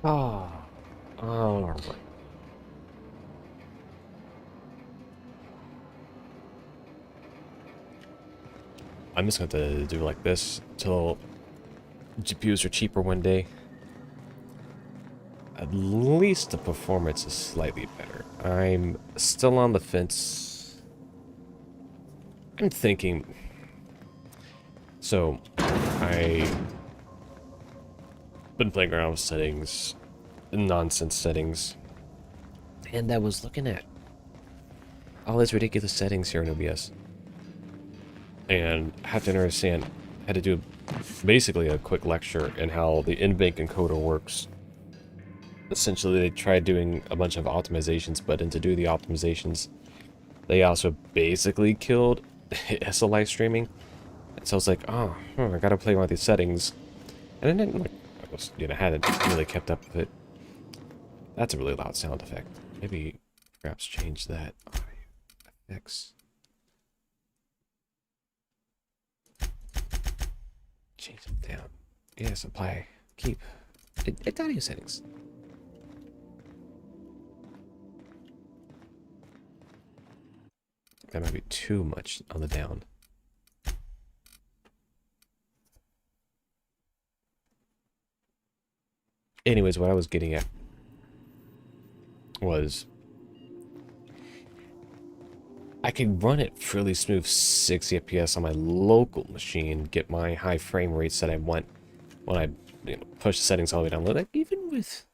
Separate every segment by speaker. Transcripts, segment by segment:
Speaker 1: Oh, all right. I'm just going to do like this until GPUs are cheaper one day. At least the performance is slightly better. I'm still on the fence. I'm thinking. So, I been playing around with settings, nonsense settings, and I was looking at all these ridiculous settings here in OBS, and I have to understand. I had to do basically a quick lecture in how the in-bank encoder works. Essentially, they tried doing a bunch of optimizations, but to do the optimizations, they also basically killed SLI streaming. And so I was like, oh, I gotta play around with these settings. And I didn't, like, I hadn't really kept up with it. That's a really loud sound effect. Maybe, perhaps change that. Audio effects. Change it down. Yes, apply. Keep. It's audio settings. That might be too much on the down. Anyways, what I was getting at was I could run it fairly smooth 60 FPS on my local machine, get my high frame rates that I want when I push the settings all the way down. Like even with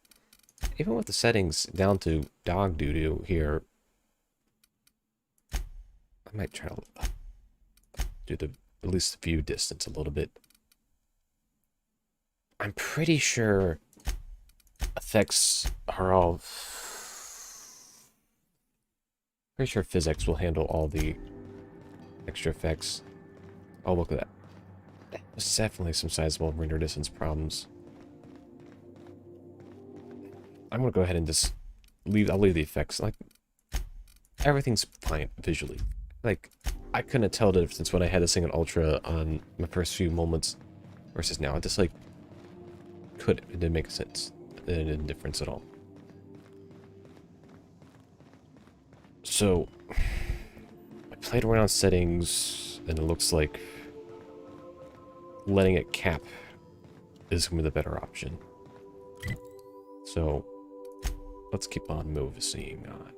Speaker 1: the settings down to dog doo-doo here, I might try to do the at least view distance a little bit. I'm pretty sure effects are all. Pretty sure physics will handle all the extra effects. Oh, look at that. There's definitely some sizable render distance problems. I'm gonna go ahead and just leave. I'll leave the effects. Like everything's fine visually. Like I couldn't tell the difference when I had this thing in ultra on my first few moments versus now. I just like couldn't. It didn't make sense. It didn't difference at all. So I played around with settings, and it looks like letting it cap is going to be the better option. So let's keep on moving on.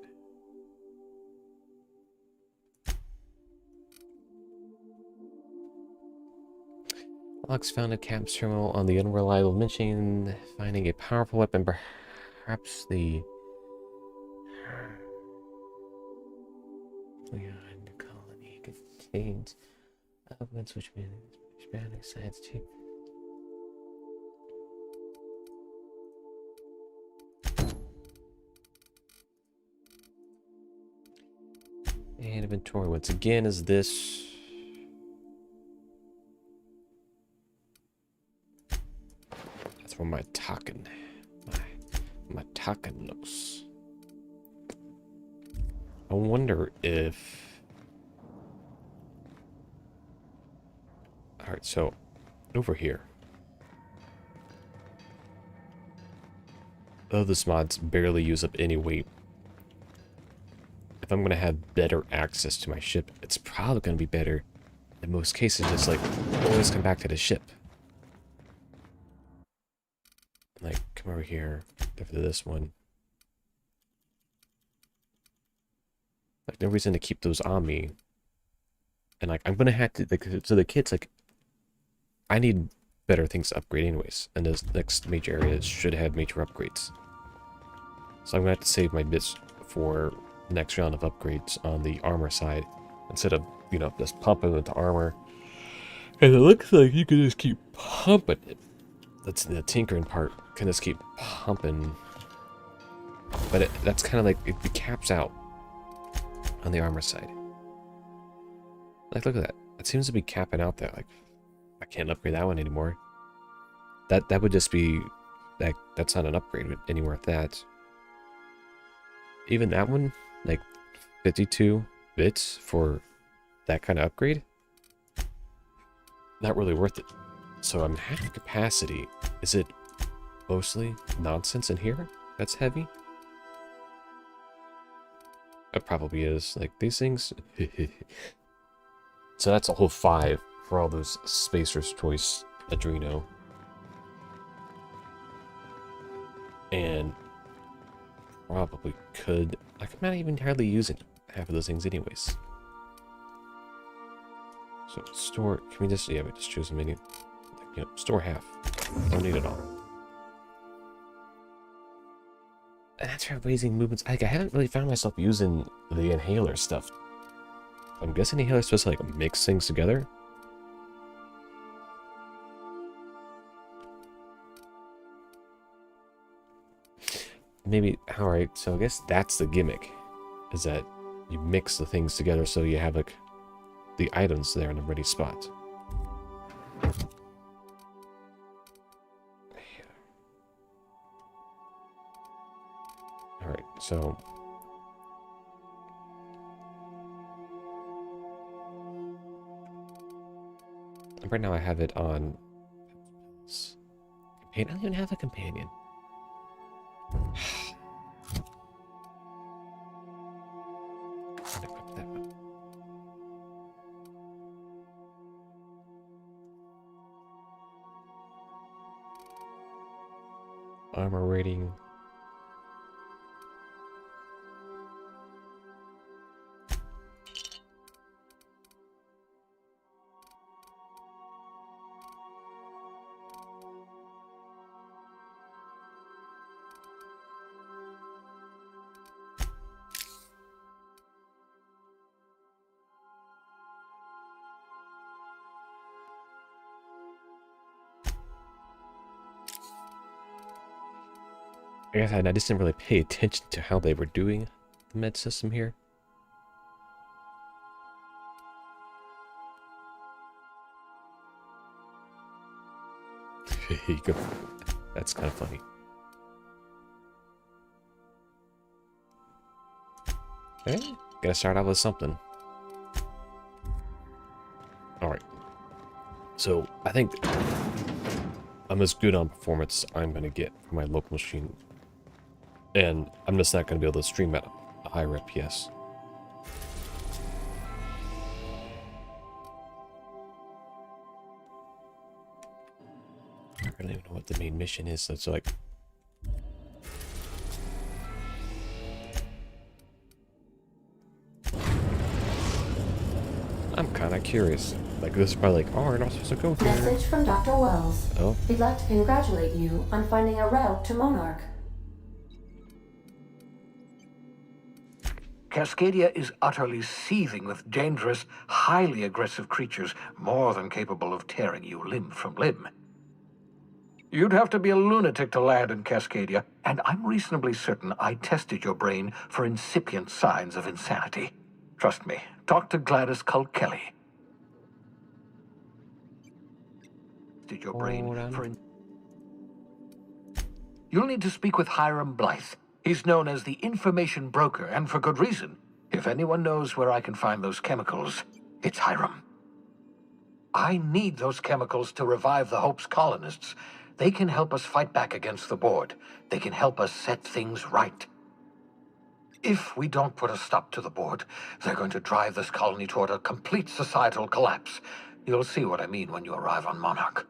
Speaker 1: Alex found a CAPS terminal on the unreliable machine, finding a powerful weapon, perhaps the colony contains elements which mean expanding science too. And inventory once again is this. That's where my token looks. I wonder if. Alright, so over here. Though this mod's barely use up any weight, if I'm going to have better access to my ship, it's probably going to be better in most cases. Just like always come back to the ship. Like come over here after this one. Like no reason to keep those on me. And like I'm going to have to, like, so the kids, like I need better things to upgrade anyways. And this next major area should have major upgrades. So I'm going to have to save my bits for the next round of upgrades on the armor side. Instead of, just pumping with the armor. And it looks like you can just keep pumping it. That's the tinkering part. Can just keep pumping. But that's kind of like, it caps out on the armor side. Like, look at that. It seems to be capping out there. Like, I can't upgrade that one anymore. That would just be, that's not an upgrade anywhere at that. Even that one, like 52 bits for that kind of upgrade, not really worth it. So I'm half capacity. Is it mostly nonsense in here that's heavy. It probably is. Like, these things... So that's a whole 5 for all those Spacer's Choice Adreno. And probably could... Like, I'm not even hardly using half of those things anyways. So, store... Can we just... Yeah, we just choose a menu. Like, you know, store half. Don't need it all. And that's for raising movements. Like, I haven't really found myself using the inhaler stuff. I'm guessing the inhaler is supposed to, like, mix things together. Maybe, alright, so I guess that's the gimmick. Is that you mix the things together so you have, like, the items there in the ready spot. Alright, so... Right now I have it on... I don't even have a companion. Armor rating. I guess I just didn't really pay attention to how they were doing the med system here. That's kind of funny. Okay, gotta start out with something. Alright. So, I think I'm as good on performance I'm gonna get for my local machine. And I'm just not gonna be able to stream at a higher FPS. I don't even know what the main mission is, so it's like... I'm kind of curious. Like, this is probably like, oh, we're not supposed to go here.
Speaker 2: Message from Dr. Wells.
Speaker 1: Oh.
Speaker 2: He'd like to congratulate you on finding a route to Monarch.
Speaker 3: Cascadia is utterly seething with dangerous, highly aggressive creatures, more than capable of tearing you limb from limb. You'd have to be a lunatic to land in Cascadia, and I'm reasonably certain I tested your brain for incipient signs of insanity. Trust me, talk to Gladys Culkelly. Tested your brain for You'll need to speak with Hiram Blythe. He's known as the information broker, and for good reason. If anyone knows where I can find those chemicals, it's Hiram. I need those chemicals to revive the Hope's colonists. They can help us fight back against the Board. They can help us set things right. If we don't put a stop to the Board, they're going to drive this colony toward a complete societal collapse. You'll see what I mean when you arrive on Monarch.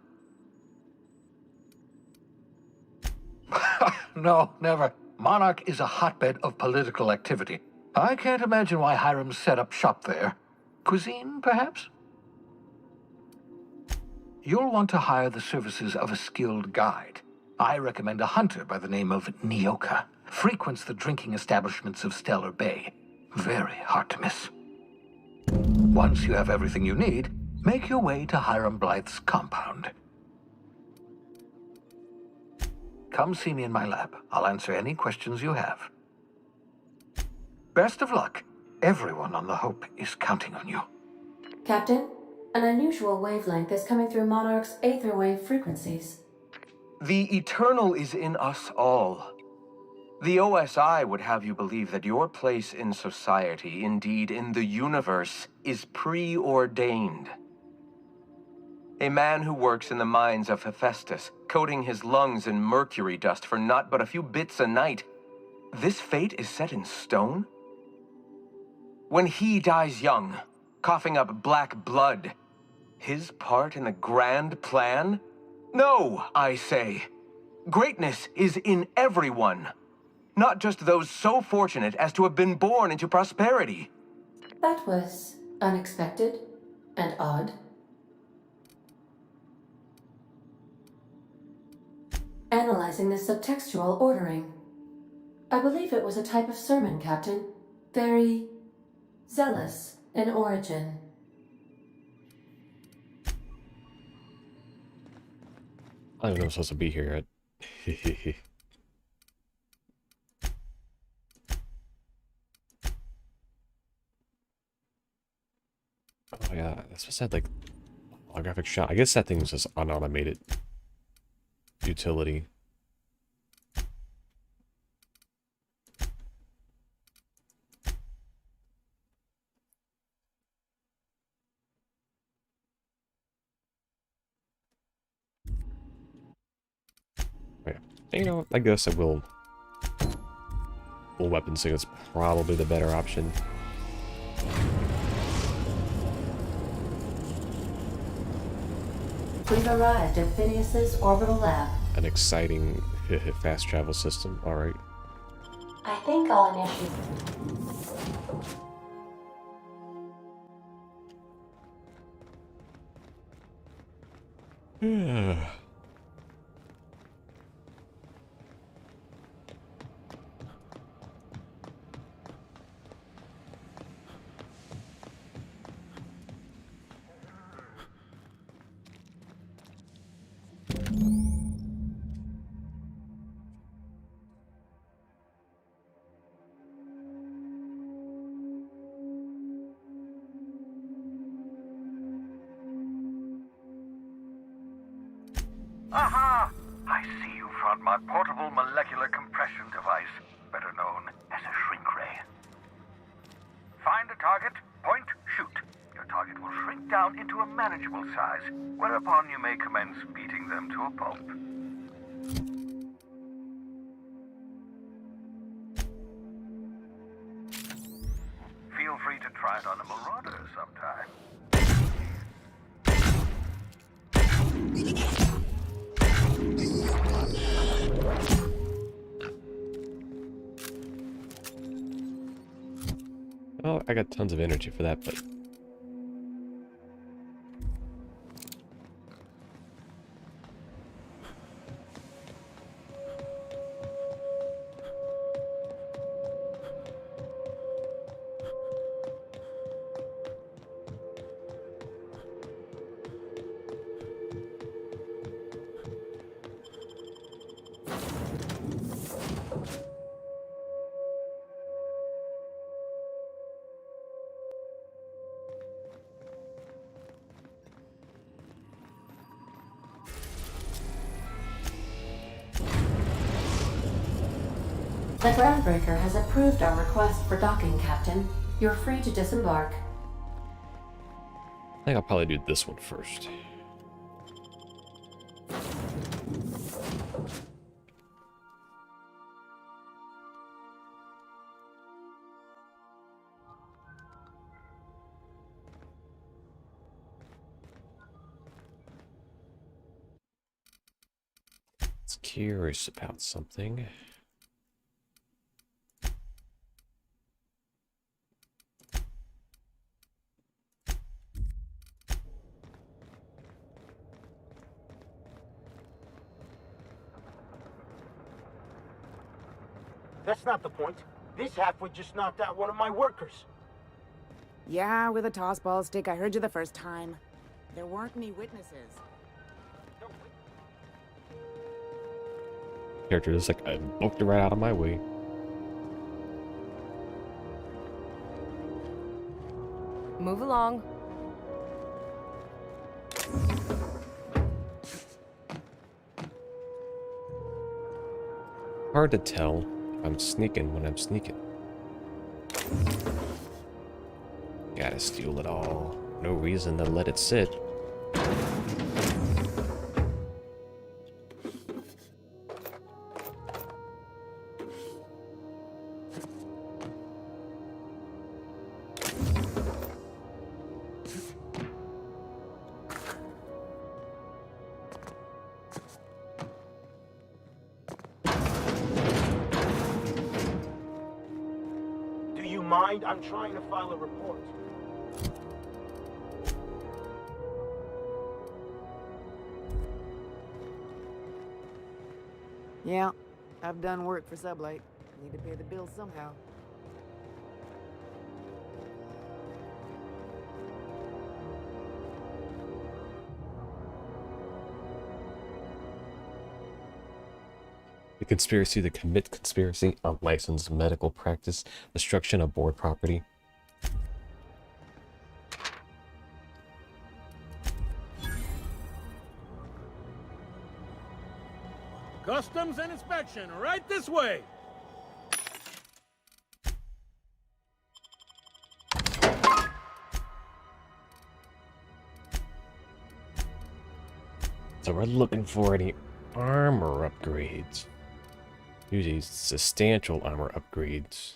Speaker 3: No, never. Monarch is a hotbed of political activity. I can't imagine why Hiram set up shop there. Cuisine, perhaps? You'll want to hire the services of a skilled guide. I recommend a hunter by the name of Nyoka. Frequents the drinking establishments of Stellar Bay. Very hard to miss. Once you have everything you need, make your way to Hiram Blythe's compound. Come see me in my lab. I'll answer any questions you have. Best of luck. Everyone on the Hope is counting on you.
Speaker 2: Captain, an unusual wavelength is coming through Monarch's aether wave frequencies.
Speaker 4: The eternal is in us all. The OSI would have you believe that your place in society, indeed in the universe, is preordained. A man who works in the mines of Hephaestus, coating his lungs in mercury dust for not but a few bits a night. This fate is set in stone? When he dies young, coughing up black blood, his part in the grand plan? No, I say. Greatness is in everyone, not just those so fortunate as to have been born into prosperity.
Speaker 2: That was unexpected and odd. Analyzing the subtextual ordering. I believe it was a type of sermon, Captain. Very zealous in origin.
Speaker 1: I don't even know I'm supposed to be here yet. Oh yeah, that's supposed to have like holographic shot. I guess that thing's just unautomated utility. Oh, yeah. You know, I guess I will. Full weapon thing is probably the better option.
Speaker 2: We've arrived at Phineas's orbital lab.
Speaker 1: An exciting fast travel system. All right.
Speaker 2: I think I'll initiate.
Speaker 3: Aha! I see you found my portable molecular compression device, better known as a shrink ray. Find a target, point, shoot. Your target will shrink down into a manageable size, whereupon you may commence beating them to a pulp. Feel free to try it on a marauder sometime.
Speaker 1: Well, I got tons of energy for that, but
Speaker 2: The groundbreaker has approved our request for docking, Captain. You're free to disembark.
Speaker 1: I think I'll probably do this one first. It's curious about something.
Speaker 5: That's not the point. This halfwit just knocked out one of my workers.
Speaker 6: Yeah, with a toss ball stick. I heard you the first time. There weren't any witnesses.
Speaker 1: Character just like, I booked it right out of my way.
Speaker 6: Move along.
Speaker 1: Hard to tell if I'm sneaking when I'm sneaking. Gotta steal it all. No reason to let it sit.
Speaker 5: mind? I'm trying to file a report.
Speaker 6: Yeah, I've done work for Sublight. Need to pay the bills somehow.
Speaker 1: The conspiracy to commit conspiracy, unlicensed medical practice, destruction of board property.
Speaker 7: Customs and inspection, right this way!
Speaker 1: So we're looking for any armor upgrades. Usually substantial armor upgrades.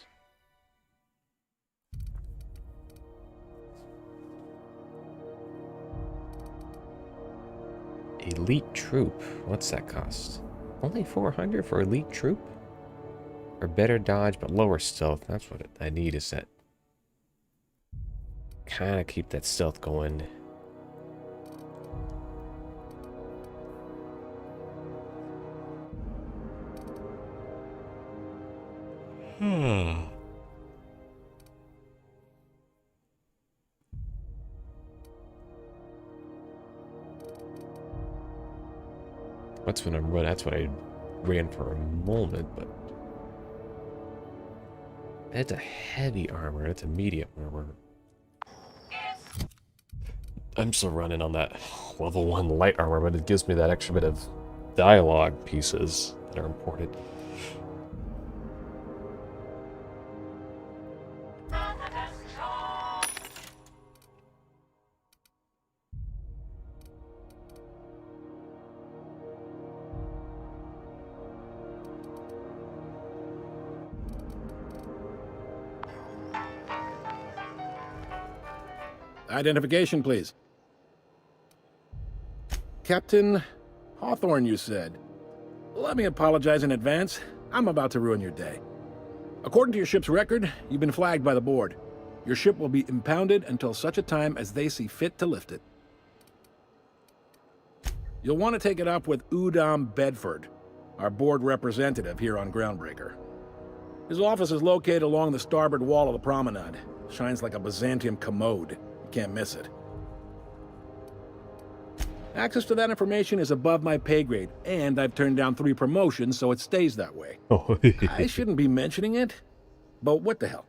Speaker 1: Elite troop. What's that cost? Only 400 for elite troop? Or better dodge but lower stealth. That's what I need, is that kind of keep that stealth going. That's when I'm running. That's what I ran for a moment, but it's a heavy armor. It's a medium armor. I'm still running on that level 1 light armor, but it gives me that extra bit of dialogue pieces that are important.
Speaker 7: Identification, please. Captain Hawthorne, you said. Let me apologize in advance. I'm about to ruin your day. According to your ship's record, you've been flagged by the board. Your ship will be impounded until such a time as they see fit to lift it. You'll want to take it up with Udom Bedford, our board representative here on Groundbreaker. His office is located along the starboard wall of the promenade. Shines like a Byzantium commode. You can't miss it. Access to that information is above my pay grade, and I've turned down 3 promotions, so it stays that way.
Speaker 1: Oh,
Speaker 7: I shouldn't be mentioning it, but what the hell?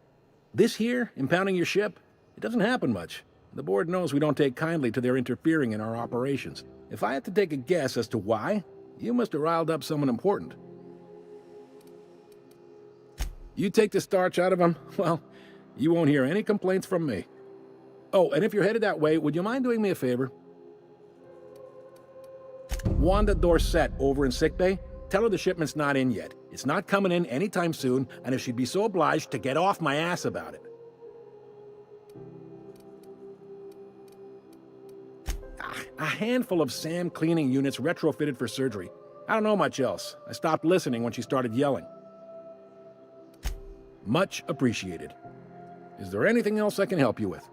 Speaker 7: This here, impounding your ship, it doesn't happen much. The board knows we don't take kindly to their interfering in our operations. If I had to take a guess as to why, you must have riled up someone important. You take the starch out of them, well, you won't hear any complaints from me. Oh, and if you're headed that way, would you mind doing me a favor? Wanda Dorset over in sickbay, tell her the shipment's not in yet. It's not coming in anytime soon, and if she'd be so obliged to get off my ass about it. A handful of SAM cleaning units retrofitted for surgery. I don't know much else. I stopped listening when she started yelling. Much appreciated. Is there anything else I can help you with?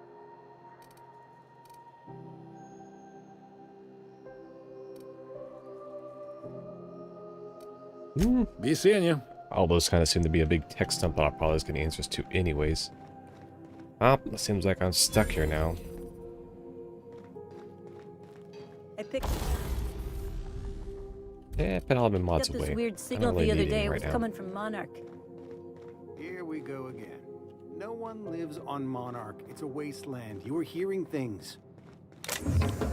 Speaker 7: Be seeing you.
Speaker 1: all those kind of seem to be a big text dump that I'll probably get answers to anyways. Well, it seems like I'm stuck here now.
Speaker 8: I picked
Speaker 1: Yeah, but I'll have been
Speaker 8: up
Speaker 1: mods
Speaker 8: this
Speaker 1: away.
Speaker 8: weird
Speaker 1: I
Speaker 8: signal
Speaker 1: don't really
Speaker 8: the other
Speaker 1: need
Speaker 8: day.
Speaker 1: any
Speaker 8: It
Speaker 1: right
Speaker 8: was
Speaker 1: now.
Speaker 8: coming from Monarch.
Speaker 9: Here we go again. No one lives on Monarch. It's a wasteland. You were hearing things.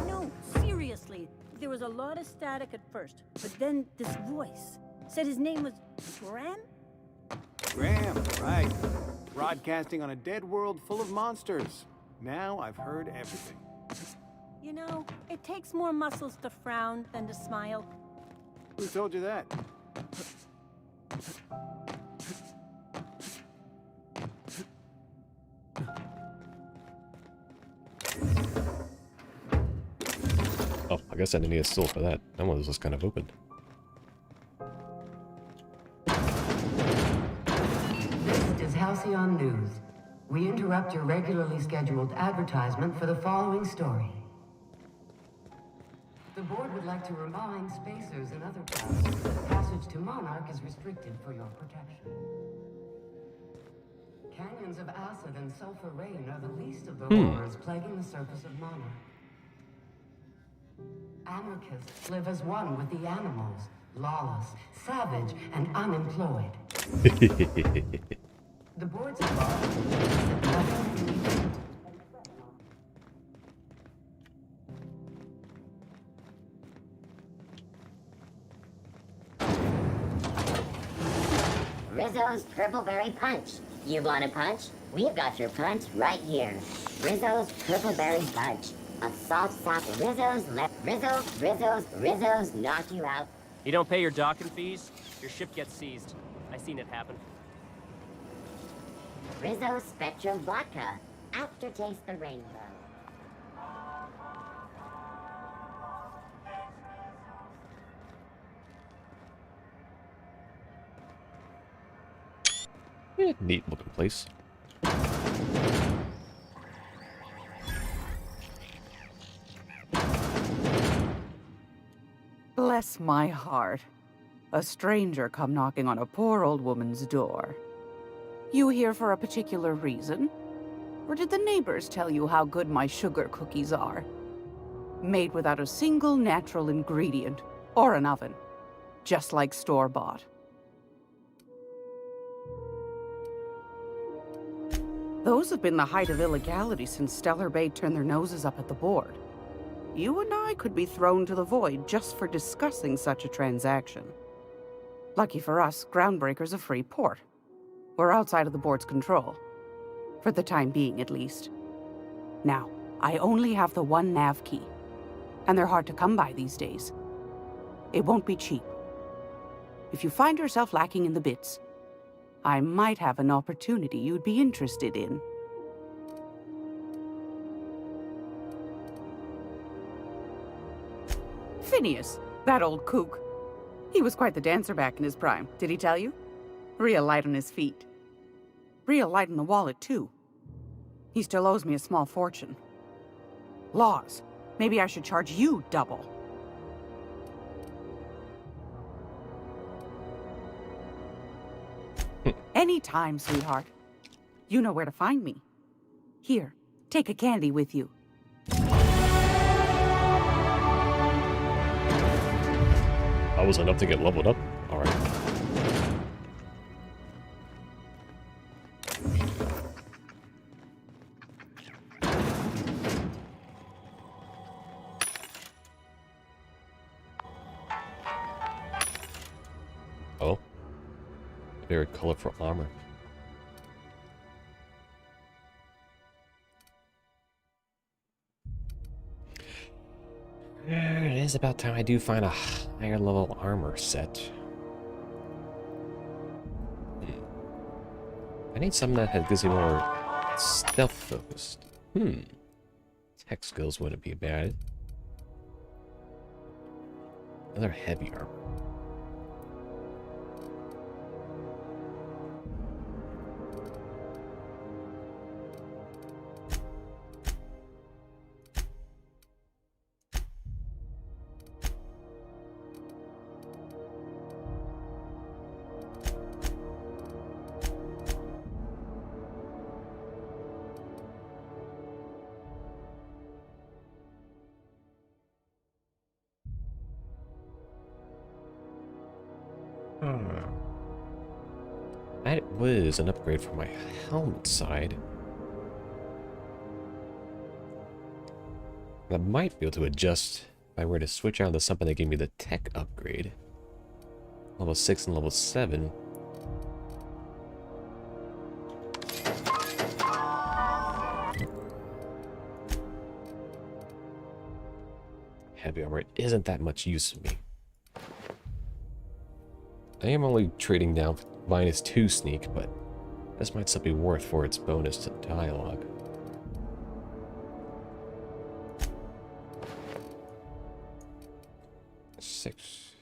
Speaker 8: No, seriously. There was a lot of static at first, but then this voice said his name was Graham?
Speaker 9: Graham, right. Broadcasting on a dead world full of monsters. Now I've heard everything.
Speaker 8: You know, it takes more muscles to frown than to smile.
Speaker 9: Who told you that?
Speaker 1: Oh, I guess I didn't need a stool for that. That one was just kind of open.
Speaker 2: This is Halcyon News.
Speaker 10: We interrupt your regularly scheduled advertisement for the following story. The board would like to remind spacers and other passengers that passage to Monarch is restricted for your protection. Canyons of acid and sulfur rain are the least of the horrors plaguing the surface of Monarch. Anarchists live as one with the animals, lawless, savage, and unemployed. The board's involved.
Speaker 11: Rizzo's Purpleberry Punch. You want a punch? We've got your punch right here. Rizzo's Purpleberry Punch. A soft Rizzo's knock you out.
Speaker 12: You don't pay your docking fees, your ship gets seized. I seen it happen.
Speaker 11: Rizzo Spectrum Vodka. Aftertaste the rainbow.
Speaker 1: Neat looking place.
Speaker 13: Bless my heart. A stranger come knocking on a poor old woman's door. You here for a particular reason? Or did the neighbors tell you how good my sugar cookies are? Made without a single natural ingredient, or an oven. Just like store-bought. Those have been the height of illegality since Stellar Bay turned their noses up at the board. You and I could be thrown to the void just for discussing such a transaction. Lucky for us, Groundbreaker's a free port. We're outside of the board's control. For the time being, at least. Now, I only have the one nav key. And they're hard to come by these days. It won't be cheap. If you find yourself lacking in the bits, I might have an opportunity you'd be interested in. Phineas, that old kook. He was quite the dancer back in his prime, did he tell you? Real light on his feet. Real light in the wallet, too. He still owes me a small fortune. Laws. Maybe I should charge you double. Anytime, sweetheart. You know where to find me. Here, take a candy with you.
Speaker 1: I was enough to get leveled up. Alright. Oh. Very colorful armor. It is about time I do find a higher level armor set. I need something that gives me more stealth focused. Tech skills wouldn't be bad. Another heavy armor. That was an upgrade for my helmet side. I might be able to adjust if I were to switch out to something that gave me the tech upgrade. Level 6 and level 7. Heavy armor isn't that much use to me. I am only trading down -2 sneak, but this might still be worth for its bonus to dialogue. Six.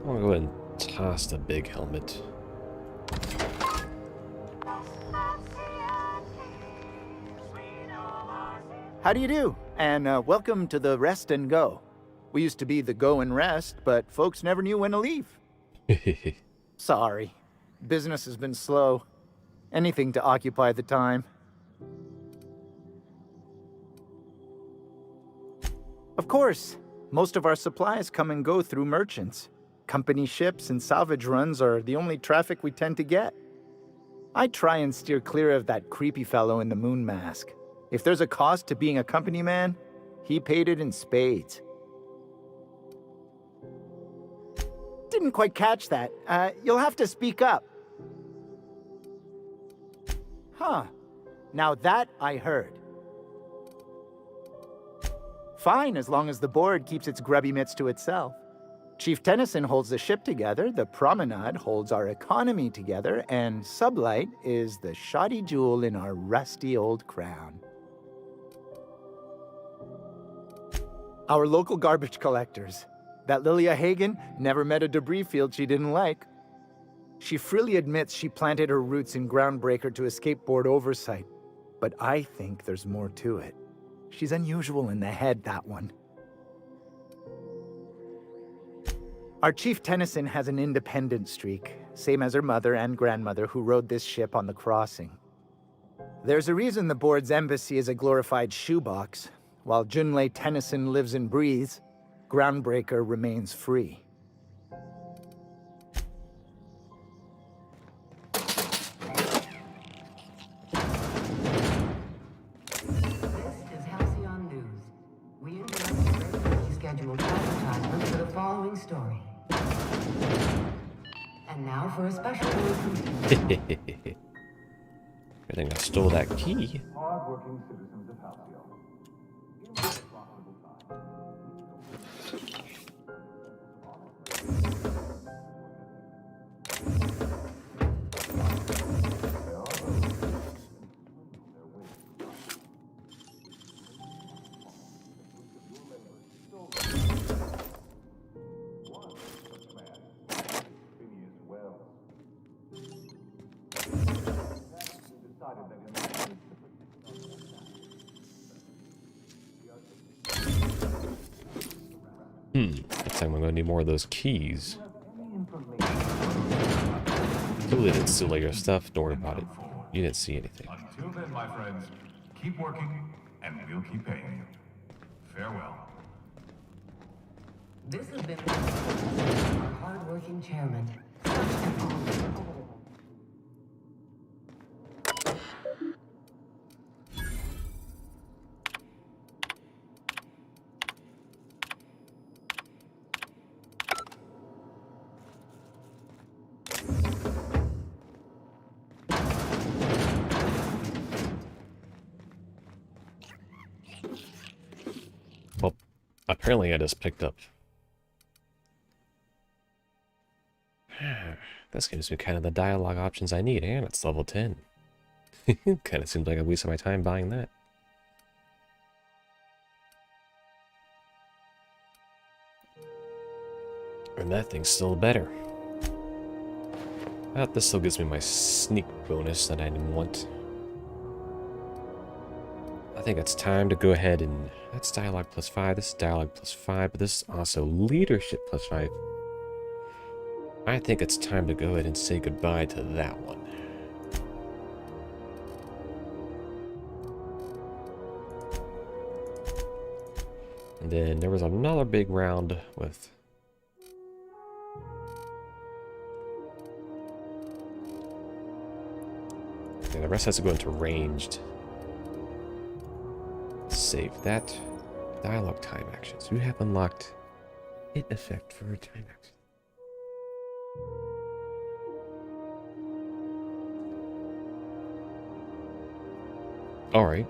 Speaker 1: I'm gonna go ahead and toss the big helmet.
Speaker 14: How do you do? And welcome to the Rest and Go. We used to be the Go and Rest, but folks never knew when to leave. Sorry. Business has been slow. Anything to occupy the time. Of course, most of our supplies come and go through merchants. Company ships and salvage runs are the only traffic we tend to get. I try and steer clear of that creepy fellow in the moon mask. If there's a cost to being a company man, he paid it in spades. Didn't quite catch that. You'll have to speak up. Huh. Now that I heard. Fine, as long as the board keeps its grubby mitts to itself. Chief Tennyson holds the ship together, the Promenade holds our economy together, and Sublight is the shoddy jewel in our rusty old crown. Our local garbage collectors. That Lilia Hagen never met a debris field she didn't like. She freely admits she planted her roots in Groundbreaker to escape board oversight, but I think there's more to it. She's unusual in the head, that one. Our Chief Tennyson has an independent streak, same as her mother and grandmother who rode this ship on the crossing. There's a reason the board's embassy is a glorified shoebox. While Junlei Tennyson lives and breathes, Groundbreaker remains free.
Speaker 10: Scheduled advertisement for the following story. And now for a special
Speaker 1: I think I stole that key.
Speaker 3: Hard-working citizens of Halcyon.
Speaker 1: Next time I'm gonna need more of those keys. Totally didn't steal all your stuff. Don't worry about it. You didn't see anything.
Speaker 15: Until then, my friends, keep working, and we'll keep paying you. Farewell.
Speaker 10: This has been our hard-working chairman. Such an honor.
Speaker 1: Well, apparently I just picked up. This gives me kind of the dialogue options I need, and it's level 10. Kind of seems like a waste of my time buying that. And that thing's still better. But this still gives me my sneak bonus that I didn't want. I think it's time to go ahead and... That's dialogue +5, this is dialogue +5, but this is also leadership +5. I think it's time to go ahead and say goodbye to that one. And then there was another big round with... Yeah, the rest has to go into ranged. Save that. Dialogue time actions. You have unlocked hit effect for time action. Alright.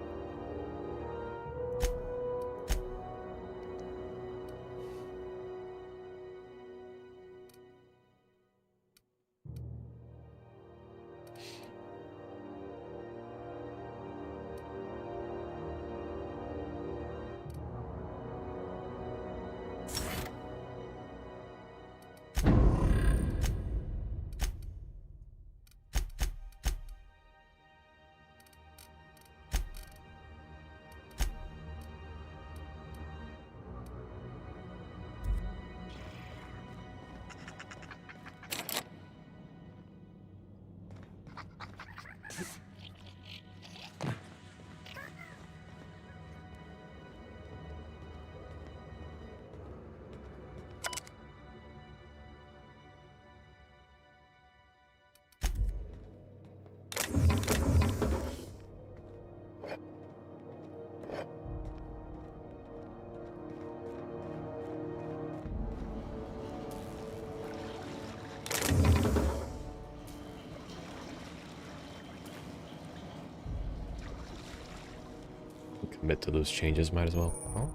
Speaker 1: commit to those changes, might as well. Oh.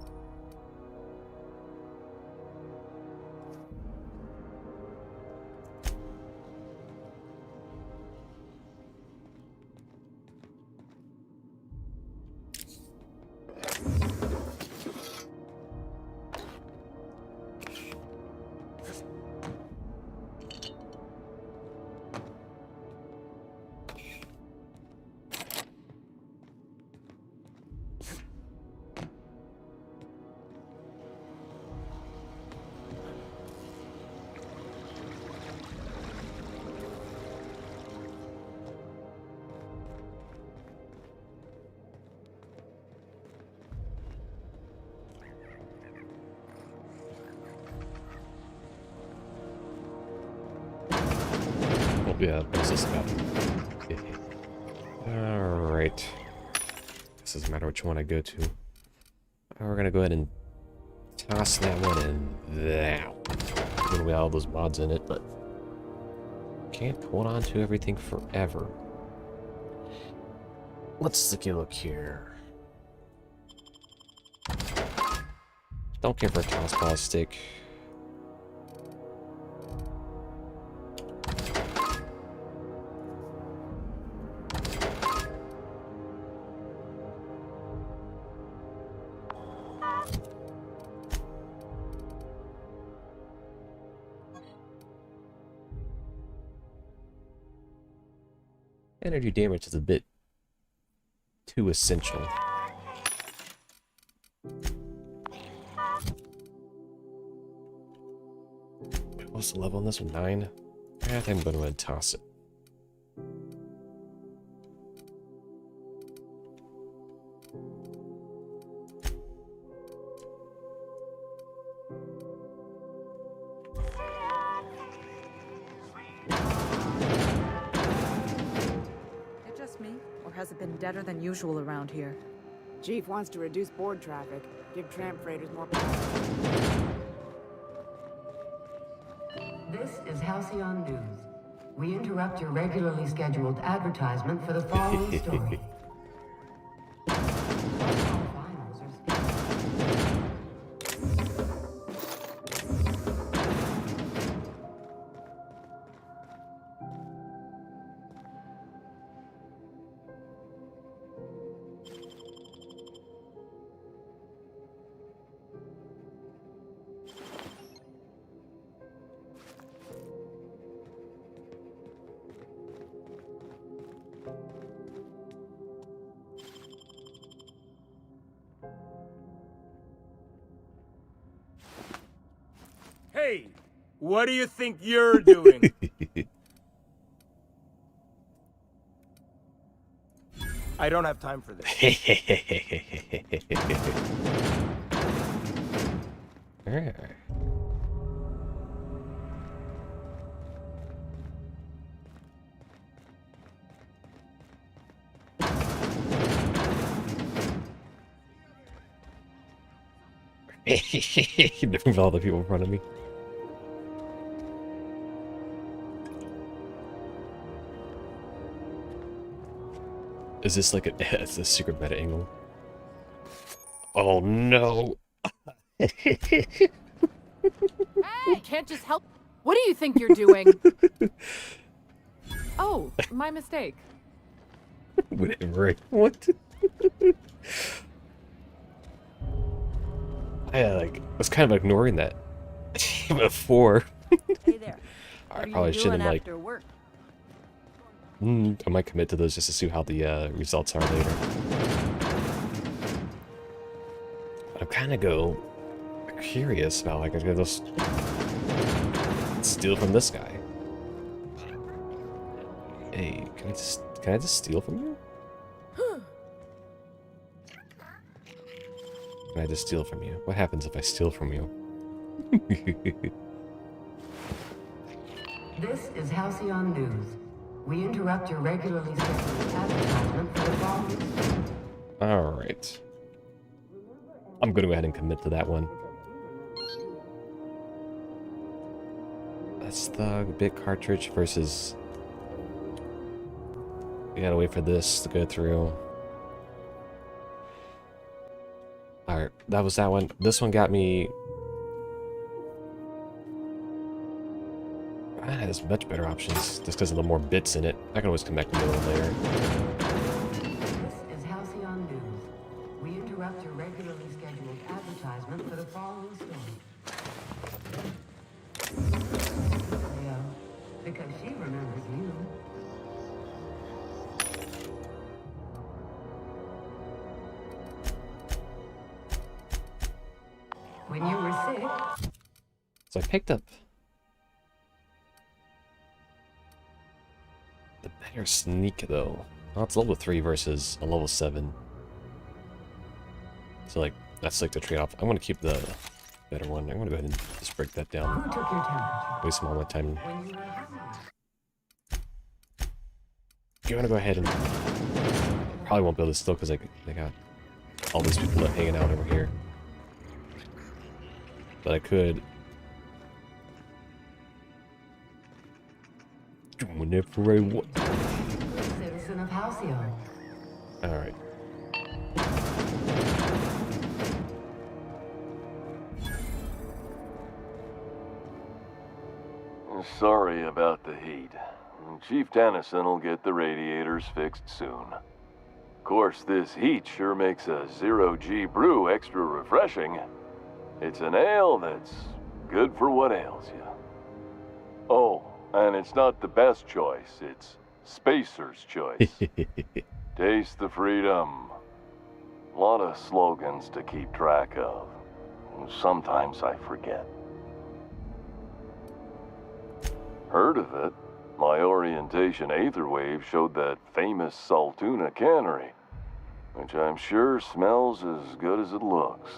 Speaker 1: Yeah, what's this about? Alright. This doesn't matter which one I go to. We're gonna go ahead and toss that one and that. Even with all those mods in it, but can't hold on to everything forever. Let's take a look here. Don't care for a toss ball stick. Energy damage is a bit too essential. What's the level on this one? 9? I think I'm going to go ahead and toss it.
Speaker 16: Has it been deader than usual around here?
Speaker 6: Chief wants to reduce board traffic, give tram freighters more power.
Speaker 10: This is Halcyon News. We interrupt your regularly scheduled advertisement for the following story.
Speaker 17: Hey, what do you think you're doing?
Speaker 5: I don't have time for this.
Speaker 1: With all the people in front of me. Is this like it's a secret meta angle? Oh no!
Speaker 16: Hey, can't just help. What do you think you're doing? Oh, my mistake.
Speaker 1: Whatever. What? I was kind of ignoring that before.
Speaker 8: Hey there.
Speaker 1: I probably shouldn't
Speaker 8: Work?
Speaker 1: I might commit to those just to see how the results are later. But I'm kind of curious about I could just steal from this guy. Hey, can I just steal from you? Can I just steal from you? What happens if I steal from you?
Speaker 10: This is Halcyon News. We interrupt your regularly scheduled advertisement for the following.
Speaker 1: Alright. I'm gonna go ahead and commit to that one. That's the big cartridge versus... We gotta wait for this to go through. Alright, that was that one. This one got me... That has much better options, just because of the more bits in it. I can always come back to it a little later.
Speaker 10: This is Halcyon News. We interrupt your regularly scheduled advertisement for the following story. Leo, because she remembers you. When you were sick...
Speaker 1: So I picked up... the better sneak, though. Well, it's level 3 versus a level 7. So, like, that's like the trade-off. I'm going to keep the better one. I'm going to go ahead and just break that down.
Speaker 10: Who took your temperature?
Speaker 1: Waste all my time.
Speaker 10: When you were happy?
Speaker 1: I'm going to go ahead and... probably won't be able to steal because they got all these people hanging out over here. But I could... whenever I want.
Speaker 10: Citizen of Halcyon.
Speaker 1: Alright.
Speaker 18: Sorry about the heat. Chief Tennyson will get the radiators fixed soon. Of course, this heat sure makes a zero-G brew extra refreshing. It's an ale that's good for what ails you. Oh, and it's not the best choice, it's Spacer's choice. Taste the freedom. A lot of slogans to keep track of. Sometimes I forget. Heard of it? My orientation aetherwave showed that famous Saltuna cannery, which I'm sure smells as good as it looks.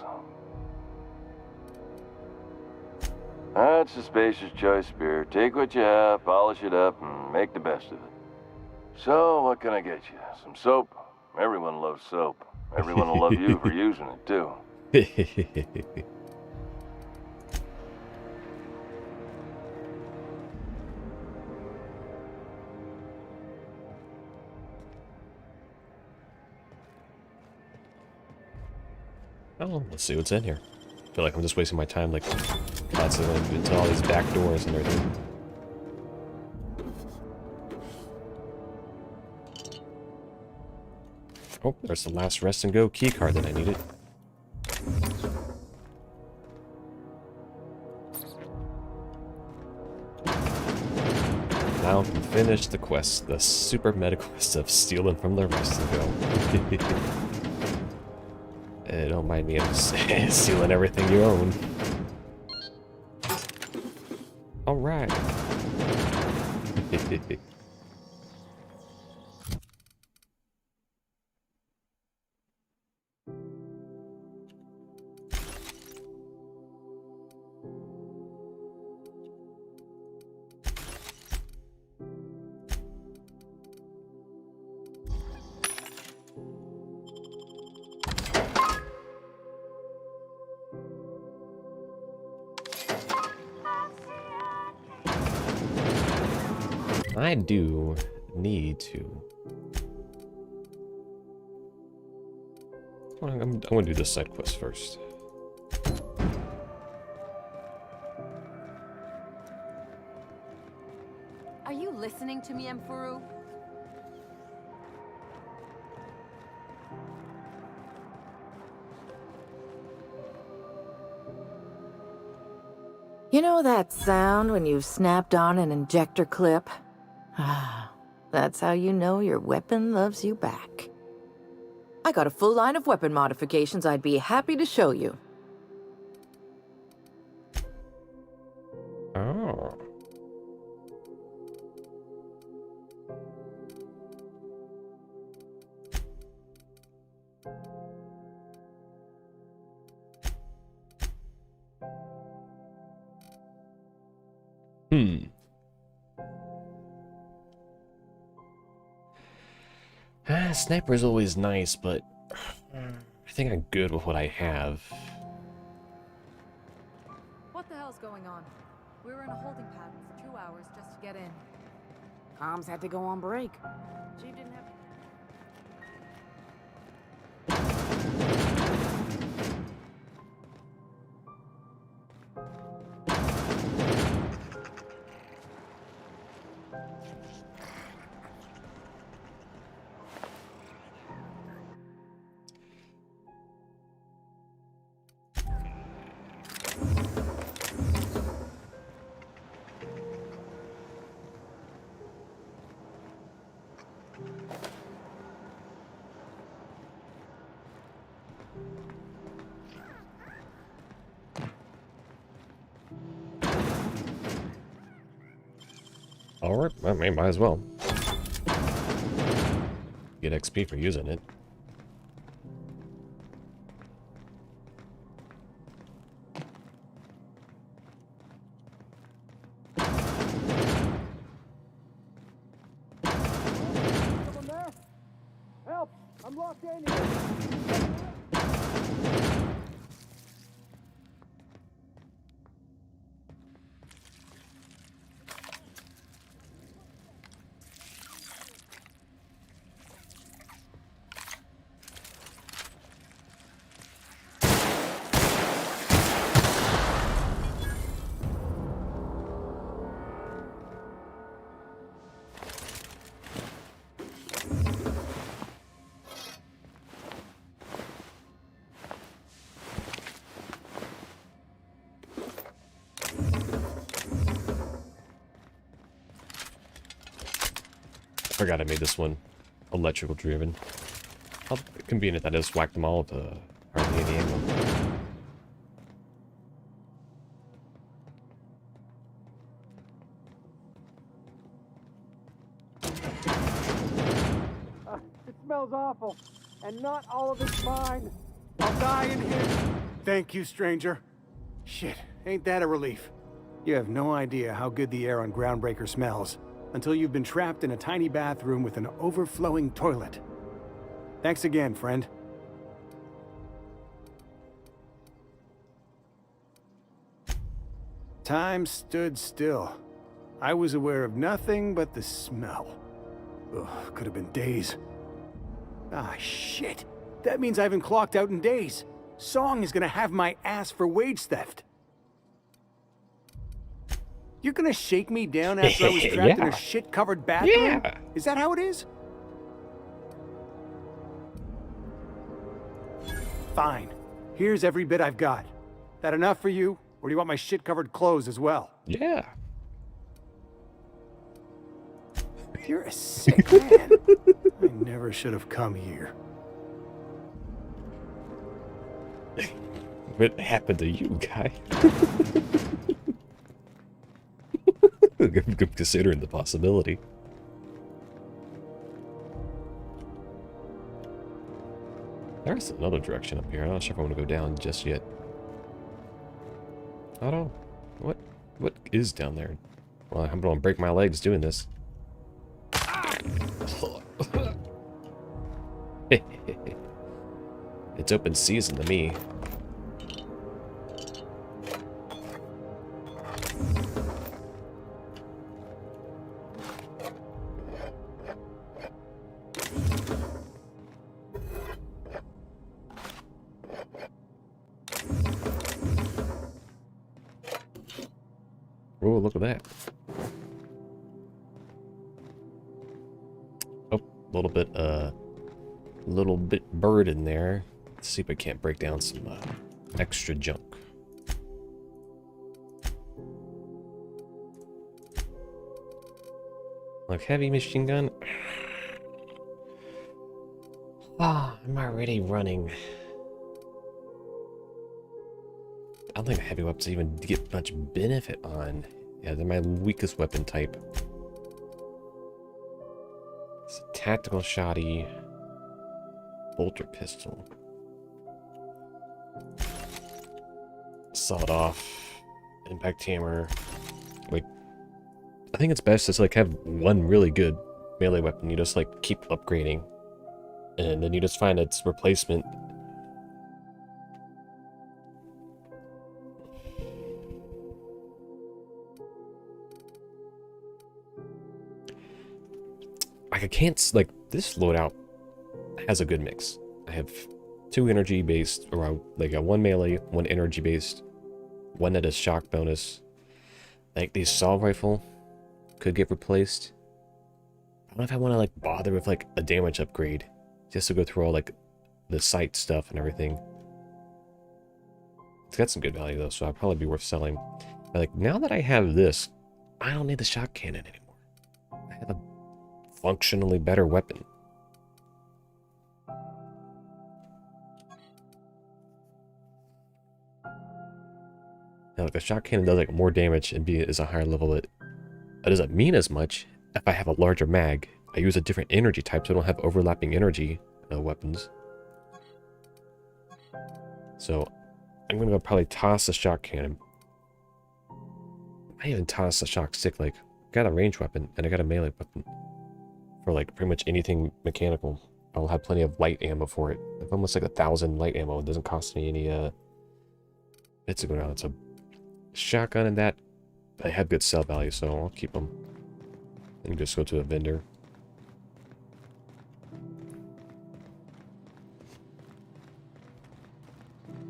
Speaker 18: That's a Spacer's choice beer. Take what you have, polish it up, and make the best of it. So, what can I get you? Some soap? Everyone loves soap. Everyone will love you for using it, too.
Speaker 1: Oh, let's see what's in here. I feel like I'm just wasting my time, like, constantly into all these back doors and everything. Oh, there's the last rest and go key card that I needed. Now I can finish the quest, the super meta quest of stealing from the rest and go. Don't mind me, I'm just stealing everything you own. Alright. I do need to. I'm gonna do this side quest first.
Speaker 19: Are you listening to me, Emfuru?
Speaker 20: You know that sound when you've snapped on an injector clip? Ah, that's how you know your weapon loves you back. I got a full line of weapon modifications I'd be happy to show you.
Speaker 1: Oh. Sniper's always nice, but I think I'm good with what I have.
Speaker 16: What the hell's going on? We were in a holding pattern for 2 hours just to get in.
Speaker 6: Comms had to go on break. Chief didn't have...
Speaker 1: Alright, I mean, might as well. Get XP for using it.
Speaker 17: Someone there? Help! I'm locked in here!
Speaker 1: Forgot I made this one electrical driven. How convenient that is. Whack them all with hardly any ammo.
Speaker 17: It smells awful, and not all of it's mine. I'll die in here.
Speaker 9: Thank you, stranger. Shit, ain't that a relief? You have no idea how good the air on Groundbreaker smells until you've been trapped in a tiny bathroom with an overflowing toilet. Thanks again, friend. Time stood still. I was aware of nothing but the smell. Ugh, could have been days. Ah, shit. That means I haven't clocked out in days. Song is gonna have my ass for wage theft. You're gonna shake me down after I was trapped in
Speaker 1: Yeah.
Speaker 9: a shit-covered bathroom?
Speaker 1: Yeah.
Speaker 9: Is that how it is? Fine. Here's every bit I've got. That enough for you? Or do you want my shit-covered clothes as well?
Speaker 1: Yeah.
Speaker 9: You're a sick man. I never should have come here.
Speaker 1: What happened to you, guy? Considering the possibility. There's another direction up here. I'm not sure if I want to go down just yet. I don't know. What is down there? Well, I'm gonna break my legs doing this. It's open season to me. Oh, look at that. Oh, little bit bird in there. Let's see if I can't break down some extra junk. Like heavy machine gun. Ah, I'm already running. I don't think the heavy weapons even get much benefit on. Yeah, they're my weakest weapon type. It's a tactical shotty bolter pistol. Sawed off. Impact hammer. Like, I think it's best to like have one really good melee weapon. You just like keep upgrading, and then you just find its replacement. Like I can't like this loadout has a good mix. I have 2 energy based, or like a 1 melee, 1 energy based, 1 that is shock bonus. Like the assault rifle could get replaced. I don't know if I want to like bother with like a damage upgrade just to go through all like the sight stuff and everything. It's got some good value though, so I'll probably be worth selling. But like now that I have this, I don't need the shock cannon anymore. I have a functionally better weapon. Now, like the shock cannon does like more damage and is a higher level. It doesn't mean as much if I have a larger mag. I use a different energy type, so I don't have overlapping energy weapons. So I'm gonna go probably toss the shock cannon. I even toss the shock stick. Like, I got a range weapon and I got a melee weapon for like pretty much anything mechanical. I'll have plenty of light ammo for it. Like almost like 1,000 light ammo. It doesn't cost me any bits to go down. It's a shotgun and that. They have good sell value, so I'll keep them. And just go to a vendor.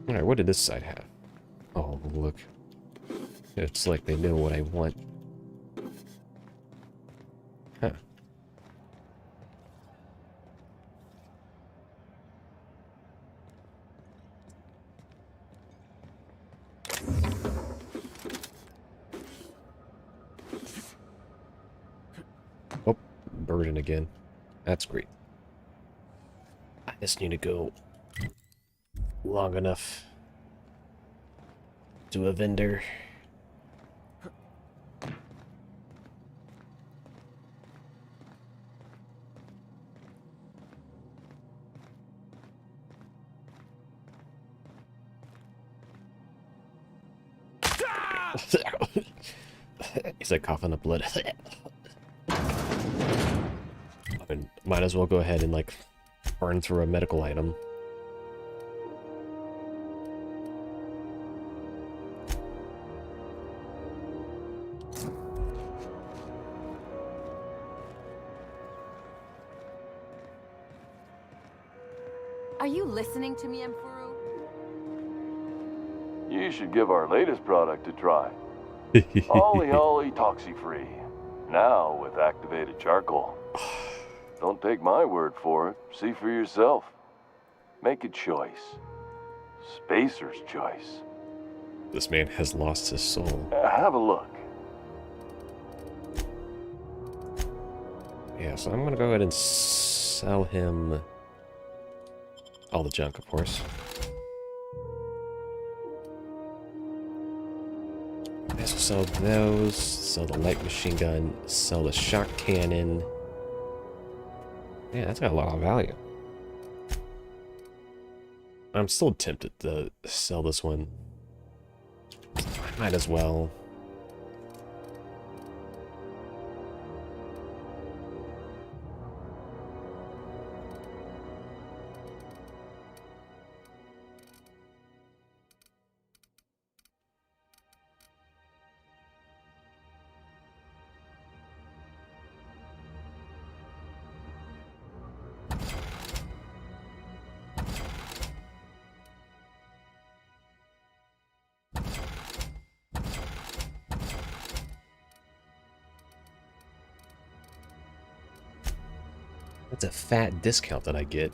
Speaker 1: Alright, what did this side have? Oh, look. It's like they know what I want. Huh. Oh, burden again. That's great. I just need to go long enough to a vendor. He's like coughing up blood. I mean, might as well go ahead and like burn through a medical item.
Speaker 19: Are you listening to me, Emperor?
Speaker 18: You should give our latest product a try. Ollie Ollie Toxi-Free. Now with activated charcoal. Don't take my word for it. See for yourself. Make a choice. Spacer's choice.
Speaker 1: This man has lost his soul.
Speaker 18: Have a look.
Speaker 1: Yeah, so I'm gonna go ahead and sell him all the junk, of course. I also sell those, sell the light machine gun, sell the shock cannon. Yeah, that's got a lot of value. I'm still tempted to sell this one. I might as well. That's a fat discount that I get.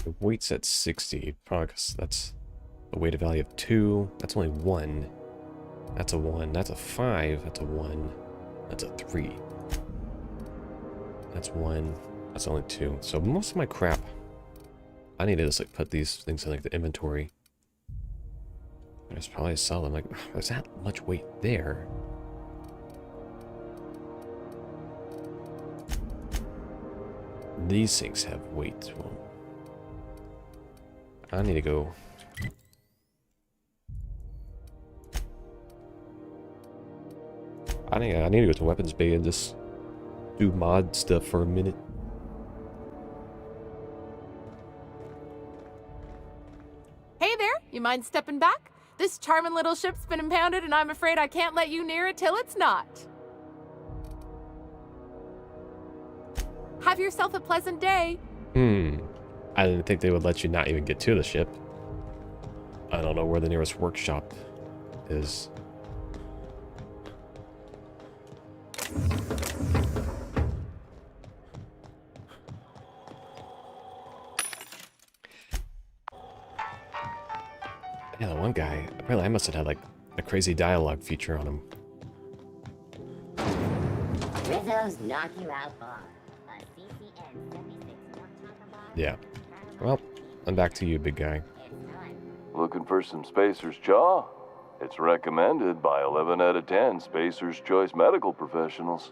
Speaker 1: The weight's at 60, probably 'cause that's a weighted value of 2. That's only 1. That's a 1. That's a 5. That's a 1. That's a 3. That's 1. That's only 2. So most of my crap, I need to just like put these things in like the inventory. There's probably sell them. Like, there's that much weight there. These things have weight. Well, I need to go. I need to go to weapons bay and just do mod stuff for a minute.
Speaker 21: Hey there, you mind stepping back? This charming little ship's been impounded and I'm afraid I can't let you near it till it's not. Have yourself a pleasant day.
Speaker 1: I didn't think they would let you not even get to the ship. I don't know where the nearest workshop is. Yeah, the one guy, apparently I must have had like a crazy dialogue feature on him.
Speaker 11: Rizzo's knock you out bar. A CCN 76 don't talk about.
Speaker 1: Yeah. Well, I'm back to you, big guy.
Speaker 18: Looking for some Spacer's Jaw? It's recommended by 11 out of 10 Spacer's Choice medical professionals.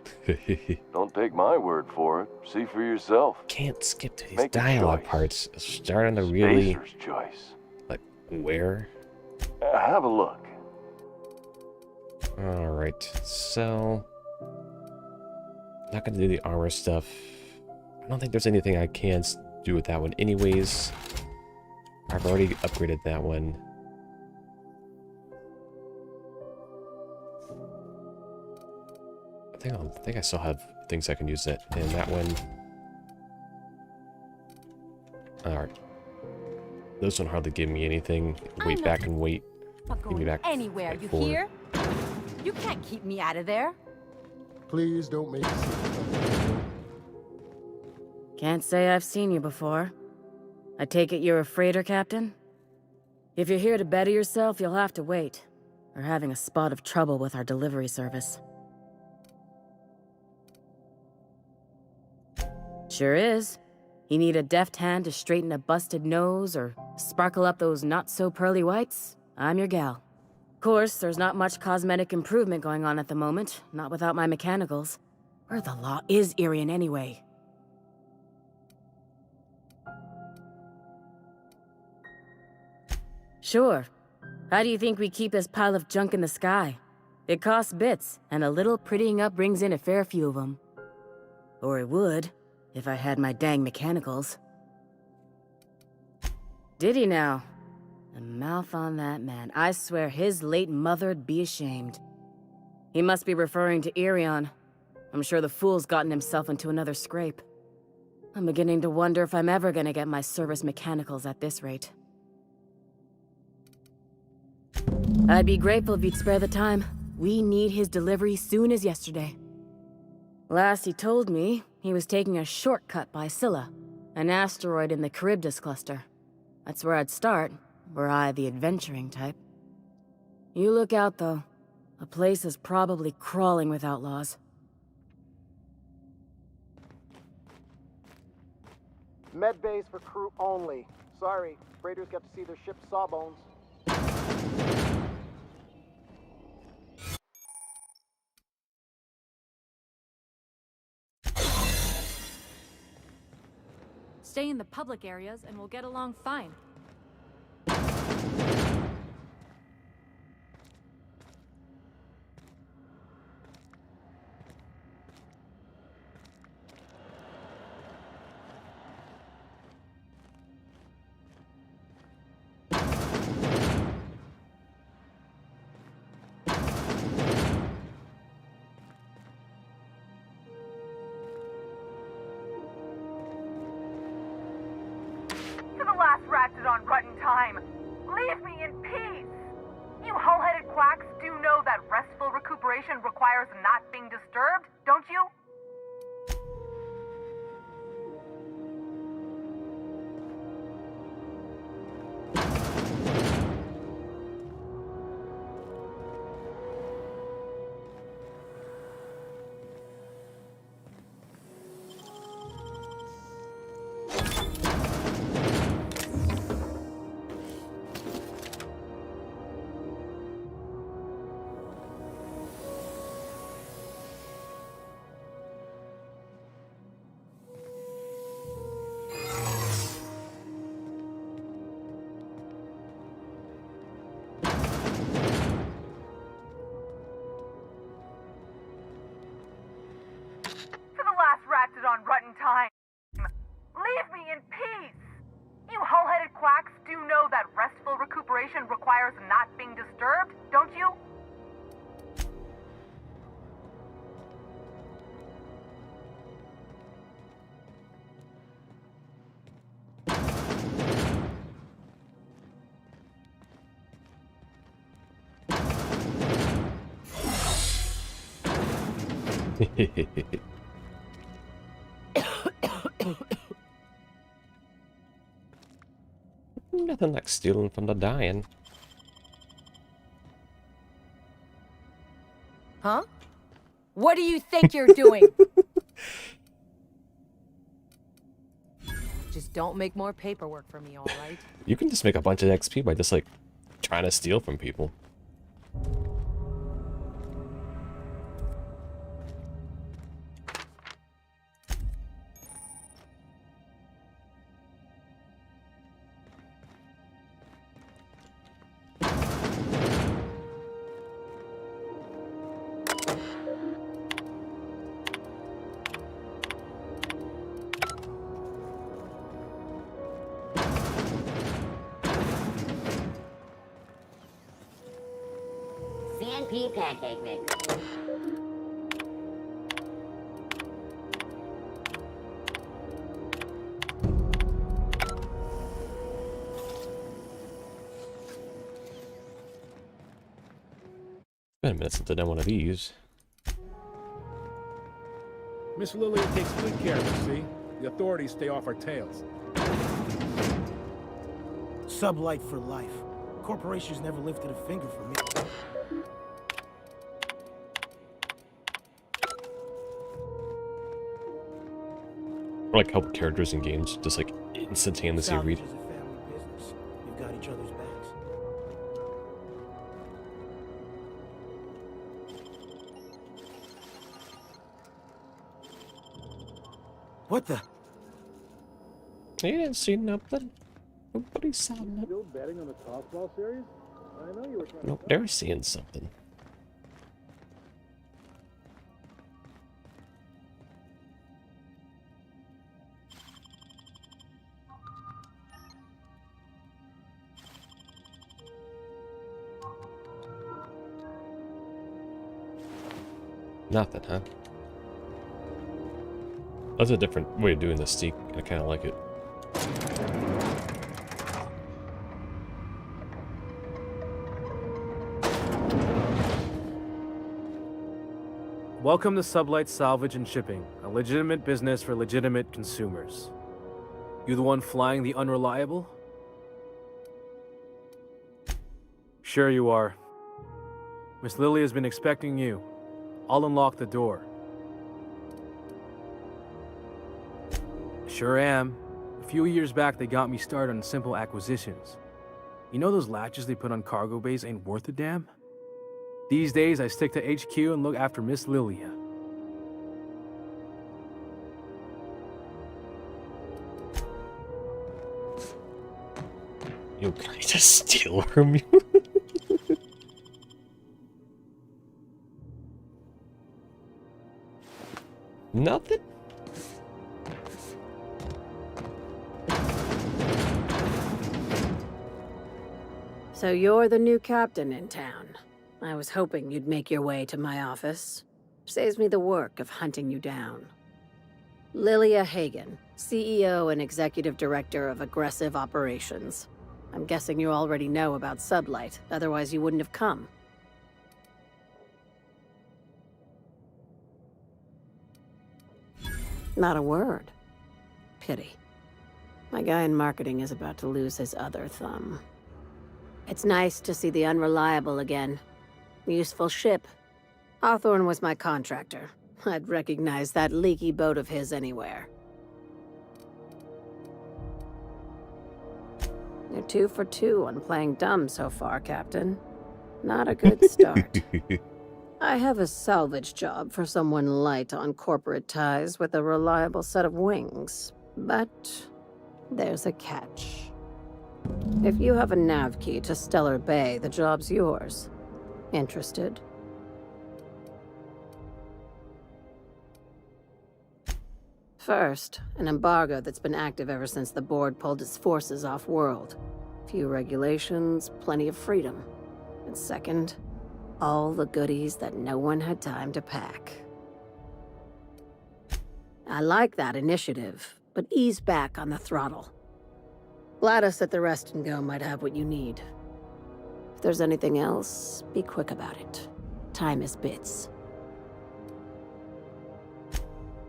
Speaker 18: Don't take my word for it. See for yourself.
Speaker 1: Can't skip to these
Speaker 18: Make a
Speaker 1: dialogue
Speaker 18: choice.
Speaker 1: parts. It's starting to really...
Speaker 18: Spacer's Choice.
Speaker 1: Like, where?
Speaker 18: Have a look.
Speaker 1: Alright, so... Not gonna do the armor stuff. I don't think there's anything I can do with that one anyways. I've already upgraded that one. I think I still have things I can use that in that one. Alright. Those don't hardly give me anything. Wait back and wait. Give me back
Speaker 19: Anywhere,
Speaker 1: like
Speaker 19: you
Speaker 1: 4.
Speaker 19: hear? You can't keep me out of there.
Speaker 22: Please don't make a scene.
Speaker 23: Can't say I've seen you before. I take it you're a freighter captain? If you're here to better yourself, you'll have to wait. We're having a spot of trouble with our delivery service. Sure is. You need a deft hand to straighten a busted nose or sparkle up those not-so-pearly whites? I'm your gal. Of course, there's not much cosmetic improvement going on at the moment, not without my mechanicals. Where the law is Irian anyway? Sure. How do you think we keep this pile of junk in the sky? It costs bits, and a little prettying up brings in a fair few of them. Or it would, if I had my dang mechanicals. Did he now? The mouth on that man. I swear his late mother'd be ashamed. He must be referring to Irion. I'm sure the fool's gotten himself into another scrape. I'm beginning to wonder if I'm ever gonna get my service mechanicals at this rate. I'd be grateful if you'd spare the time. We need his delivery soon as yesterday. Last he told me, he was taking a shortcut by Scylla, an asteroid in the Charybdis cluster. That's where I'd start, were I the adventuring type. You look out, though. The place is probably crawling with outlaws.
Speaker 22: Med bays for crew only. Sorry, freighters got to see their ship's sawbones.
Speaker 16: Stay in the public areas and we'll get along fine.
Speaker 24: Acted on rotten time. Leave me in peace. You hull-headed quacks do know that restful recuperation requires not being disturbed, don't you? on rotten time. Leave me in peace! You hull-headed quacks do know that restful recuperation requires not being disturbed, don't you?
Speaker 1: Nothing like stealing from the dying.
Speaker 19: Huh? What do you think you're doing? Just don't make more paperwork for me, all right?
Speaker 1: You can just make a bunch of XP by just like trying to steal from people.
Speaker 11: CNP pancake mix.
Speaker 1: Been a minute since I done one of these.
Speaker 17: Miss Lilia takes good care of us, see? The authorities stay off our tails.
Speaker 2: Sublight for life. Corporations never lifted a finger for me.
Speaker 1: Or like help characters in games just like instantaneously read.
Speaker 2: Salvage is a family business. We've got each other's backs. What the?
Speaker 1: You didn't see nothing. Nobody saw nothing.
Speaker 17: Still betting on the softball series? I know you were trying
Speaker 1: Nope, they're seeing something. Nothing, huh? That's a different way of doing this, Steak. I kind of like it.
Speaker 4: Welcome to Sublight Salvage and Shipping, a legitimate business for legitimate consumers. You the one flying the unreliable? Sure you are. Miss Lily has been expecting you. I'll unlock the door. Sure am. A few years back, they got me started on simple acquisitions. You know those latches they put on cargo bays ain't worth a damn? These days, I stick to HQ and look after Miss Lilia.
Speaker 1: Yo, can I just steal from you? Nothing?
Speaker 23: So you're the new captain in town. I was hoping you'd make your way to my office. Saves me the work of hunting you down. Lilia Hagen, CEO and Executive Director of Aggressive Operations. I'm guessing you already know about Sublight, otherwise you wouldn't have come. Not a word. Pity. My guy in marketing is about to lose his other thumb. It's nice to see the Unreliable again. Useful ship. Hawthorne was my contractor. I'd recognize that leaky boat of his anywhere. You're 2 for 2 on playing dumb so far, Captain. Not a good start. I have a salvage job for someone light on corporate ties with a reliable set of wings. But there's a catch. If you have a nav key to Stellar Bay, the job's yours. Interested?
Speaker 7: First, an embargo that's been active ever since the board pulled its forces off-world. Few regulations, plenty of freedom. And second, all the goodies that no one had time to pack. I like that initiative, but ease back on the throttle. Gladys at the Rest and Go might have what you need. If there's anything else, be quick about it. Time is bits.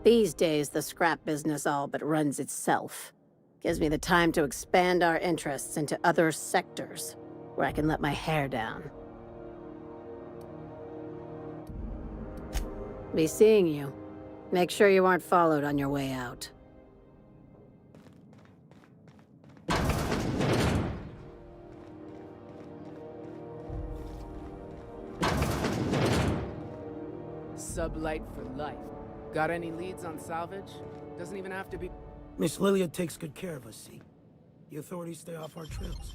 Speaker 7: These days, the scrap business all but runs itself. Gives me the time to expand our interests into other sectors, where I can let my hair down. Be seeing you. Make sure you aren't followed on your way out.
Speaker 12: Sublight for life. Got any leads on salvage? Doesn't even have to be...
Speaker 2: Miss Lilia takes good care of us, see? The authorities stay off our trails.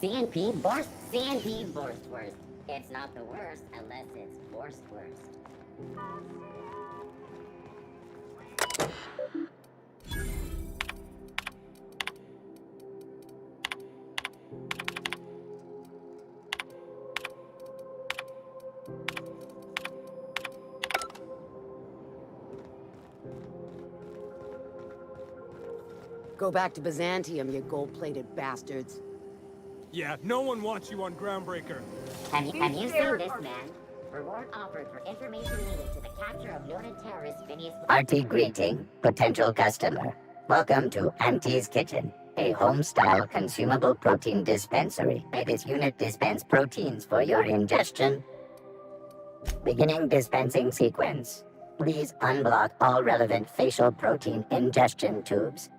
Speaker 11: CNP Borst, CNP Borstwurst. It's not the worst unless it's Borstwurst.
Speaker 7: Go back to Byzantium, you gold-plated bastards.
Speaker 17: Yeah, no one wants you on Groundbreaker.
Speaker 11: Have you seen this man? Reward offered for information needed to the capture of noted terrorist Phineas...
Speaker 13: Hearty greeting, potential customer. Welcome to Auntie's Kitchen, a home-style consumable protein dispensary. May this unit dispense proteins for your ingestion. Beginning dispensing sequence. Please unblock all relevant facial protein ingestion tubes.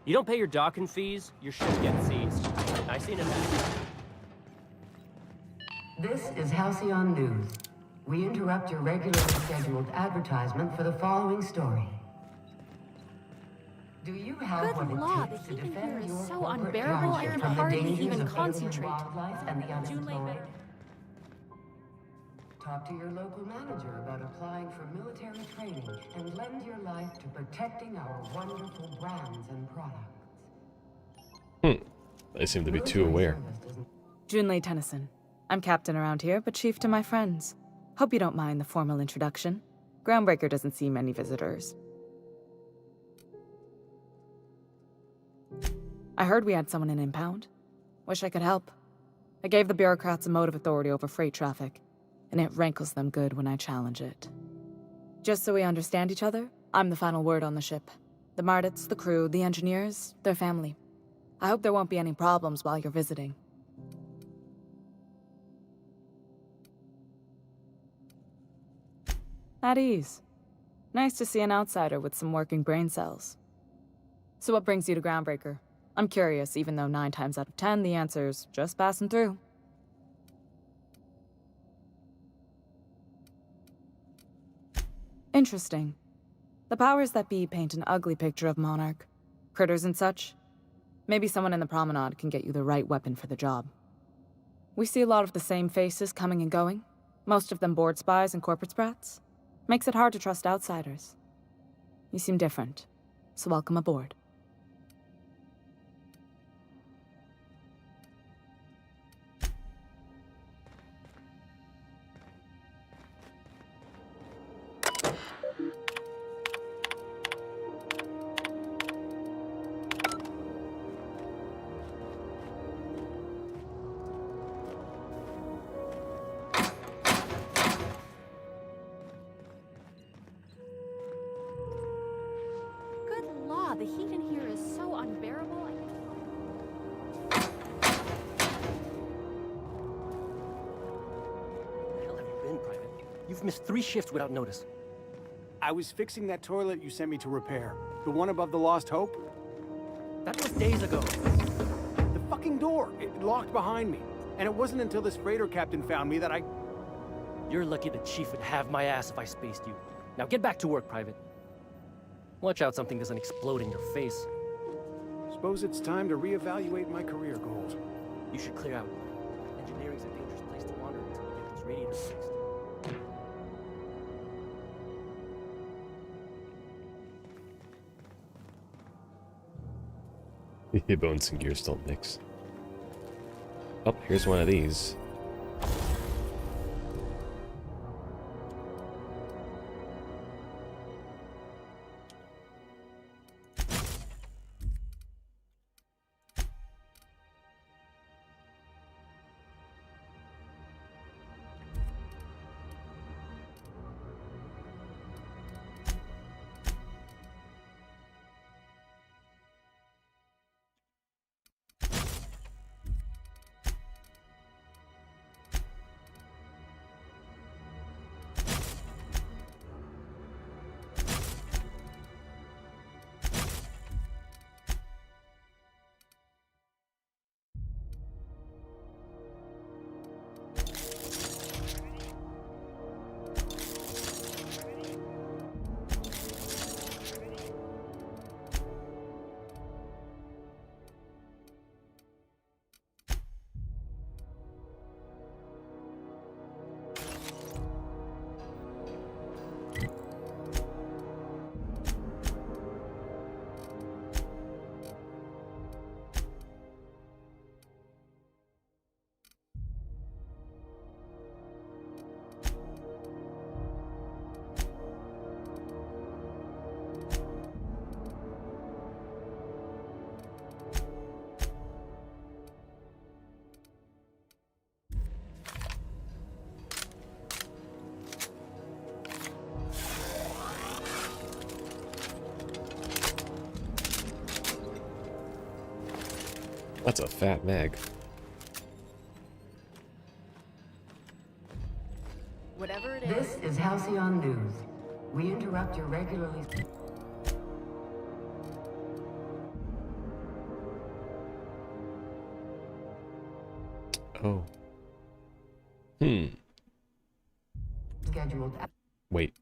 Speaker 14: You don't pay your docking fees, your ship gets seized. I seen it happen.
Speaker 10: This is Halcyon News. We interrupt your regularly scheduled advertisement for the following story. Do you have
Speaker 16: Good
Speaker 10: what
Speaker 16: law,
Speaker 10: it takes
Speaker 16: the
Speaker 10: to
Speaker 16: heat
Speaker 10: defend
Speaker 16: here is
Speaker 10: your
Speaker 16: so
Speaker 10: corporate
Speaker 16: unbearable, I
Speaker 10: project
Speaker 16: can
Speaker 10: from the
Speaker 16: hardly
Speaker 10: dangers
Speaker 16: even
Speaker 10: of alien
Speaker 16: concentrate.
Speaker 10: wildlife and the
Speaker 16: June
Speaker 10: unemployed?
Speaker 16: late.
Speaker 10: Talk to your local manager about applying for military training and lend your life to protecting our wonderful brands and products.
Speaker 1: They seem to be too aware.
Speaker 25: Junlei Tennyson. I'm captain around here, but chief to my friends. Hope you don't mind the formal introduction. Groundbreaker doesn't see many visitors. I heard we had someone in impound. Wish I could help. I gave the bureaucrats a motive authority over freight traffic, and it rankles them good when I challenge it. Just so we understand each other, I'm the final word on the ship. The Mardits, the crew, the engineers, their family. I hope there won't be any problems while you're visiting. At ease. Nice to see an outsider with some working brain cells. So what brings you to Groundbreaker? I'm curious, even though 9 times out of 10 the answer's just passing through. Interesting. The powers that be paint an ugly picture of Monarch. Critters and such. Maybe someone in the promenade can get you the right weapon for the job. We see a lot of the same faces coming and going, most of them board spies and corporate sprats. Makes it hard to trust outsiders. You seem different, so welcome aboard.
Speaker 14: You've missed 3 shifts without notice.
Speaker 9: I was fixing that toilet you sent me to repair. The one above the Lost Hope.
Speaker 14: That was days ago.
Speaker 9: The fucking door. It locked behind me. And it wasn't until this freighter captain found me that I...
Speaker 14: You're lucky the chief would have my ass if I spaced you. Now get back to work, Private. Watch out something doesn't explode in your face.
Speaker 9: Suppose it's time to reevaluate my career goals.
Speaker 14: You should clear out. Engineering's a dangerous place to wander until we get those radiators fixed.
Speaker 1: Bones and gears don't mix. Oh, here's one of these. That's a fat mag.
Speaker 10: Whatever it is. This is Halcyon News. We interrupt your regularly...
Speaker 1: Oh.
Speaker 10: Scheduled...
Speaker 1: Wait.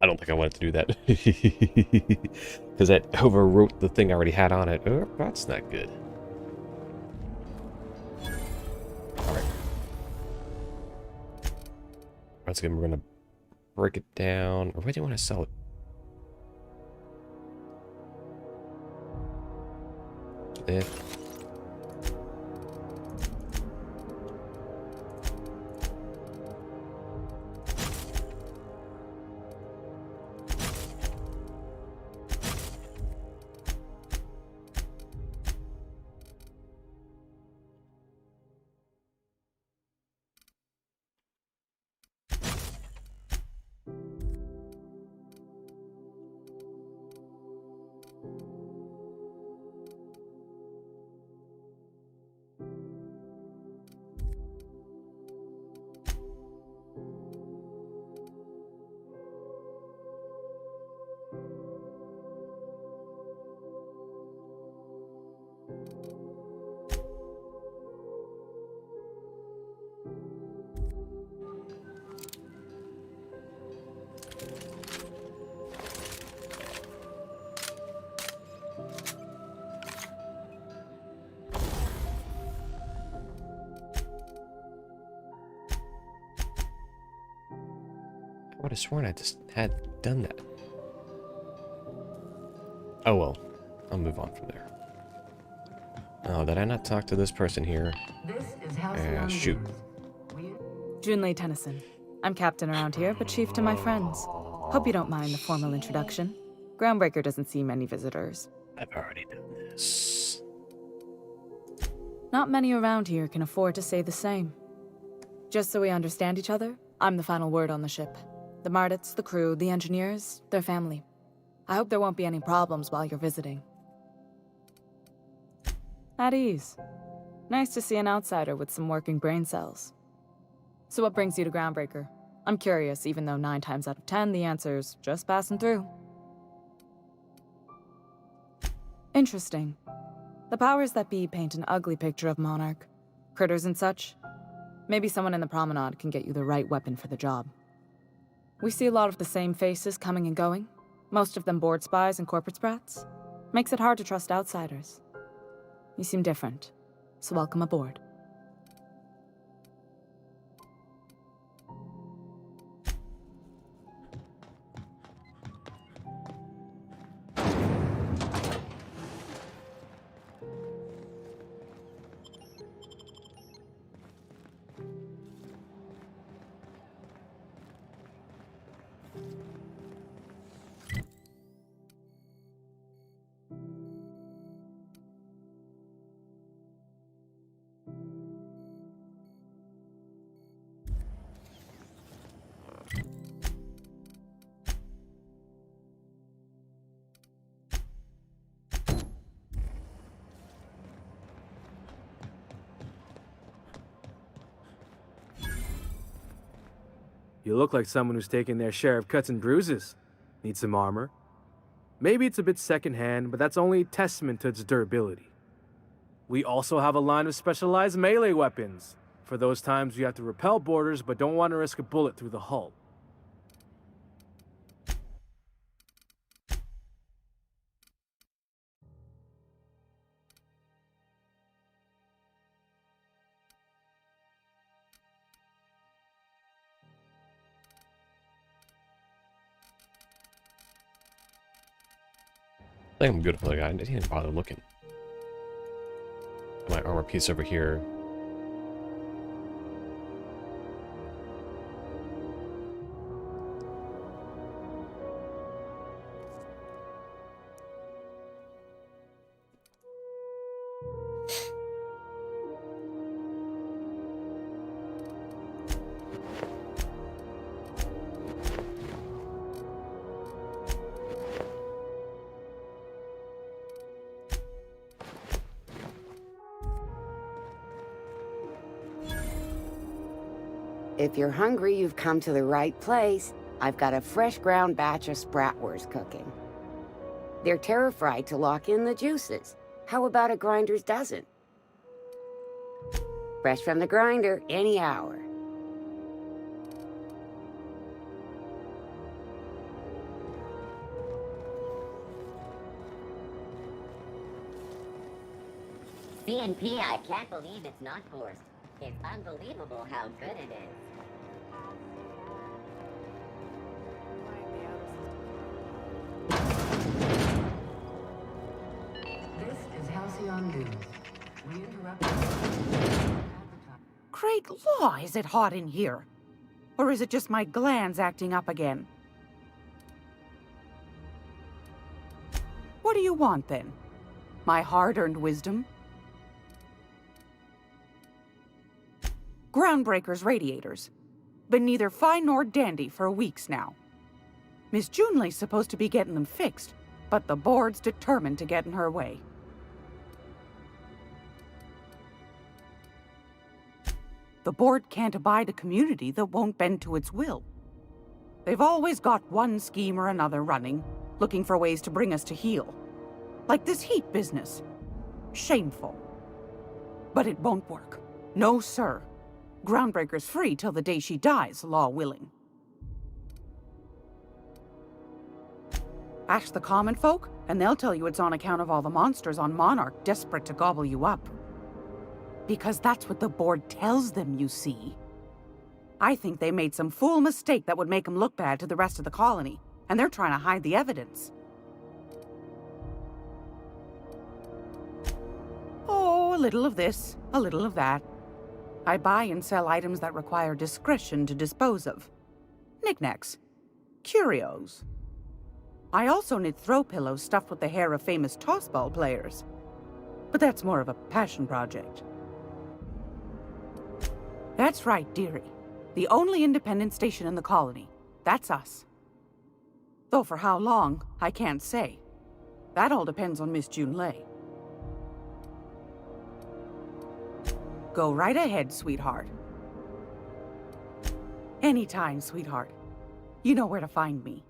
Speaker 1: I don't think I wanted to do that. Because that overwrote the thing I already had on it. Oh, that's not good. Alright. Once again, we're going to break it down. Or why do you want to sell it? If... I would have sworn I just had done that. Oh well, I'll move on from there. Oh, did I not talk to this person here?
Speaker 10: This is Halcyon
Speaker 1: shoot.
Speaker 25: Junlei Tennyson. I'm captain around here, but chief to my friends. Hope you don't mind the formal introduction. Groundbreaker doesn't see many visitors.
Speaker 1: I've already done this.
Speaker 25: Not many around here can afford to say the same. Just so we understand each other, I'm the final word on the ship. The Mardits, the crew, the engineers, their family. I hope there won't be any problems while you're visiting. At ease. Nice to see an outsider with some working brain cells. So what brings you to Groundbreaker? I'm curious, even though 9 times out of 10 the answer's just passing through. Interesting. The powers that be paint an ugly picture of Monarch. Critters and such. Maybe someone in the promenade can get you the right weapon for the job. We see a lot of the same faces coming and going. Most of them board spies and corporate sprats. Makes it hard to trust outsiders. You seem different, so welcome aboard.
Speaker 4: You look like someone who's taken their share of cuts and bruises. Need some armor? Maybe it's a bit secondhand, but that's only a testament to its durability. We also have a line of specialized melee weapons, for those times you have to repel boarders but don't want to risk a bullet through the hull.
Speaker 1: I think I'm good for the guy. I didn't even bother looking. My armor piece over here.
Speaker 6: If you're hungry, you've come to the right place. I've got a fresh ground batch of spratwurst cooking. They're terror-fried to lock in the juices. How about a grinder's dozen? Fresh from the grinder, any hour.
Speaker 11: C&P, I can't believe it's not forced. It's unbelievable how good it is.
Speaker 10: This is Halcyon News. We interrupt.
Speaker 3: Great law, is it hot in here? Or is it just my glands acting up again? What do you want, then? My hard-earned wisdom? Groundbreaker's radiators. Been neither fine nor dandy for weeks now. Miss Junley's supposed to be getting them fixed, but the board's determined to get in her way. The board can't abide a community that won't bend to its will. They've always got one scheme or another running, looking for ways to bring us to heel. Like this heat business. Shameful. But it won't work. No, sir. Groundbreaker's free till the day she dies, law willing. Ask the common folk, and they'll tell you it's on account of all the monsters on Monarch desperate to gobble you up. Because that's what the board tells them, you see. I think they made some fool mistake that would make them look bad to the rest of the colony, and they're trying to hide the evidence. Oh, a little of this, a little of that. I buy and sell items that require discretion to dispose of. Knickknacks. Curios. I also knit throw pillows stuffed with the hair of famous tossball players. But that's more of a passion project. That's right, dearie. The only independent station in the colony. That's us. Though for how long, I can't say. That all depends on Miss Junley. Go right ahead, sweetheart. Anytime, sweetheart. You know where to find me.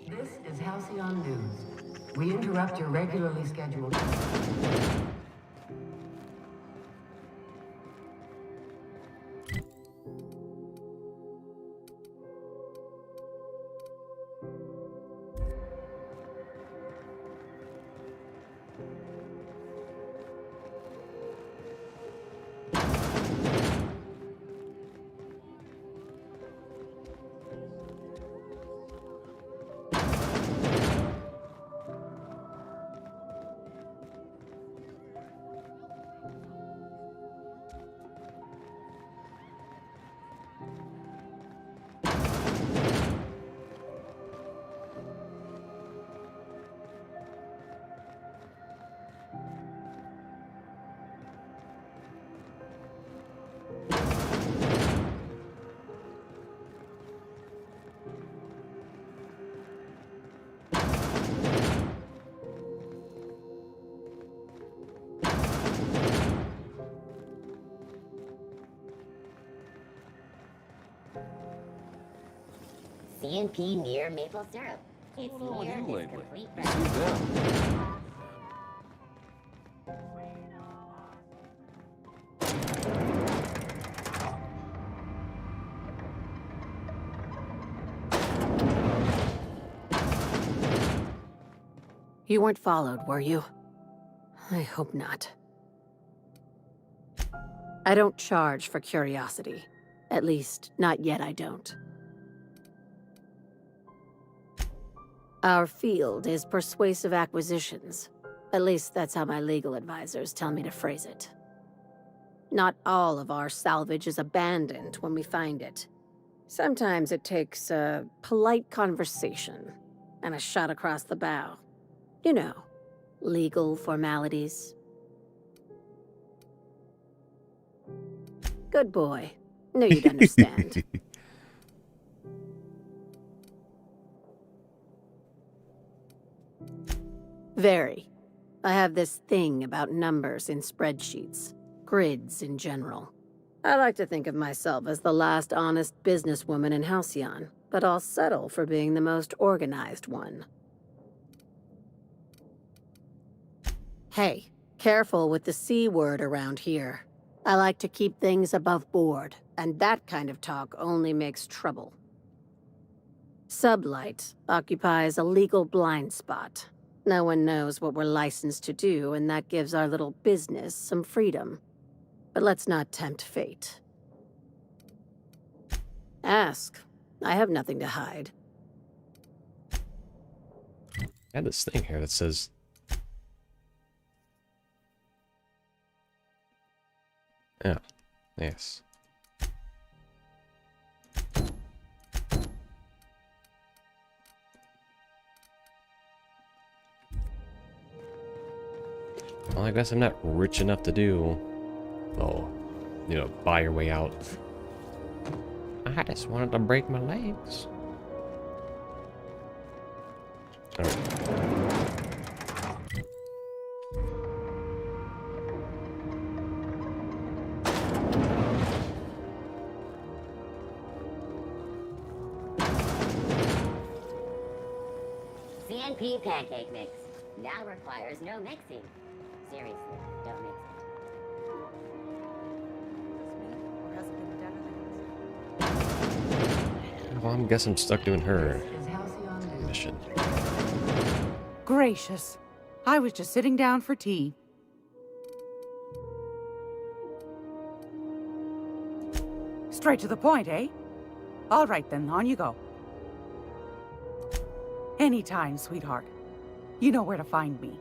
Speaker 10: This is Halcyon News. We interrupt your regularly scheduled...
Speaker 11: CNP near maple syrup. It's
Speaker 18: What's
Speaker 11: near
Speaker 18: going on with you
Speaker 11: his
Speaker 18: lately?
Speaker 11: complete
Speaker 18: You seem down.
Speaker 7: You weren't followed, were you? I hope not. I don't charge for curiosity. At least, not yet I don't. Our field is persuasive acquisitions. At least that's how my legal advisors tell me to phrase it. Not all of our salvage is abandoned when we find it. Sometimes it takes a polite conversation and a shot across the bow. You know, legal formalities. Good boy. Knew you'd understand. Very. I have this thing about numbers in spreadsheets, grids in general. I like to think of myself as the last honest businesswoman in Halcyon, but I'll settle for being the most organized one. Hey, careful with the C word around here. I like to keep things above board, and that kind of talk only makes trouble. Sublight occupies a legal blind spot. No one knows what we're licensed to do, and that gives our little business some freedom. But let's not tempt fate. Ask. I have nothing to hide.
Speaker 1: I had this thing here that says... Yeah. Yes. Well, I guess I'm not rich enough to do... Oh, you know, buy your way out. I just wanted to break my legs. Alright.
Speaker 11: CNP pancake mix. Now requires no mixing. Seriously, don't mix it.
Speaker 1: Well, I guess I'm stuck doing her mission.
Speaker 3: Gracious. I was just sitting down for tea. Straight to the point, eh? All right then, on you go. Anytime, sweetheart. You know where to find me.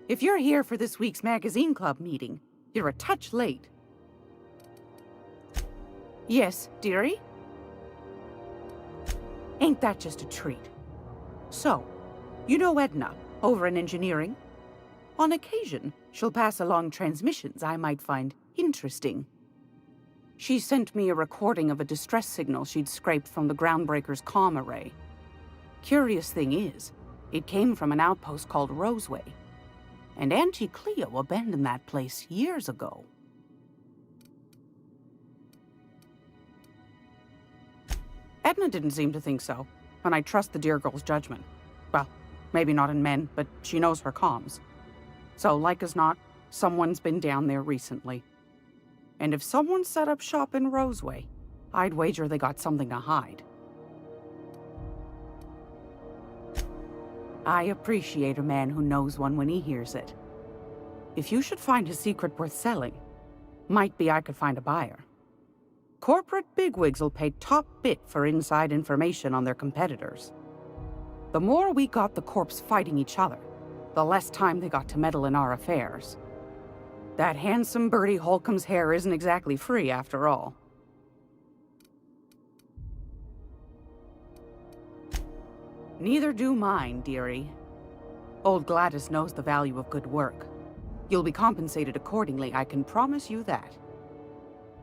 Speaker 3: If you're here for this week's magazine club meeting, you're a touch late. Yes, dearie? Ain't that just a treat? So, you know Edna, over in engineering? On occasion, she'll pass along transmissions I might find interesting. She sent me a recording of a distress signal she'd scraped from the Groundbreaker's comm array. Curious thing is, it came from an outpost called Roseway, and Auntie Cleo abandoned that place years ago. Edna didn't seem to think so, and I trust the dear girl's judgment. Well, maybe not in men, but she knows her comms. So, like as not, someone's been down there recently. And if someone set up shop in Roseway, I'd wager they got something to hide. I appreciate a man who knows one when he hears it. If you should find a secret worth selling, might be I could find a buyer. Corporate bigwigs will pay top bit for inside information on their competitors. The more we got the corps fighting each other, the less time they got to meddle in our affairs. That handsome Bertie Holcomb's hair isn't exactly free, after all. Neither do mine, dearie. Old Gladys knows the value of good work. You'll be compensated accordingly, I can promise you that.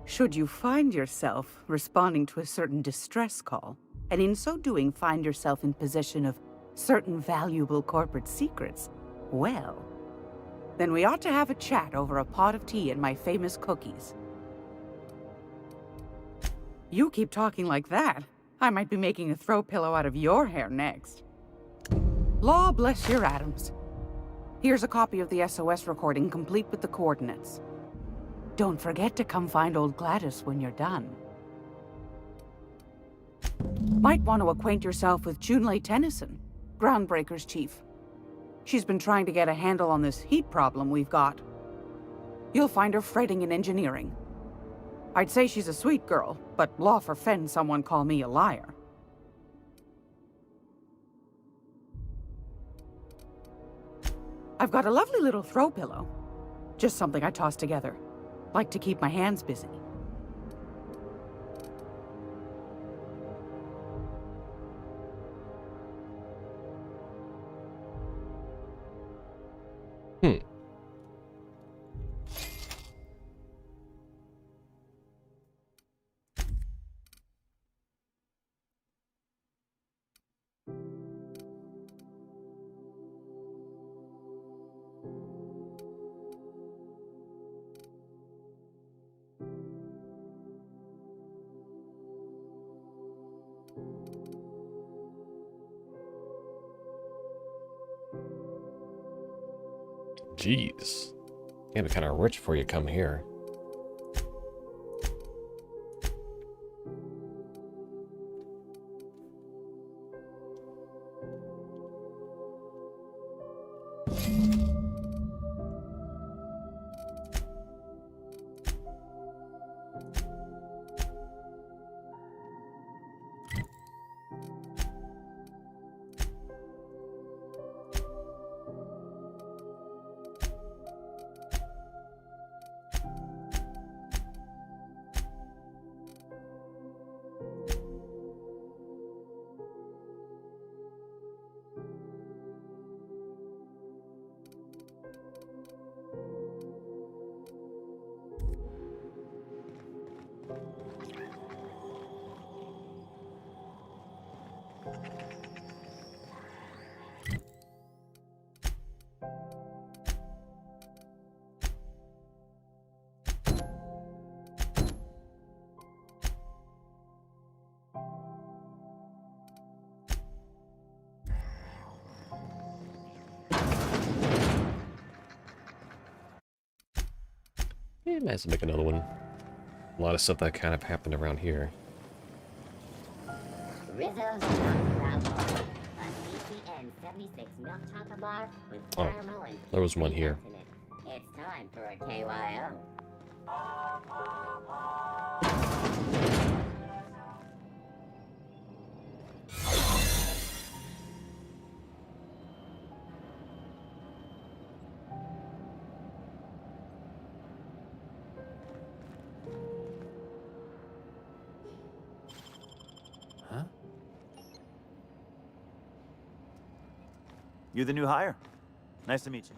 Speaker 3: Should you find yourself responding to a certain distress call, and in so doing find yourself in possession of certain valuable corporate secrets, well, then we ought to have a chat over a pot of tea and my famous cookies. You keep talking like that, I might be making a throw pillow out of your hair next. Law bless your atoms. Here's a copy of the SOS recording complete with the coordinates. Don't forget to come find old Gladys when you're done. Might want to acquaint yourself with Junlei Tennyson, Groundbreaker's chief. She's been trying to get a handle on this heat problem we've got. You'll find her fretting in engineering. I'd say she's a sweet girl, but law forfend someone call me a liar. I've got a lovely little throw pillow. Just something I toss together. Like to keep my hands busy.
Speaker 1: Jeez. You gotta be kind of rich before you come here. Yeah, might have to make another one. A lot of stuff that kind of happened around here.
Speaker 11: Rizzo's Young Travel. A leafy and 76 milk chocolate bar with
Speaker 1: Oh,
Speaker 11: caramel and
Speaker 1: there was one
Speaker 11: peach
Speaker 1: here.
Speaker 11: nuts in it. It's time for a KYO.
Speaker 5: Huh? You the new hire? Nice to meet you.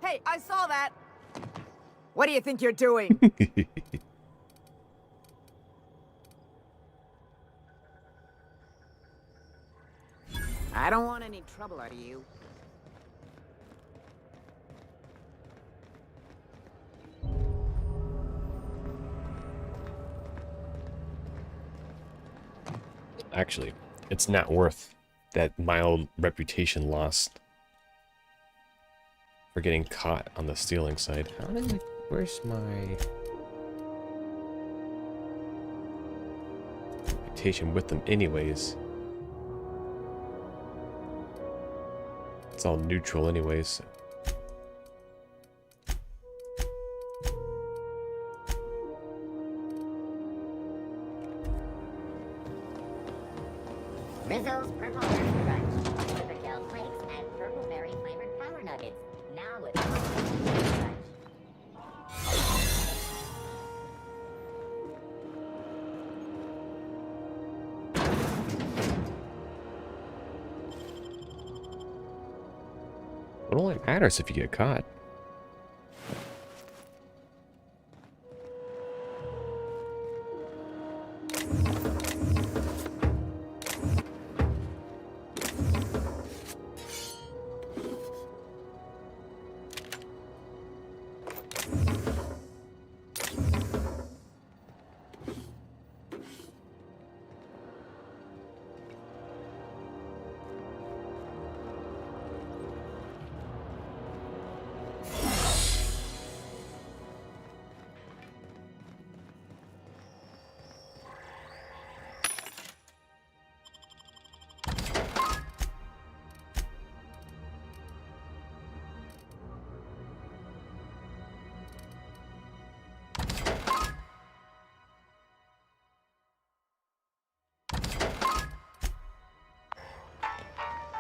Speaker 24: Hey, I saw that! What do you think you're doing? I don't want any trouble out of you.
Speaker 1: Actually, it's not worth that mild reputation lost for getting caught on the stealing side. How did I... Where's my reputation with them anyways? It's all neutral anyways.
Speaker 11: Rizzo's Purple Berry Crunch, Supergel Flakes, and Purple Berry flavored Power Nuggets. Now with Crunch.
Speaker 1: It only matters if you get caught.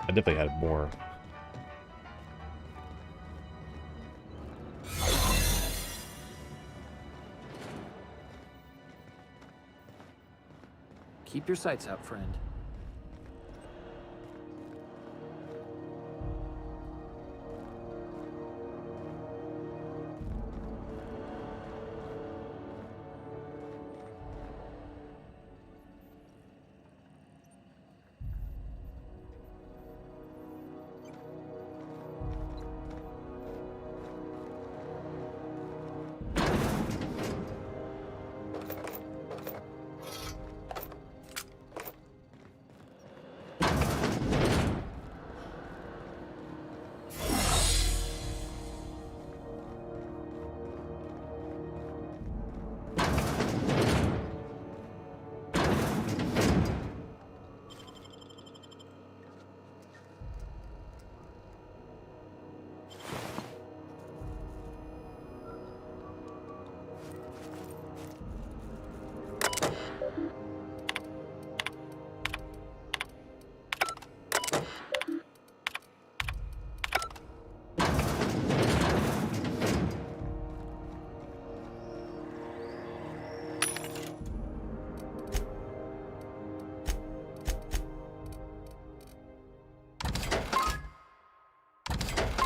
Speaker 1: I definitely had more.
Speaker 4: Keep your sights out, friend.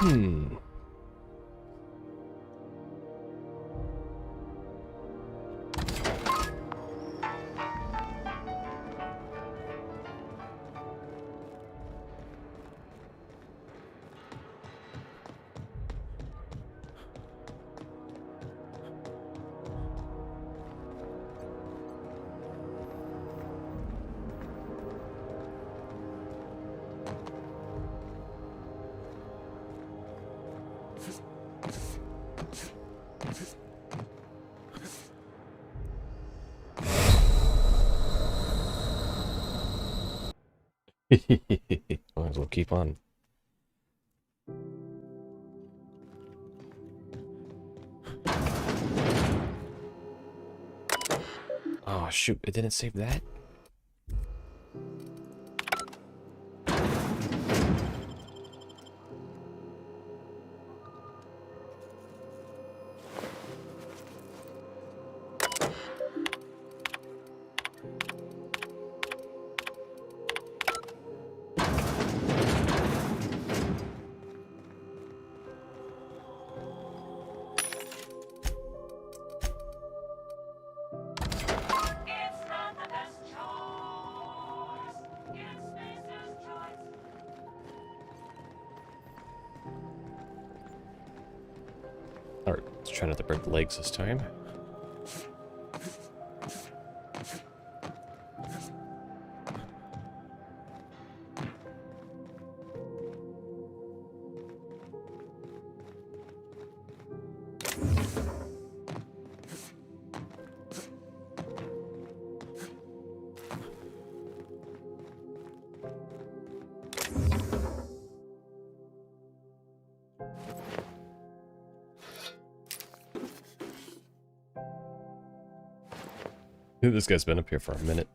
Speaker 1: Hmm. Might as well keep on. Oh shoot, it didn't save that? Alright, let's try not to break the legs this time. This guy's been up here for a minute.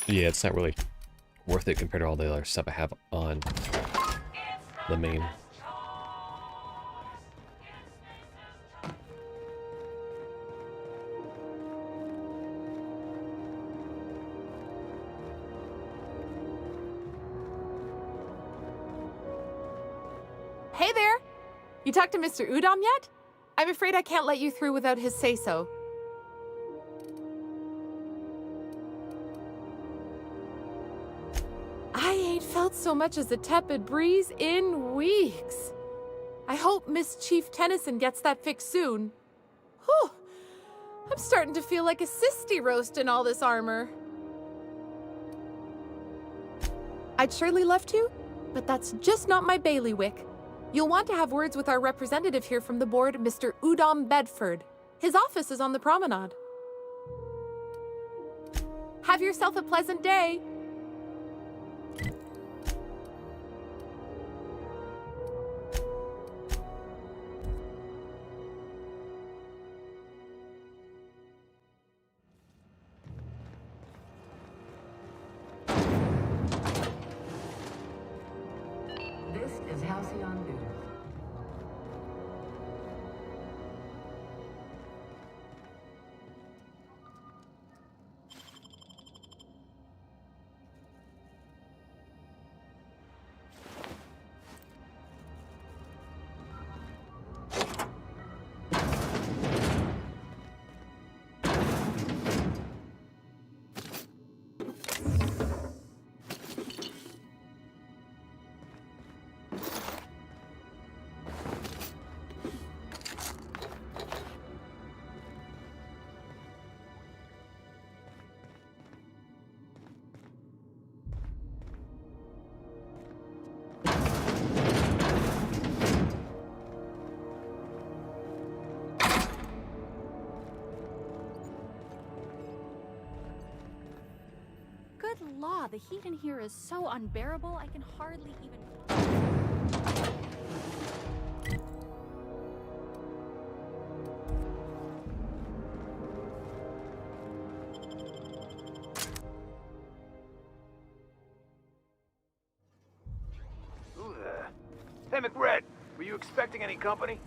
Speaker 1: Yeah, it's not really worth it compared to all the other stuff I have on the main.
Speaker 8: Hey there! You talked to Mr. Udom yet? I'm afraid I can't let you through without his say-so. I ain't felt so much as a tepid breeze in weeks. I hope Miss Chief Tennyson gets that fixed soon. Whew! I'm starting to feel like a sisty roast in all this armor. I'd surely love to, but that's just not my bailiwick. You'll want to have words with our representative here from the board, Mr. Udom Bedford. His office is on the promenade. Have yourself a pleasant day.
Speaker 16: Good law, the heat in here is so unbearable, I can hardly even...
Speaker 15: Who the... Hey, McRed, were you expecting any company?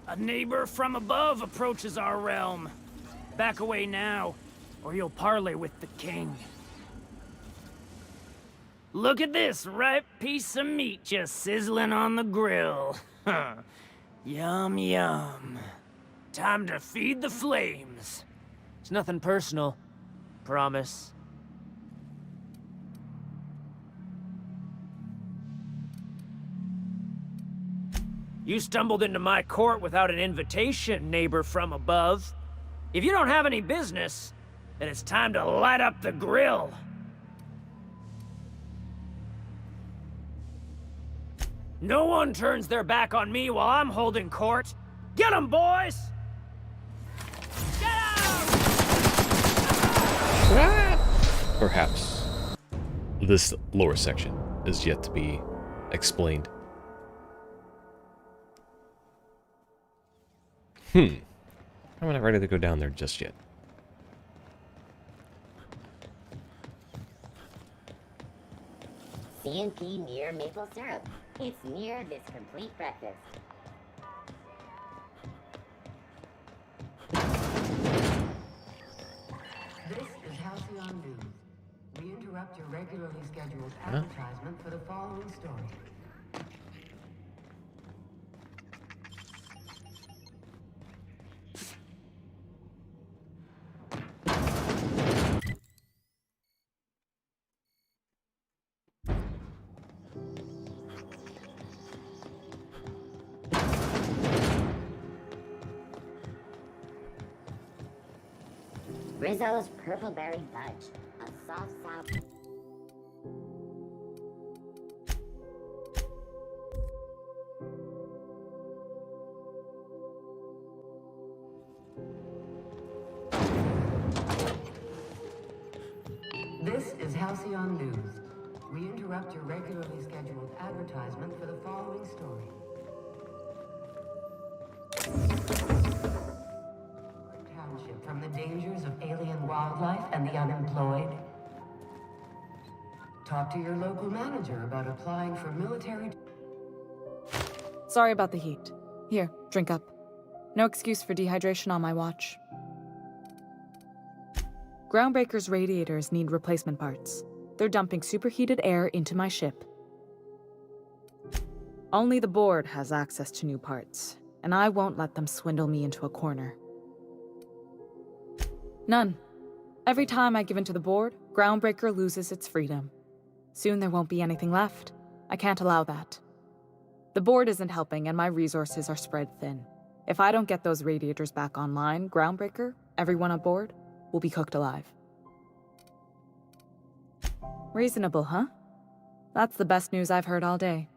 Speaker 19: A neighbor from above approaches our realm. Back away now, or you'll parley with the king. Look at this ripe piece of meat just sizzling on the grill. Yum, yum. Time to feed the flames.
Speaker 14: It's nothing personal. Promise.
Speaker 19: You stumbled into my court without an invitation, neighbor from above. If you don't have any business, then it's time to light up the grill. No one turns their back on me while I'm holding court. Get 'em, boys!
Speaker 1: Perhaps this lower section is yet to be explained. I'm not ready to go down there just yet.
Speaker 11: C&P near maple syrup. It's near this complete breakfast.
Speaker 10: This is Halcyon News. We interrupt your regularly scheduled advertisement for the following story.
Speaker 11: Rizzo's Purple Berry Fudge. A soft, soft...
Speaker 10: This is Halcyon News. We interrupt your regularly scheduled advertisement for the following story. Township from the dangers of alien wildlife and the unemployed. Talk to your local manager about applying for military...
Speaker 25: Sorry about the heat. Here, drink up. No excuse for dehydration on my watch. Groundbreaker's radiators need replacement parts. They're dumping superheated air into my ship. Only the board has access to new parts, and I won't let them swindle me into a corner. None. Every time I give in to the board, Groundbreaker loses its freedom. Soon there won't be anything left. I can't allow that. The board isn't helping, and my resources are spread thin. If I don't get those radiators back online, Groundbreaker, everyone aboard, will be cooked alive. Reasonable, huh? That's the best news I've heard all day.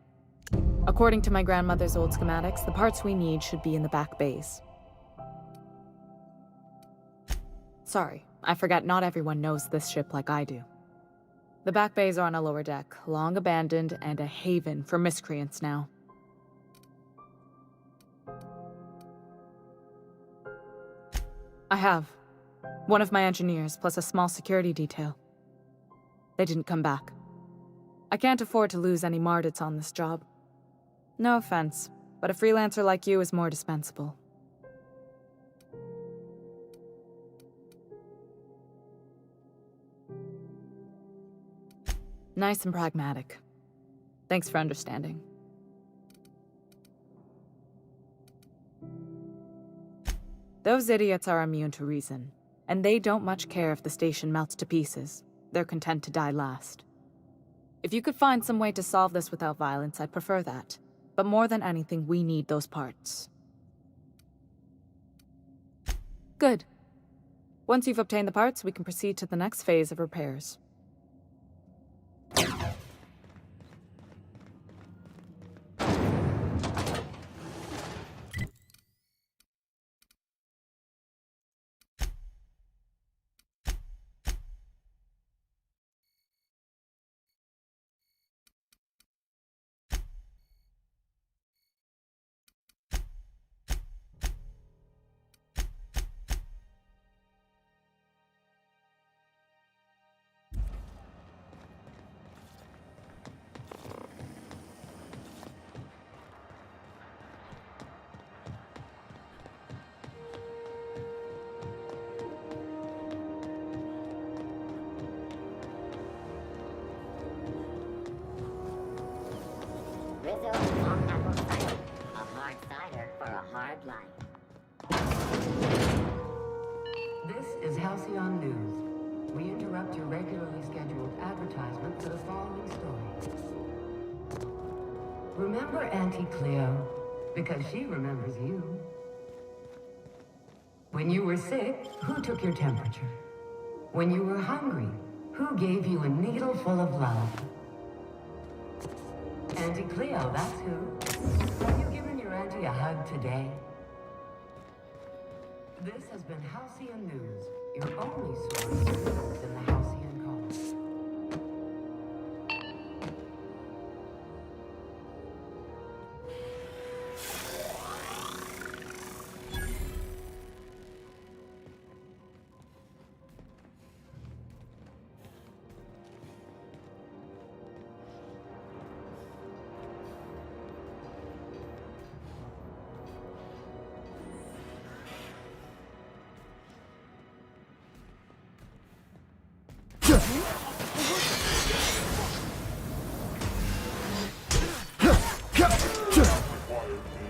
Speaker 25: According to my grandmother's old schematics, the parts we need should be in the back bays. Sorry, I forgot not everyone knows this ship like I do. The back bays are on a lower deck, long abandoned and a haven for miscreants now. I have. One of my engineers, plus a small security detail. They didn't come back. I can't afford to lose any Mardits on this job. No offense, but a freelancer like you is more dispensable. Nice and pragmatic. Thanks for understanding. Those idiots are immune to reason, and they don't much care if the station melts to pieces. They're content to die last. If you could find some way to solve this without violence, I'd prefer that. But more than anything, we need those parts. Good. Once you've obtained the parts, we can proceed to the next phase of repairs.
Speaker 11: Rizzo hot apple cider. A hard cider for a hard life.
Speaker 10: This is Halcyon News. We interrupt your regularly scheduled advertisement for the following story. Remember Auntie Cleo? Because she remembers you. When you were sick, who took your temperature? When you were hungry, who gave you a needle full of love? Auntie Cleo, that's who. Have you given your auntie a hug today? This has been Halcyon News, your only source of news in the Halcyon Colony.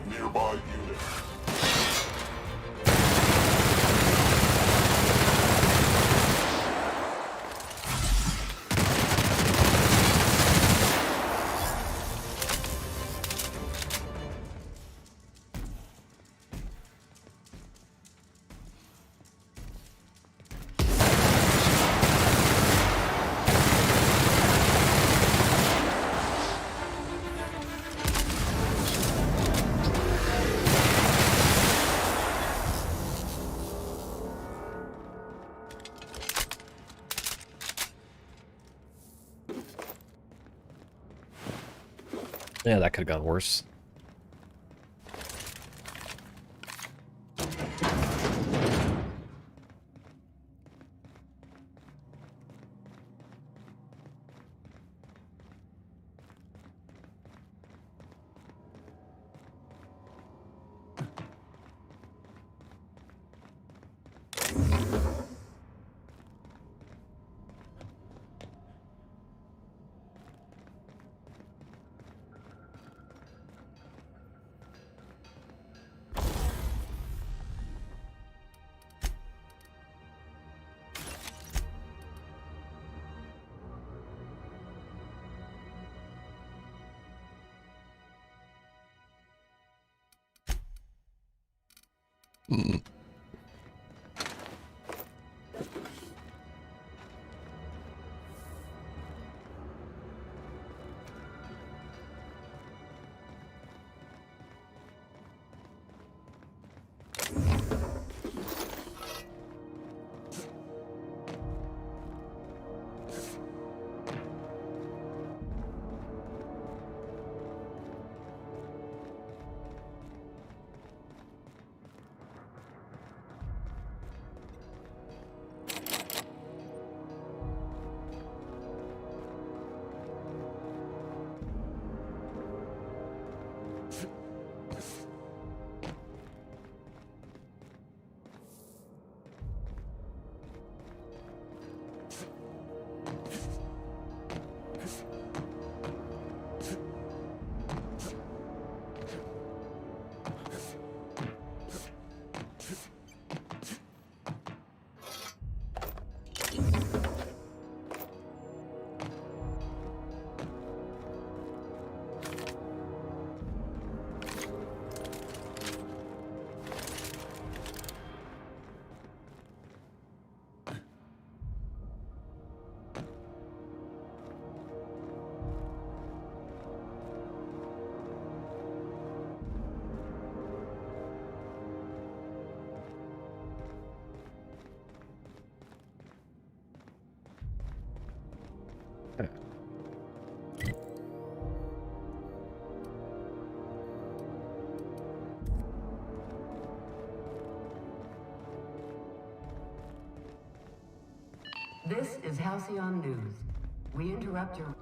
Speaker 12: Nearby unit.
Speaker 1: Yeah, that could have gone worse.
Speaker 10: This is Halcyon News. We interrupt your...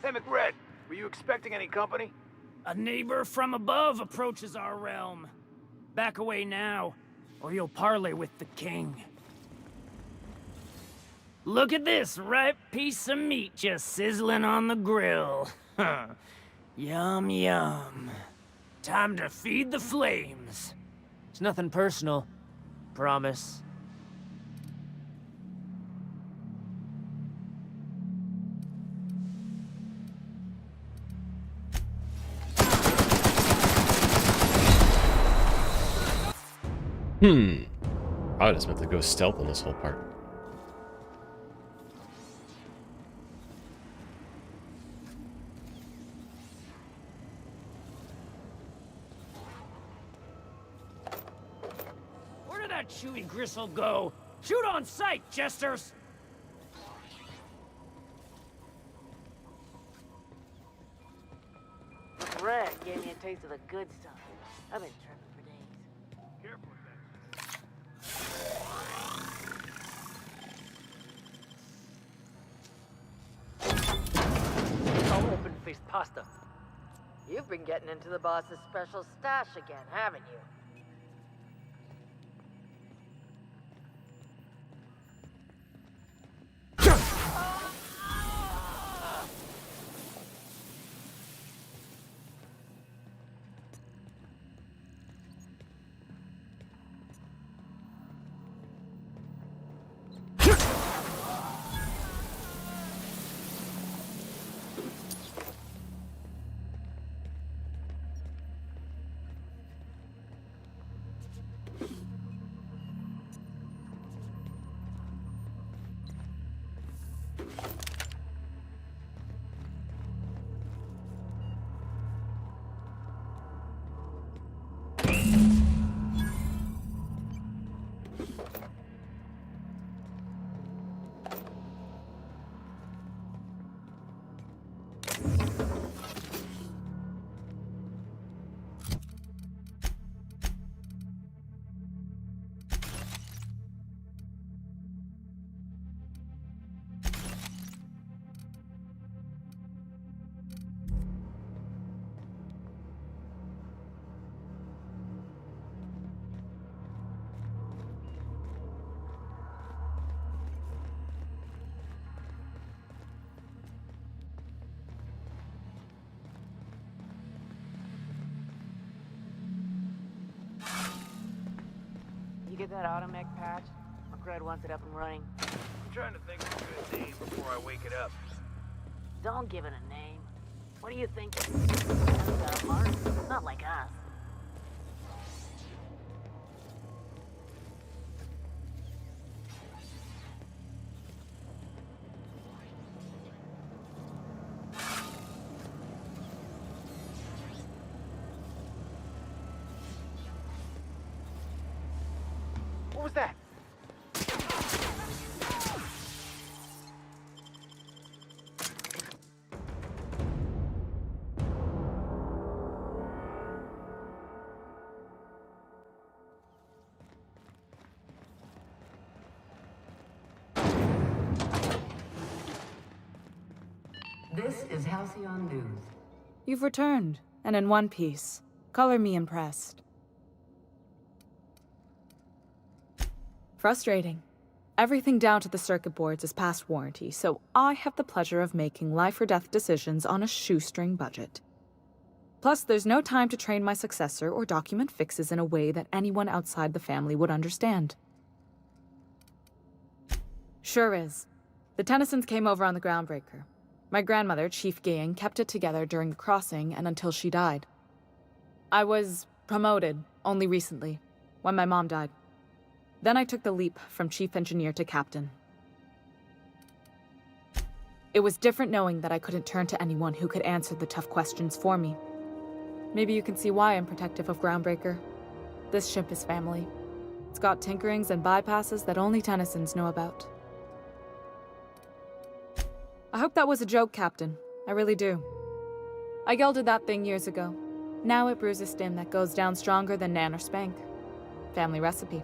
Speaker 15: Hey, McRed, were you expecting any company?
Speaker 19: A neighbor from above approaches our realm. Back away now, or you'll parley with the king. Look at this ripe piece of meat just sizzling on the grill. Yum, yum. Time to feed the flames.
Speaker 14: It's nothing personal. Promise.
Speaker 1: I just meant to go stealth on this whole part.
Speaker 19: Where did that chewy gristle go? Shoot on sight, jesters!
Speaker 2: Red gave me a taste of the good stuff. I've been tripping for days.
Speaker 15: Careful with that.
Speaker 2: Oh, open-faced pasta. You've been getting into the boss's special stash again, haven't you? You get that automech patch? McRed wants it up and running.
Speaker 15: I'm trying to think of a good name before I wake it up.
Speaker 2: Don't give it a name. What do you think? Mark? Not like us.
Speaker 15: What was that?
Speaker 10: This is Halcyon News.
Speaker 25: You've returned, and in one piece. Color me impressed. Frustrating. Everything down to the circuit boards is past warranty, so I have the pleasure of making life or death decisions on a shoestring budget. Plus, there's no time to train my successor or document fixes in a way that anyone outside the family would understand. Sure is. The Tennysons came over on the Groundbreaker. My grandmother, Chief Gayan, kept it together during the crossing and until she died. I was promoted only recently, when my mom died. Then I took the leap from chief engineer to captain. It was different knowing that I couldn't turn to anyone who could answer the tough questions for me. Maybe you can see why I'm protective of Groundbreaker. This ship is family. It's got tinkerings and bypasses that only Tennysons know about. I hope that was a joke, Captain. I really do. I gelded that thing years ago. Now it brews a stem that goes down stronger than Nan or Spank. Family recipe.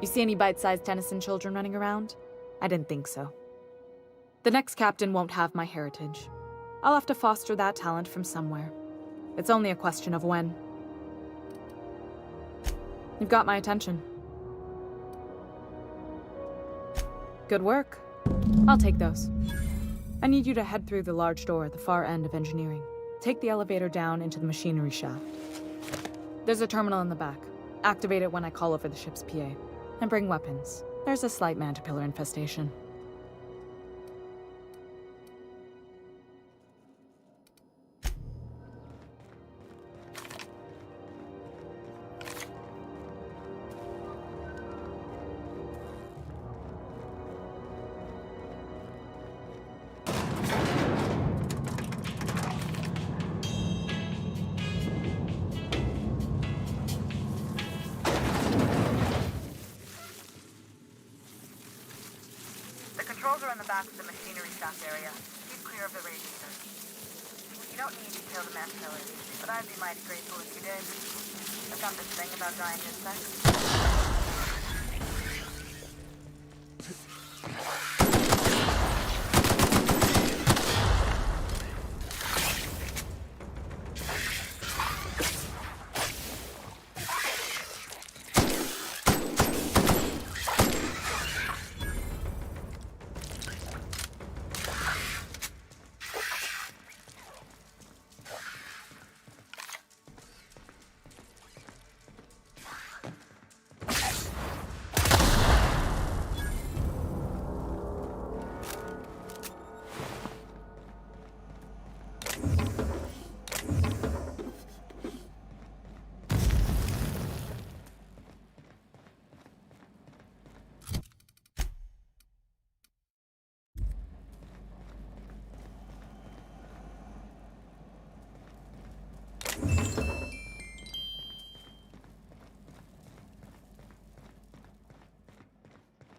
Speaker 25: You see any bite-sized Tennyson children running around? I didn't think so. The next captain won't have my heritage. I'll have to foster that talent from somewhere. It's only a question of when. You've got my attention. Good work. I'll take those. I need you to head through the large door at the far end of engineering. Take the elevator down into the machinery shaft. There's a terminal in the back. Activate it when I call over the ship's PA. And bring weapons. There's a slight mantipillar infestation.
Speaker 24: The controls are in the back of the machinery shaft area. Keep clear of the radiators. You don't need to kill the manpillars, but I'd be mighty grateful if you did. I've got this thing about giant insects.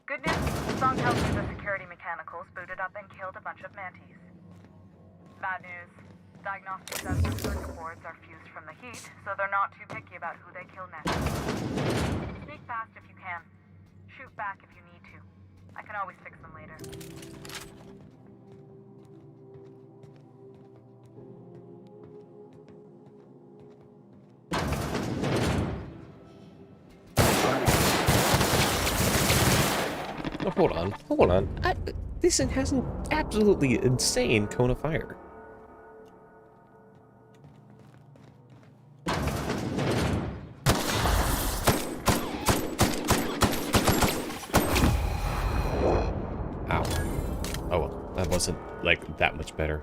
Speaker 24: Good news. The song tells me the security mechanicals booted up and killed a bunch of mantis. Bad news. Diagnostic says the circuit boards are fused from the heat, so they're not too picky about who they kill next. Sneak fast if you can. Shoot back if you need to. I can always fix them later.
Speaker 1: Oh, hold on. This thing has an absolutely insane cone of fire. Ow. Oh well, that wasn't, like, that much better.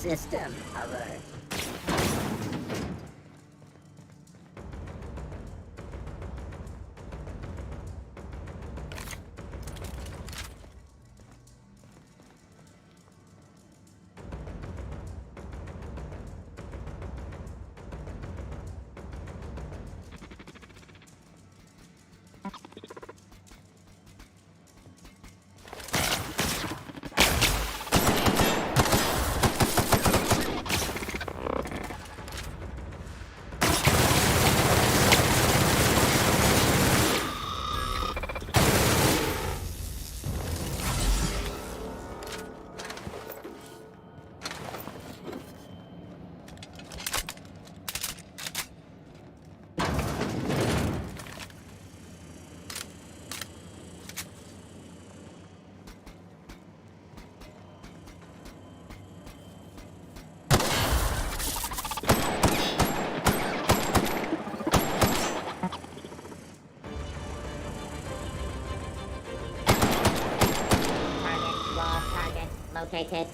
Speaker 13: System alert.
Speaker 11: Located.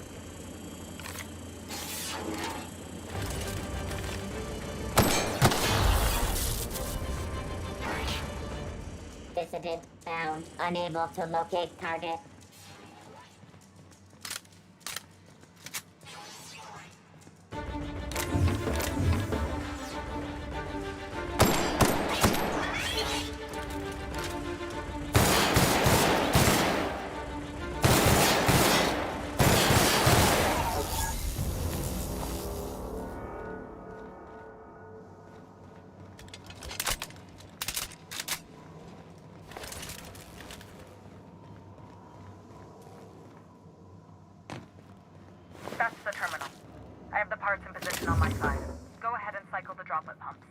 Speaker 11: visited. Found. Unable to locate target.
Speaker 24: That's the terminal. I have the parts in position on my side. Go ahead and cycle the droplet pumps.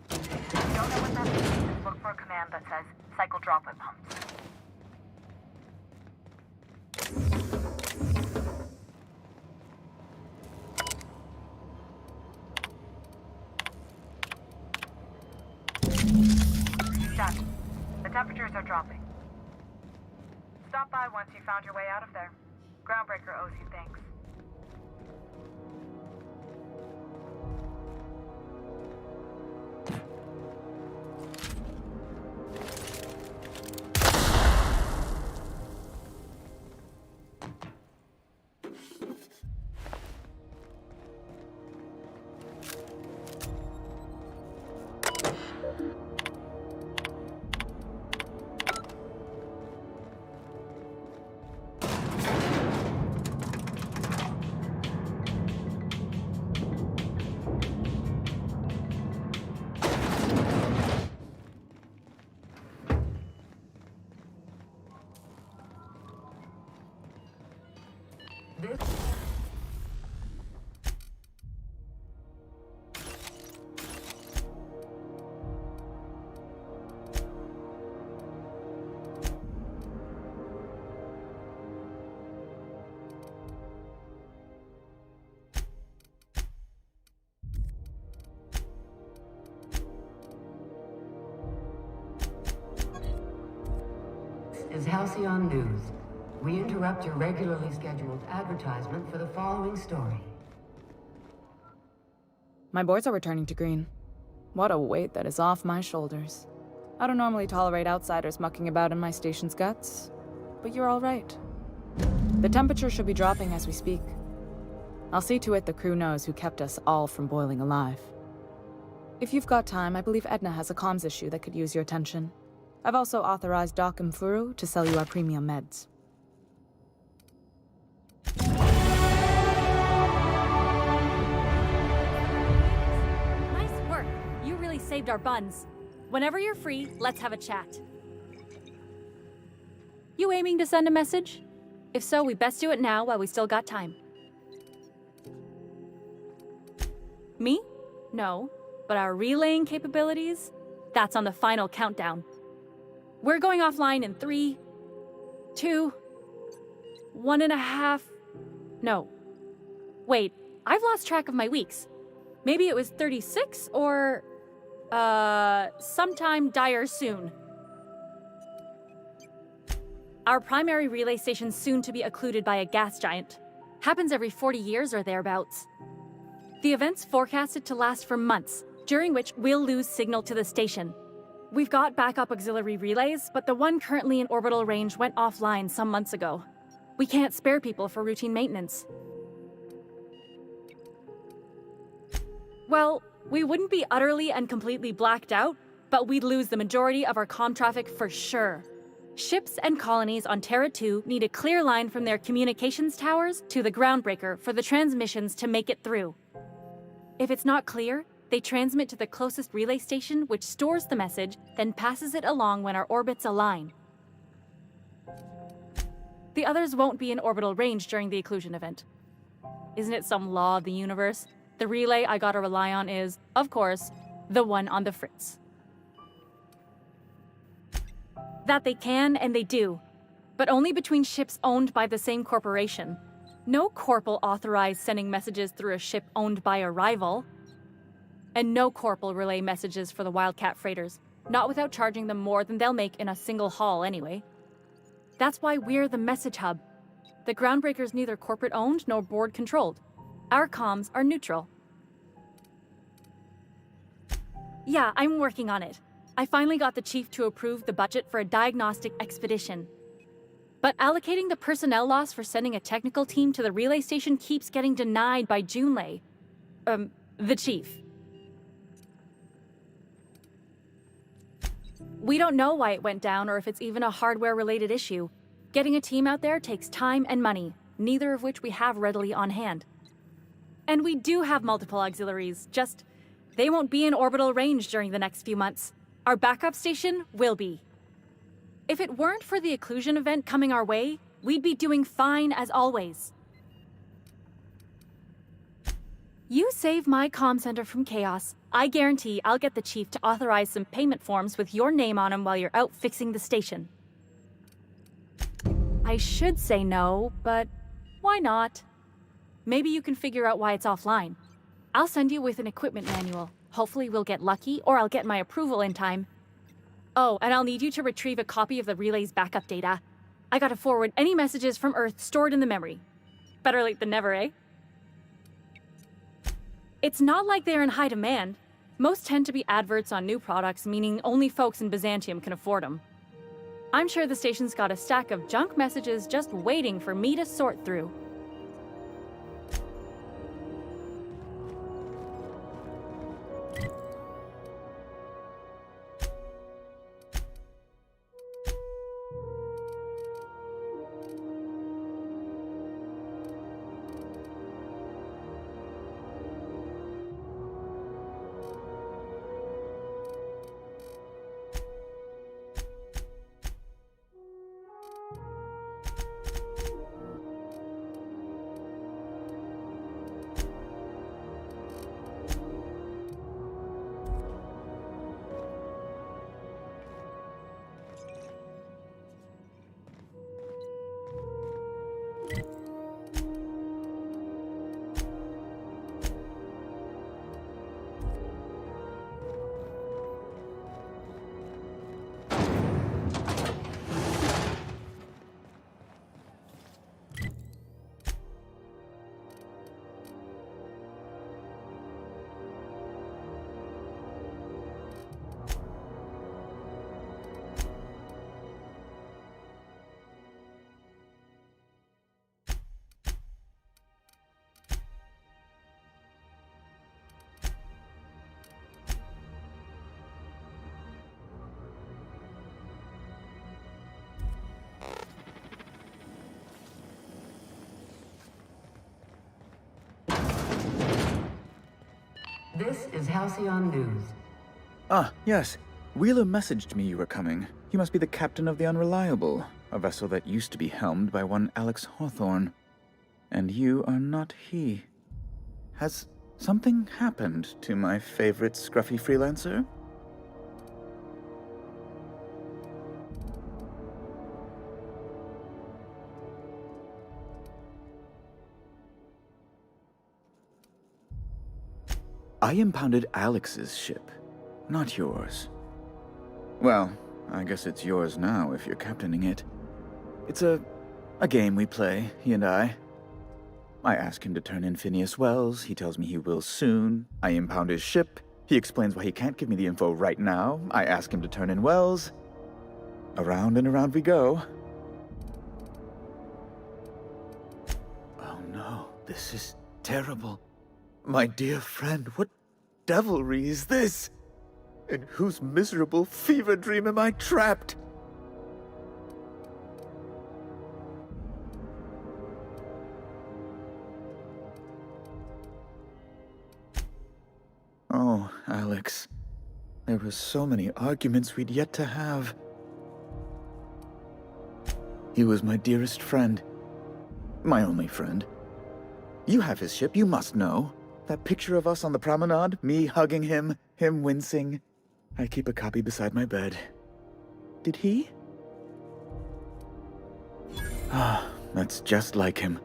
Speaker 24: If you don't know what that means, just look for a command that says, cycle droplet pumps. Done. The temperatures are dropping. Stop by once you found your way out of there. Groundbreaker owes you thanks.
Speaker 10: Is Halcyon News. We interrupt your regularly scheduled advertisement for the following story.
Speaker 25: My boards are returning to green. What a weight that is off my shoulders. I don't normally tolerate outsiders mucking about in my station's guts, but you're all right. The temperature should be dropping as we speak. I'll see to it the crew knows who kept us all from boiling alive. If you've got time, I believe Edna has a comms issue that could use your attention. I've also authorized Doc and Furu to sell you our premium meds.
Speaker 17: Nice work. You really saved our buns. Whenever you're free, let's have a chat. You aiming to send a message? If so, we best do it now while we still got time. Me? No. But our relaying capabilities? That's on the final countdown. We're going offline in 3, 2, 1.5... No. Wait, I've lost track of my weeks. Maybe it was 36 or... sometime dire soon. Our primary relay station's soon to be occluded by a gas giant. Happens every 40 years or thereabouts. The event's forecasted to last for months, during which we'll lose signal to the station. We've got backup auxiliary relays, but the one currently in orbital range went offline some months ago. We can't spare people for routine maintenance. Well, we wouldn't be utterly and completely blacked out, but we'd lose the majority of our comm traffic for sure. Ships and colonies on Terra 2 need a clear line from their communications towers to the groundbreaker for the transmissions to make it through. If it's not clear, they transmit to the closest relay station, which stores the message, then passes it along when our orbits align. The others won't be in orbital range during the occlusion event. Isn't it some law of the universe? The relay I gotta rely on is, of course, the one on the Fritz. That they can and they do, but only between ships owned by the same corporation. No corp'll authorize sending messages through a ship owned by a rival. And no corp'll relay messages for the Wildcat freighters, not without charging them more than they'll make in a single haul anyway. That's why we're the message hub. The groundbreaker's neither corporate owned nor board controlled. Our comms are neutral. Yeah, I'm working on it. I finally got the chief to approve the budget for a diagnostic expedition. But allocating the personnel loss for sending a technical team to the relay station keeps getting denied by Junlei. The chief. We don't know why it went down or if it's even a hardware-related issue. Getting a team out there takes time and money, neither of which we have readily on hand. And we do have multiple auxiliaries, just they won't be in orbital range during the next few months. Our backup station will be. If it weren't for the occlusion event coming our way, we'd be doing fine as always. You save my comm center from chaos. I guarantee I'll get the chief to authorize some payment forms with your name on them while you're out fixing the station. I should say no, but why not? Maybe you can figure out why it's offline. I'll send you with an equipment manual. Hopefully we'll get lucky, or I'll get my approval in time. Oh, and I'll need you to retrieve a copy of the relay's backup data. I gotta forward any messages from Earth stored in the memory. Better late than never, eh? It's not like they're in high demand. Most tend to be adverts on new products, meaning only folks in Byzantium can afford them. I'm sure the station's got a stack of junk messages just waiting for me to sort through.
Speaker 10: This is Halcyon News.
Speaker 9: Ah, yes. Wheeler messaged me you were coming. You must be the captain of the Unreliable, a vessel that used to be helmed by one Alex Hawthorne. And you are not he. Has something happened to my favorite scruffy freelancer? I impounded Alex's ship, not yours. Well, I guess it's yours now if you're captaining it. It's a game we play, he and I. I ask him to turn in Phineas Wells, he tells me he will soon. I impound his ship, he explains why he can't give me the info right now. I ask him to turn in Wells. Around and around we go. Oh no, this is terrible. My dear friend, what devilry is this? In whose miserable fever dream am I trapped? Oh, Alex. There were so many arguments we'd yet to have. He was my dearest friend. My only friend. You have his ship, you must know. That picture of us on the promenade, me hugging him, him wincing. I keep a copy beside my bed. Did he? Ah, that's just like him.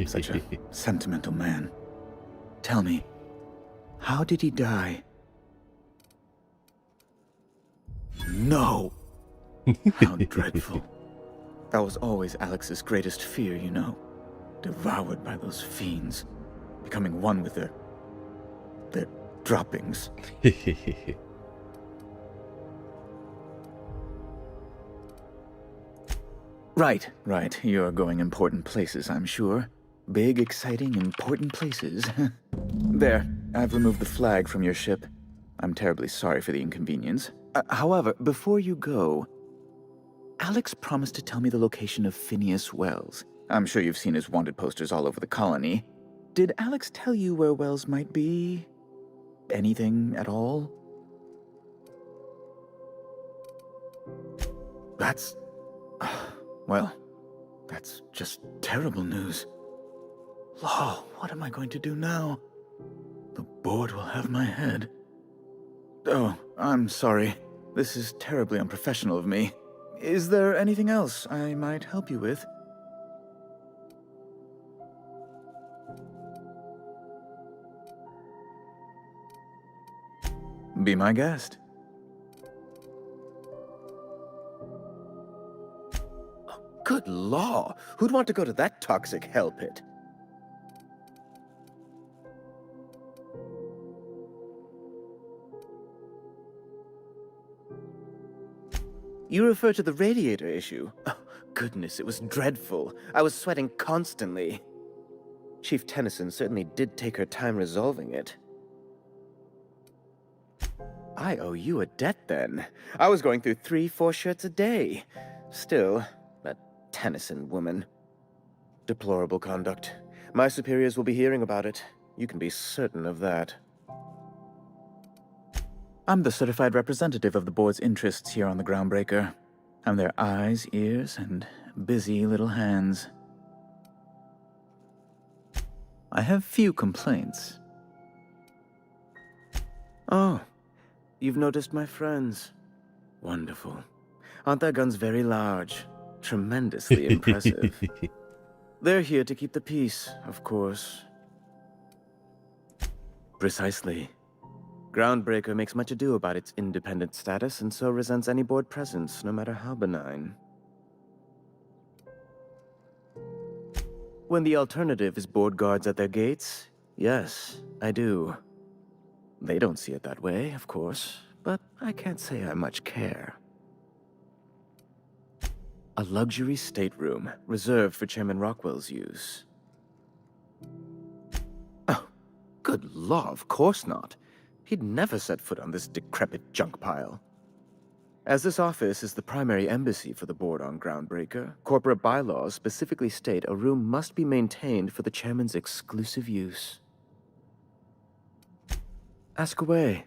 Speaker 9: Such a sentimental man. Tell me, how did he die? No! How dreadful. That was always Alex's greatest fear, you know. Devoured by those fiends. Becoming one with their droppings. Right. You're going important places, I'm sure. Big, exciting, important places. There, I've removed the flag from your ship. I'm terribly sorry for the inconvenience. However, before you go, Alex promised to tell me the location of Phineas Wells. I'm sure you've seen his wanted posters all over the colony. Did Alex tell you where Wells might be? Anything at all? That's... well, that's just terrible news. Law, what am I going to do now? The board will have my head. Oh, I'm sorry. This is terribly unprofessional of me. Is there anything else I might help you with? Be my guest.
Speaker 6: Good law! Who'd want to go to that toxic hell pit? You refer to the radiator issue? Oh, goodness, it was dreadful. I was sweating constantly. Chief Tennyson certainly did take her time resolving it. I owe you a debt, then. I was going through 3-4 shirts a day. Still, that Tennyson woman. Deplorable conduct. My superiors will be hearing about it. You can be certain of that.
Speaker 9: I'm the certified representative of the board's interests here on the Groundbreaker. I'm their eyes, ears, and busy little hands. I have few complaints.
Speaker 6: Oh, you've noticed my friends. Wonderful. Aren't their guns very large? Tremendously impressive. They're here to keep the peace, of course. Precisely. Groundbreaker makes much ado about its independent status and so resents any board presence, no matter how benign. When the alternative is board guards at their gates, yes, I do. They don't see it that way, of course, but I can't say I much care. A luxury stateroom, reserved for Chairman Rockwell's use. Oh, good law, of course not. He'd never set foot on this decrepit junk pile. As this office is the primary embassy for the board on Groundbreaker, corporate bylaws specifically state a room must be maintained for the chairman's exclusive use. Ask away.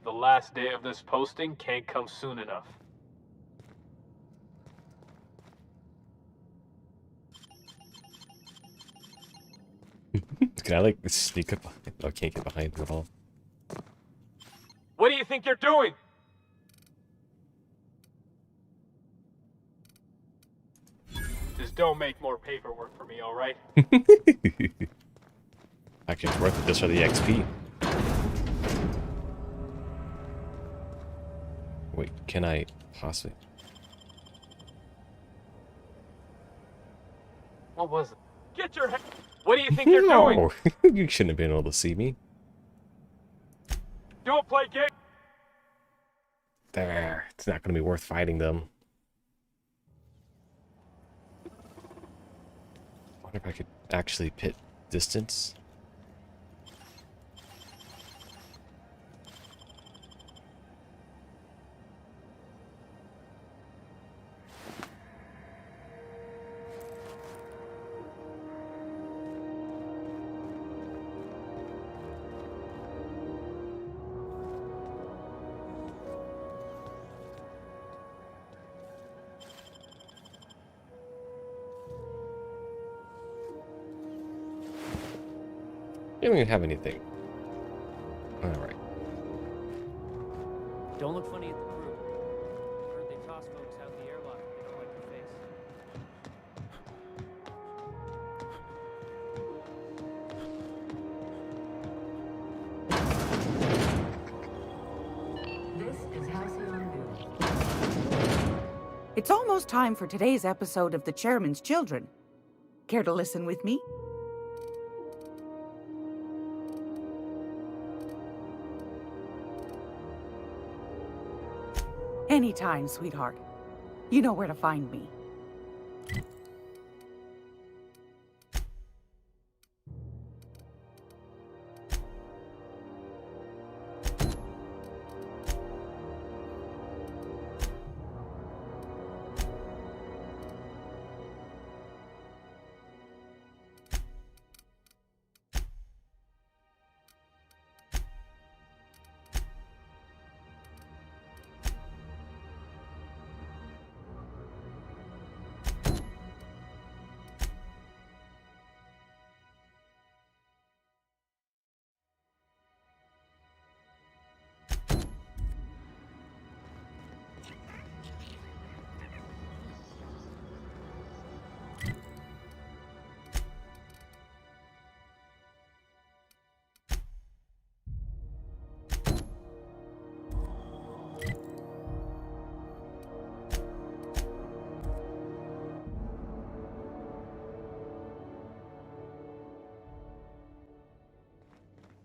Speaker 20: The last day of this posting can't come soon enough.
Speaker 1: Can I like sneak up? Oh, I can't get behind him at all.
Speaker 20: What do you think you're doing? Just don't make more paperwork for me, alright?
Speaker 1: Actually, it's worth it just for the XP. Wait, can I possibly?
Speaker 20: What was it? Get your head. What do you think you're doing?
Speaker 1: No, you shouldn't have been able to see me.
Speaker 20: Don't play game.
Speaker 1: There, it's not going to be worth fighting them. I wonder if I could actually pit distance. I don't even have anything. Alright.
Speaker 14: Don't look funny at the crew. Heard they toss folks out the airlock if they don't like your face.
Speaker 10: This is Halcyon News.
Speaker 3: It's almost time for today's episode of The Chairman's Children. Care to listen with me? Anytime, sweetheart. You know where to find me.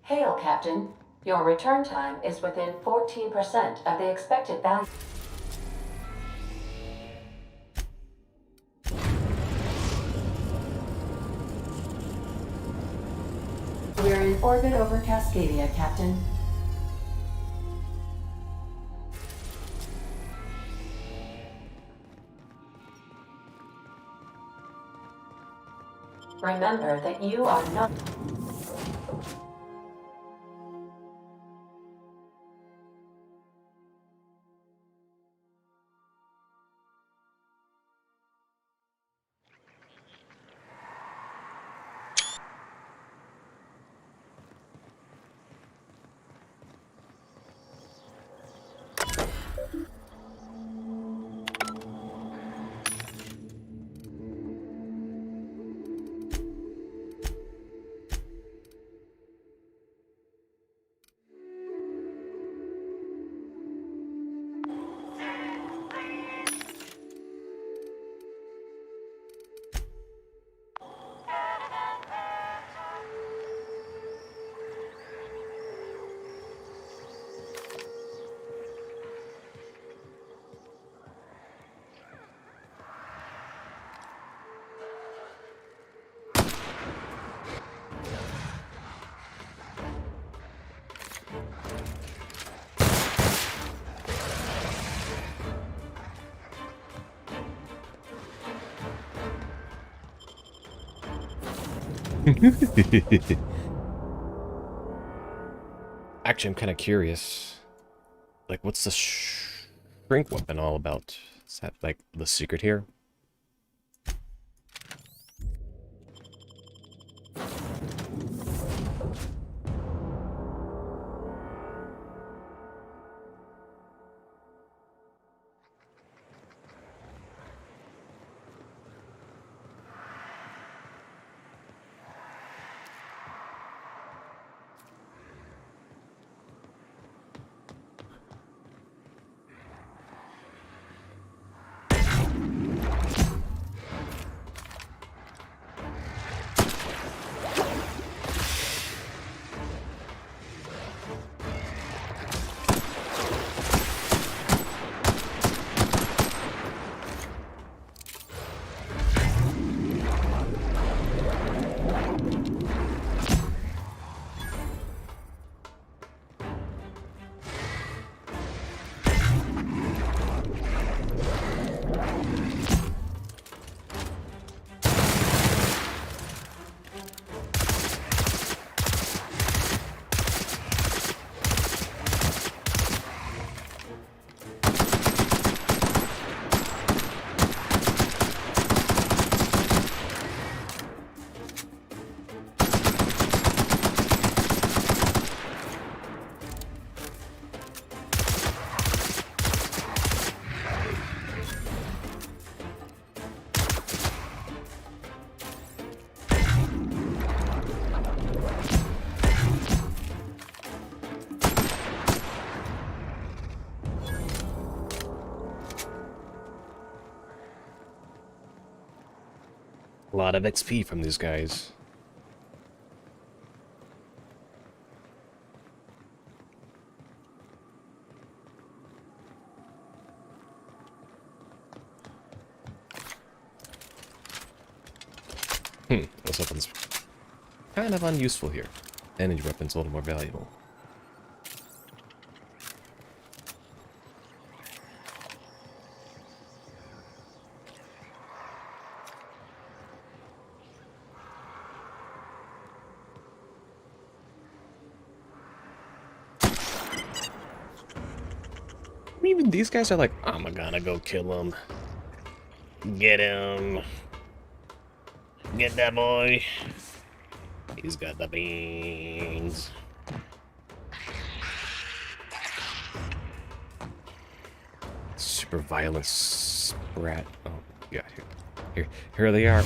Speaker 10: Hail, Captain. Your return time is within 14% of the expected value. We're in orbit over Cascadia, Captain. Remember that you are not...
Speaker 1: Actually, I'm kind of curious. Like, what's the shrink weapon all about? Is that, like, the secret here? A lot of XP from these guys. Those weapons kind of unuseful here. Energy weapons a little more valuable. Even these guys are like, I'm gonna go kill him. Get him. Get that boy. He's got the beans. Super violent sprat. Oh, yeah. Here they are.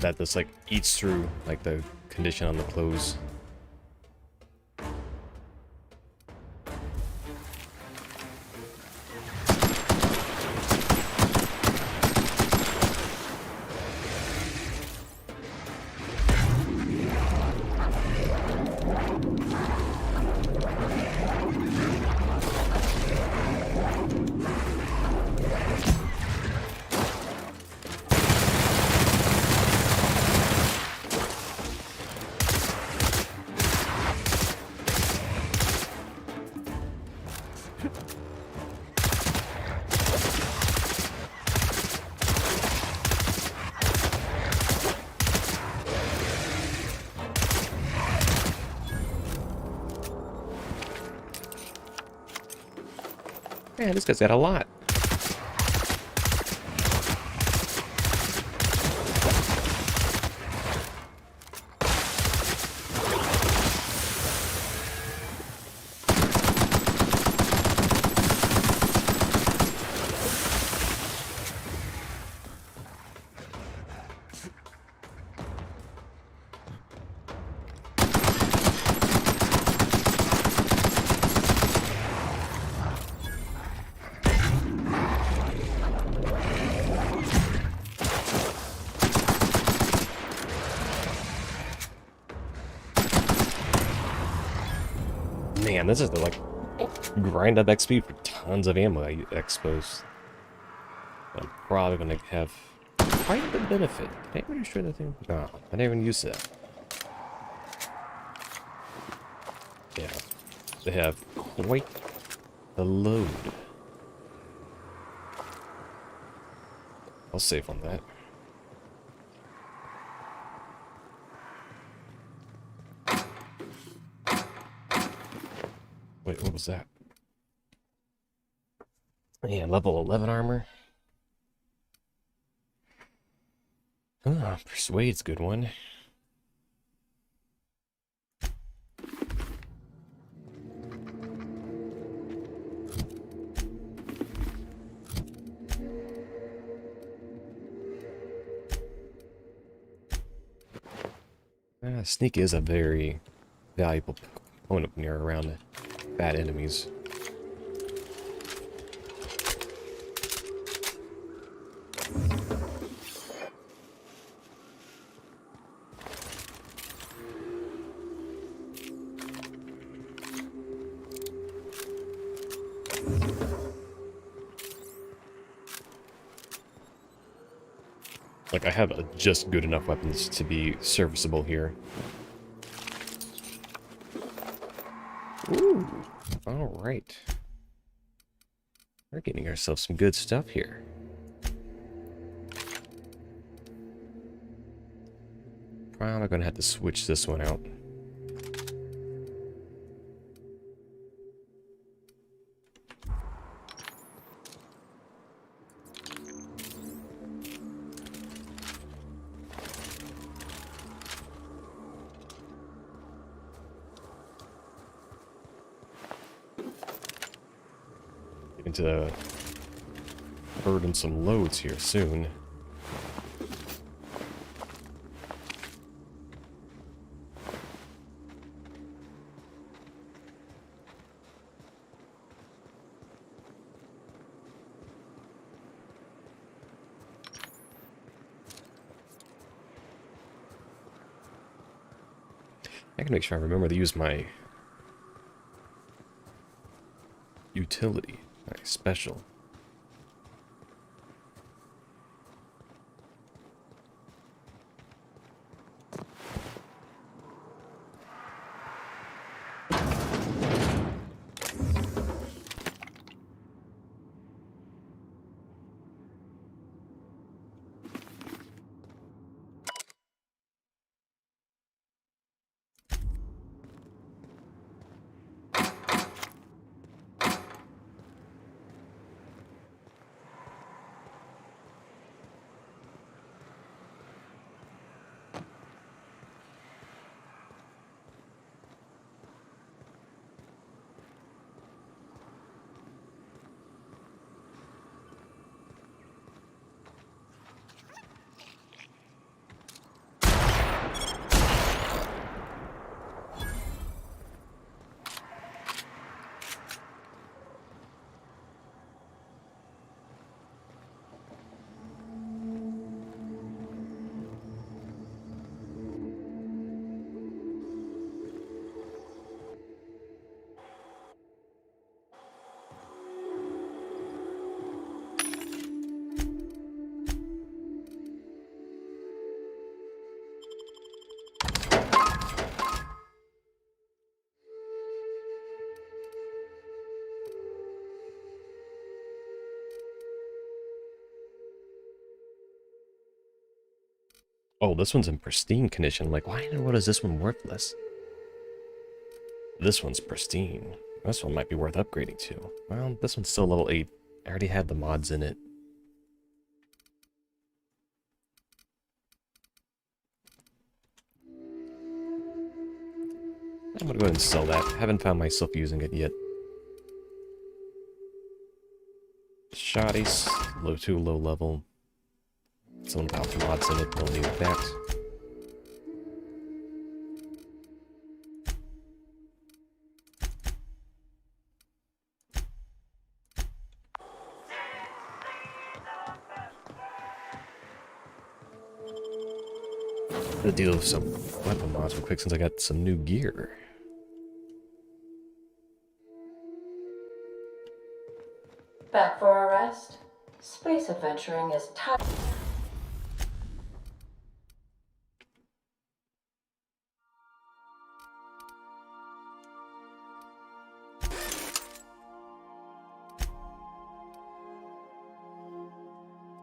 Speaker 1: That this like eats through like the condition on the clothes. Man, this guy's got a lot. Man, this is the like grind up XP for tons of ammo I expose. I'm probably gonna have quite the benefit. Did I destroy that thing? No, I never even used that. Yeah, they have quite the load. I'll save on that. Wait, what was that? Yeah, level 11 armor. Ah, Persuade's a good one. Sneak is a very valuable component when you're around bad enemies. Like, I have just good enough weapons to be serviceable here. Ooh, alright. We're getting ourselves some good stuff here. Probably gonna have to switch this one out. Need to burden some loads here soon. I can make sure I remember to use my utility, my special. Oh, this one's in pristine condition. I'm like, why in the world is this one worthless? This one's pristine. This one might be worth upgrading to. Well, this one's still level 8. I already had the mods in it. I'm gonna go ahead and sell that. Haven't found myself using it yet. Shotties, too low level. Someone about mods in it, don't need that. I'm gonna deal with some weapon mods real quick since I got some new gear.
Speaker 7: Back for a rest? Space adventuring is tough.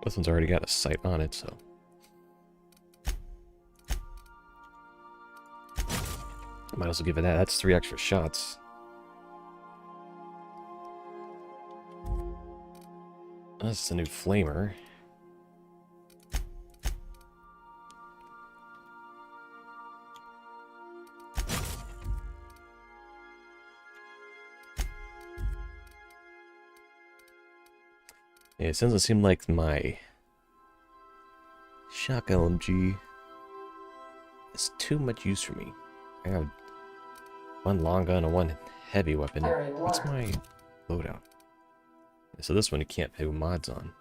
Speaker 1: This one's already got a sight on it, so. Might as well give it that. That's 3 extra shots. That's a new flamer. Yeah, it doesn't seem like my shock LMG is too much use for me. I have one long gun and one heavy weapon. What's my loadout? So this one you can't pay with mods on.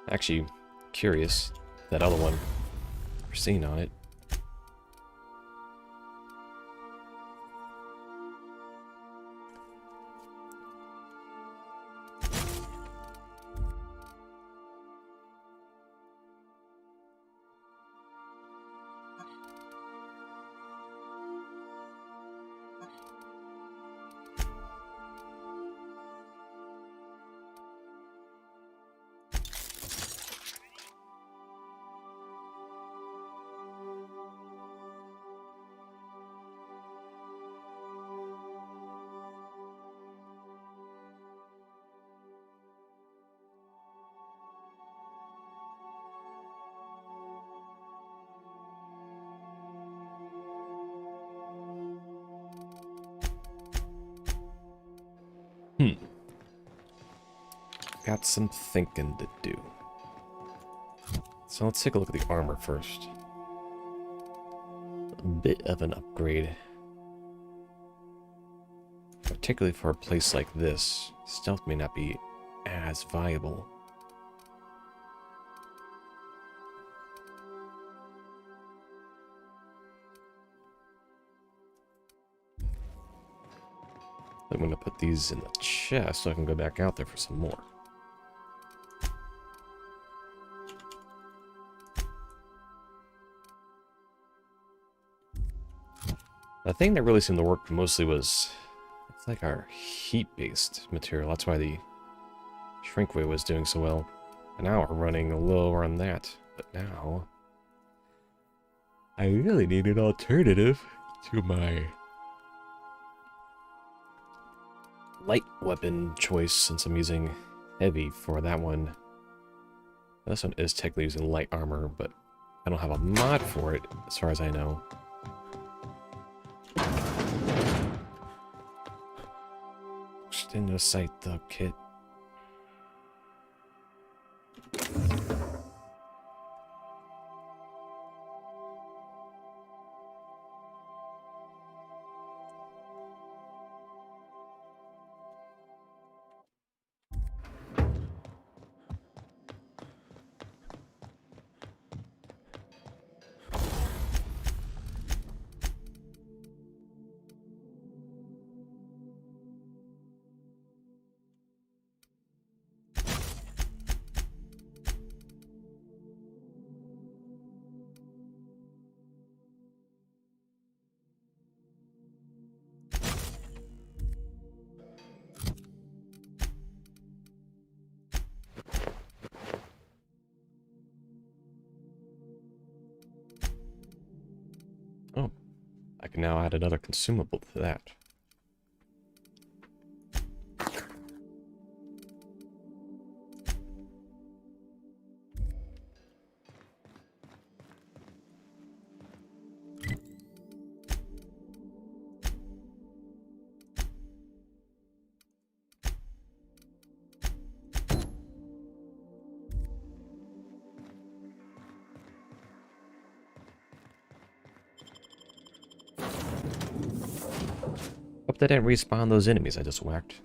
Speaker 1: Actually, curious, that other one, seen on it. got some thinking to do. So let's take a look at the armor first. A bit of an upgrade. Particularly for a place like this, stealth may not be as viable. I'm going to put these in the chest so I can go back out there for some more. The thing that really seemed to work mostly was, it's like our heat-based material. That's why the shrinkway was doing so well. And now we're running lower on that. But now, I really need an alternative to my light weapon choice, since I'm using heavy for that one. This one is technically using light armor, but I don't have a mod for it, as far as I know. Extend the sight though, kid. Oh, I can now add another consumable to that. Hope they didn't respawn those enemies I just whacked.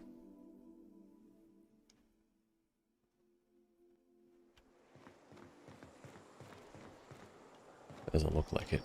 Speaker 1: Doesn't look like it.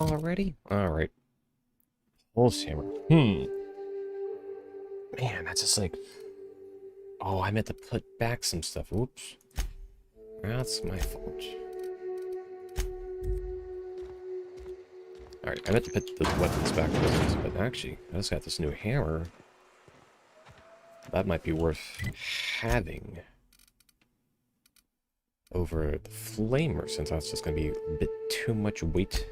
Speaker 1: Already? Alright. Pulse hammer. Man, that's just like Oh, I meant to put back some stuff. Oops. That's my fault. Alright, I meant to put the weapons back, but actually, I just got this new hammer. That might be worth having over the flamer, since that's just going to be a bit too much weight.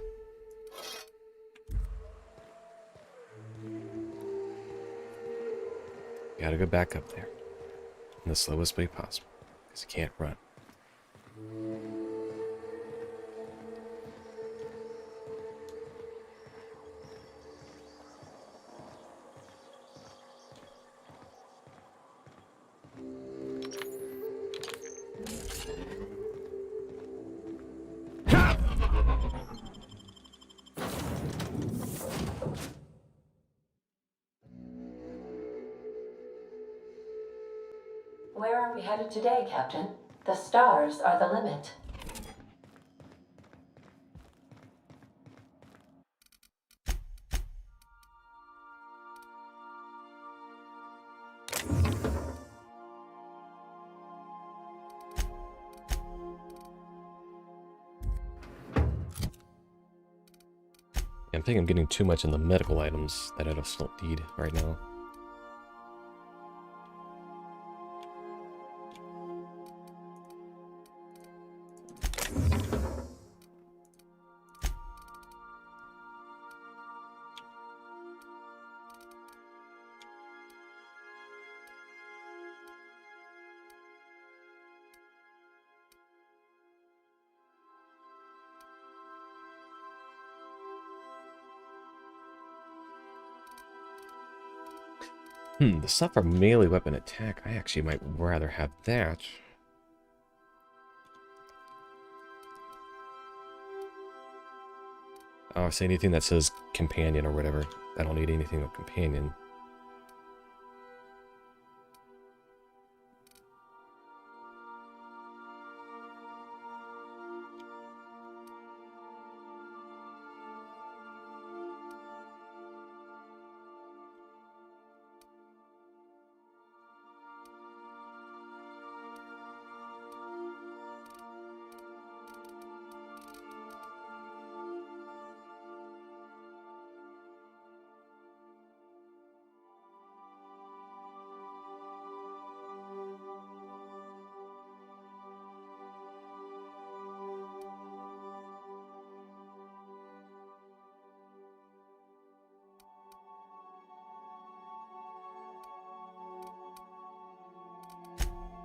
Speaker 1: Gotta go back up there in the slowest way possible, because you can't run.
Speaker 7: Where are we headed today, Captain? The stars are the limit.
Speaker 1: I think I'm getting too much in the medical items that I just don't need right now. The stuff for melee weapon attack, I actually might rather have that. Oh, say anything that says companion or whatever. I don't need anything with companion.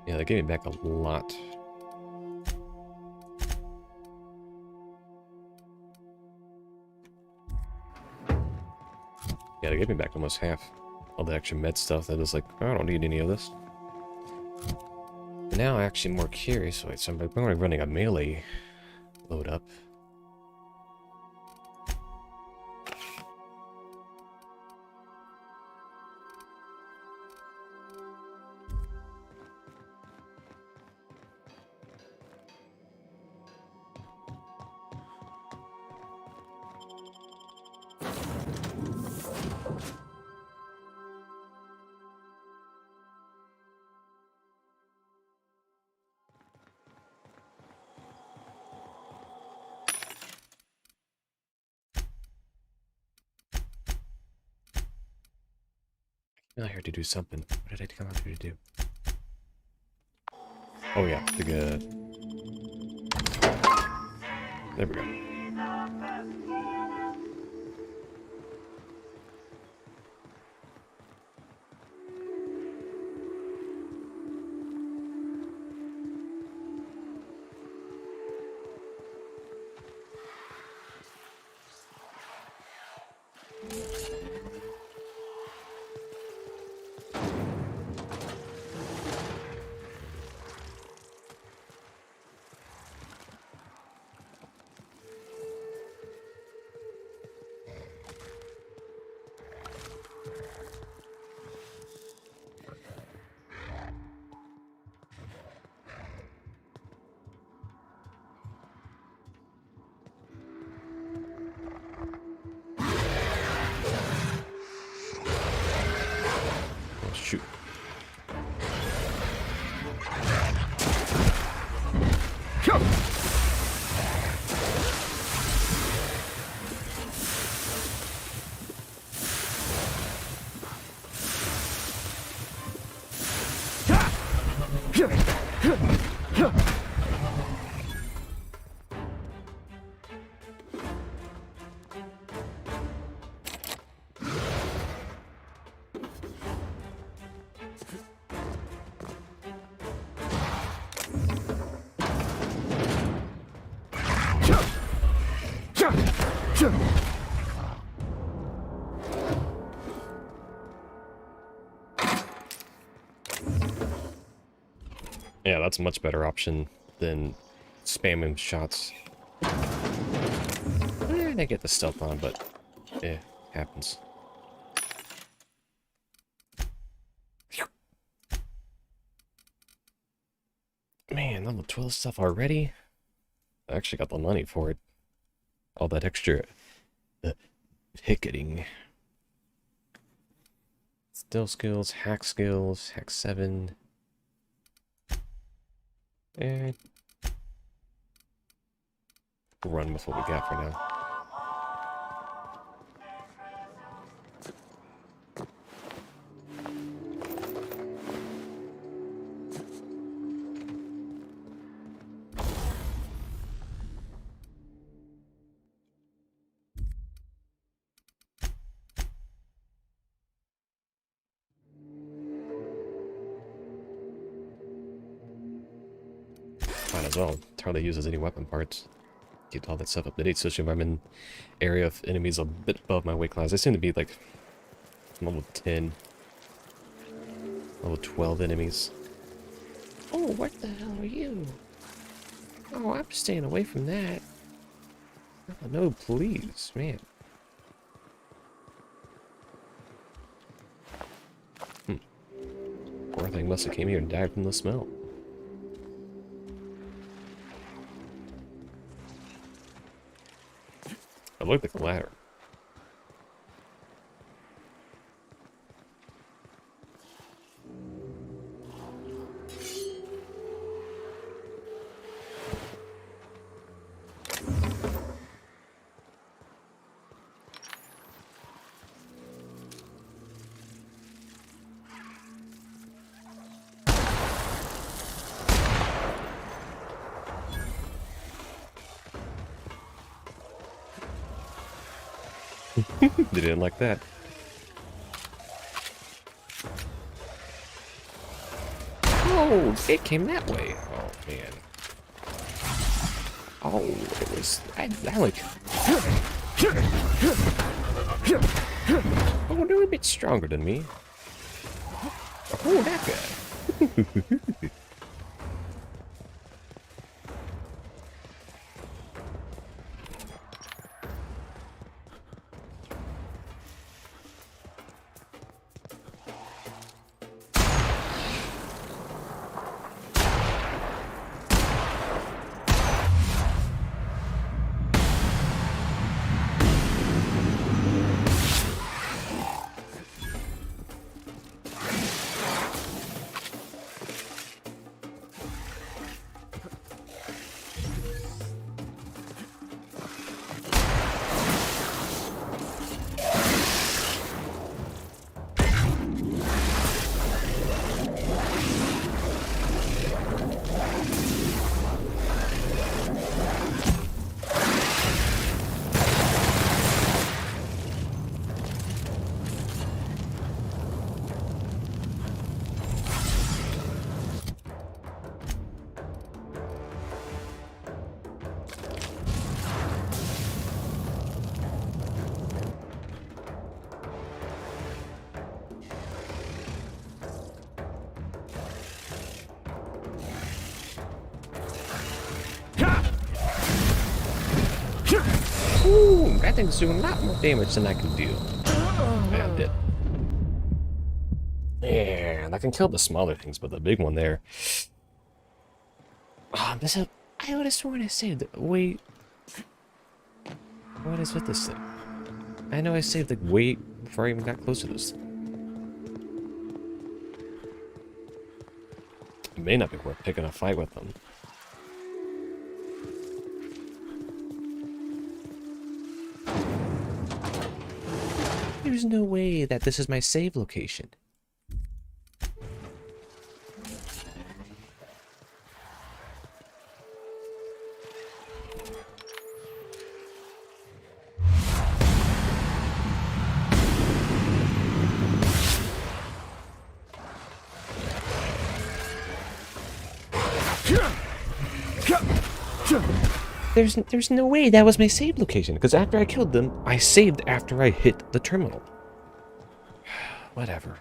Speaker 1: Yeah, they gave me back a lot. Yeah, they gave me back almost half. All the extra med stuff that was like, oh, I don't need any of this. But now I'm actually more curious. Wait, so I'm only running a melee load up. I'm out here to do something. What did I come out here to do? Oh yeah, the good. There we go. Yeah, that's a much better option than spamming shots. I get the stealth on, but happens. Man, level 12 stuff already? I actually got the money for it. All that extra picketing. Still skills, hack 7. And run with what we got for now. Might as well. It hardly uses any weapon parts. Get all that stuff up to date, especially if I'm in area of enemies a bit above my weight class. I seem to be like level 10, level 12 enemies. Oh, what the hell are you? Oh, I'm staying away from that. Oh, no, please, man. Poor thing must have came here and died from the smell. I looked at the ladder. They didn't like that. Oh, it came that way. Oh, man. Oh, it was... I like... Oh, they're a bit stronger than me. Oh, that guy. Ooh, that thing's doing a lot more damage than I can deal. Yeah, I'm dead. Yeah, and I can kill the smaller things, but the big one there. Oh, I would have sworn I saved it. Wait. What is with this thing? I know I saved like way before I even got close to this thing. It may not be worth picking a fight with them. There's no way that this is my save location. There's no way that was my save location, because after I killed them, I saved after I hit the terminal. Whatever.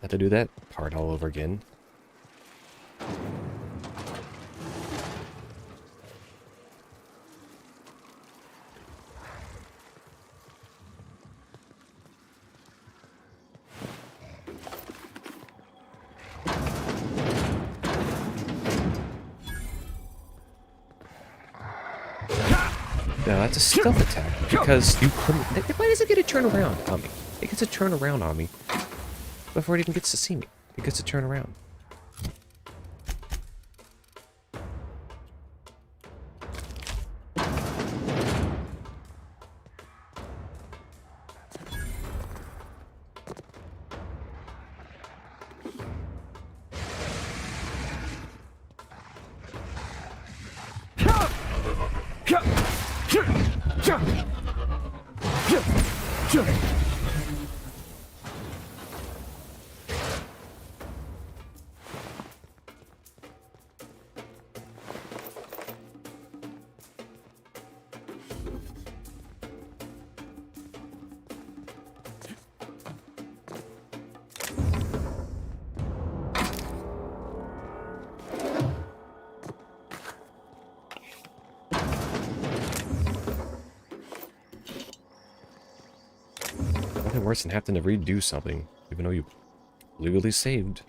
Speaker 1: Have to do that part all over again. No, that's a stealth attack, because you couldn't... Why does it get a turn around on me? It gets a turn around on me before it even gets to see me. It gets a turn around. Nothing worse than having to redo something, even though you legally saved.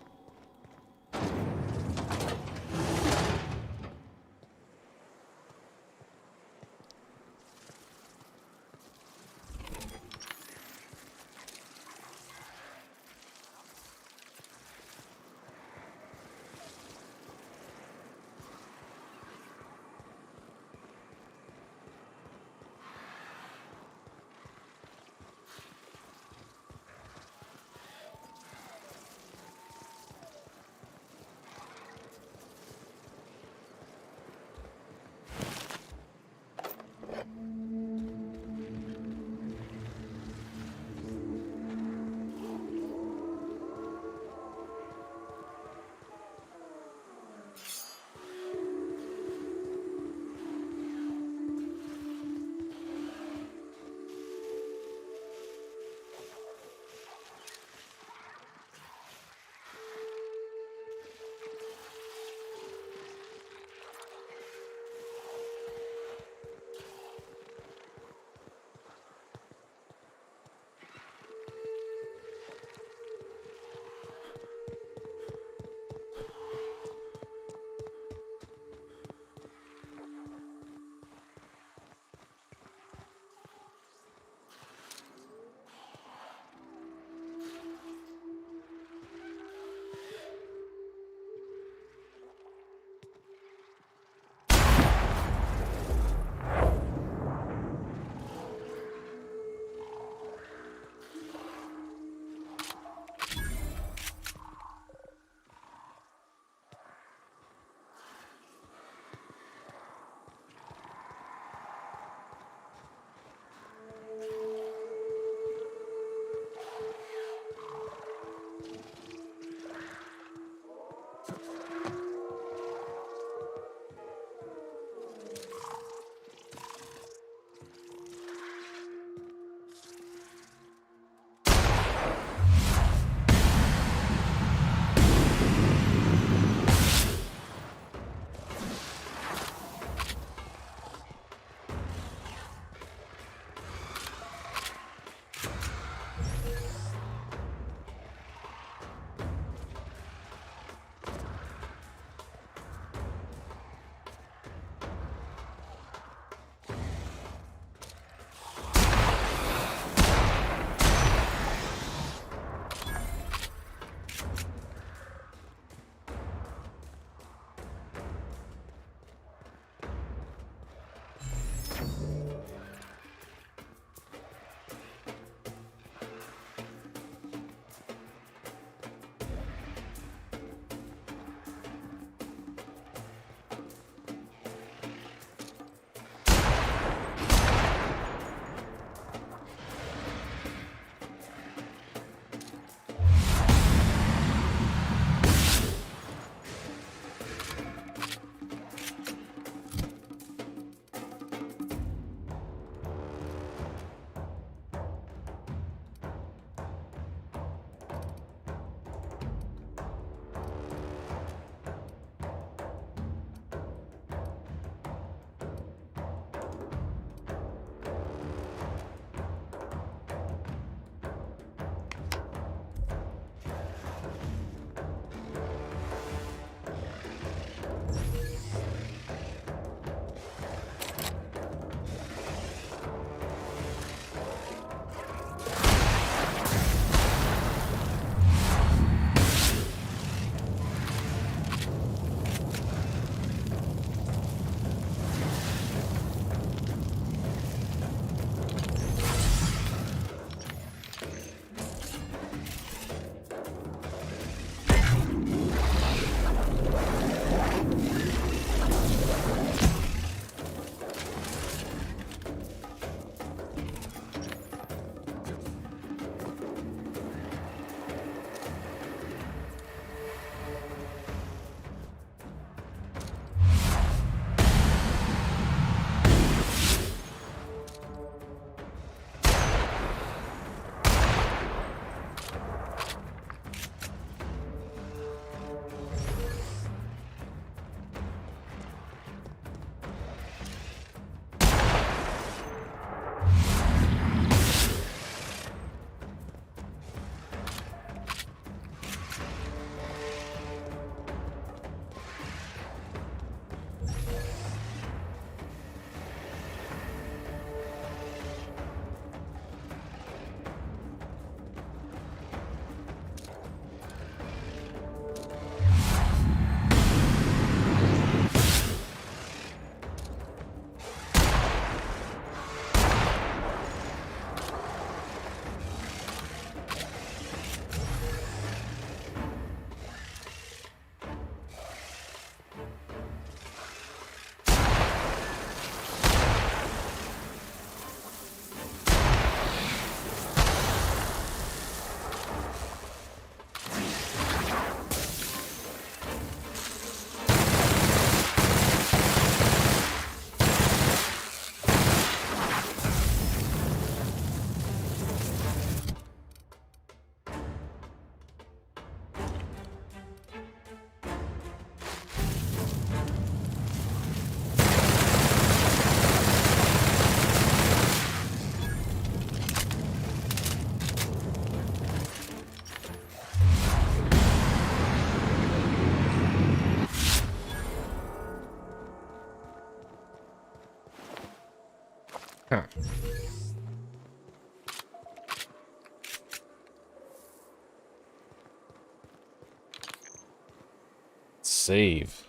Speaker 1: save.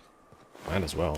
Speaker 1: Might as well.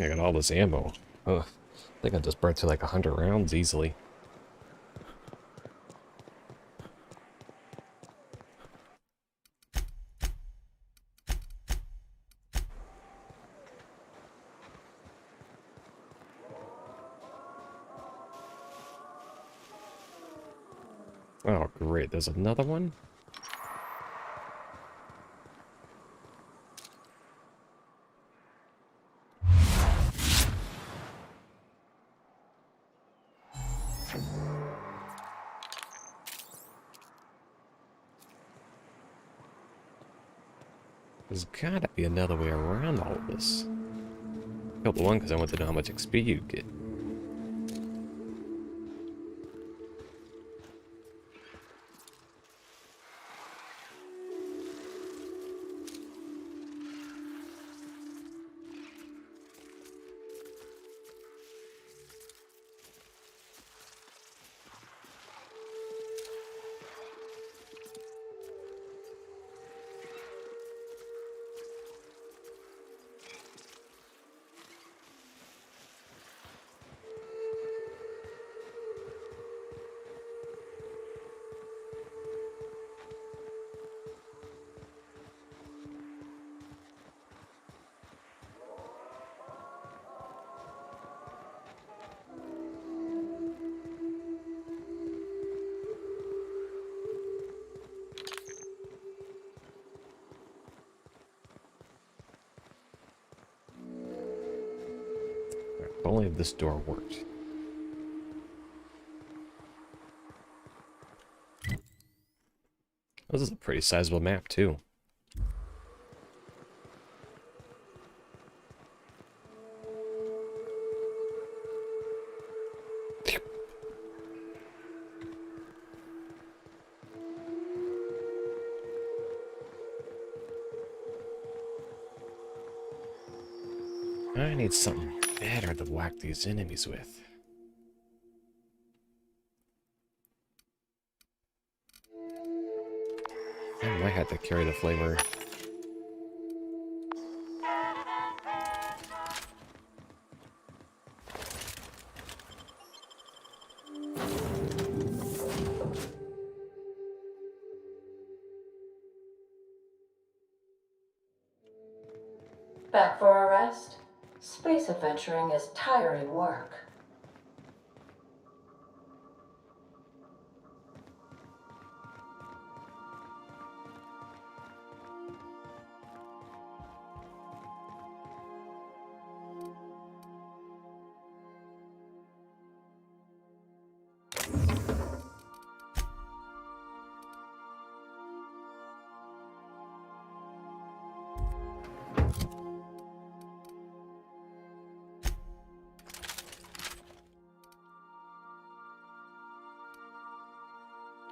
Speaker 1: I got all this ammo. Ugh. I think I just burned through like 100 rounds easily. Oh, great. There's another one? There's gotta be another way around all of this. Killed the one because I want to know how much XP you get. If only this door worked. This is a pretty sizable map, too. I need something better to whack these enemies with. I might have to carry the flamer.
Speaker 7: Back for a rest? Space adventuring is tiring work.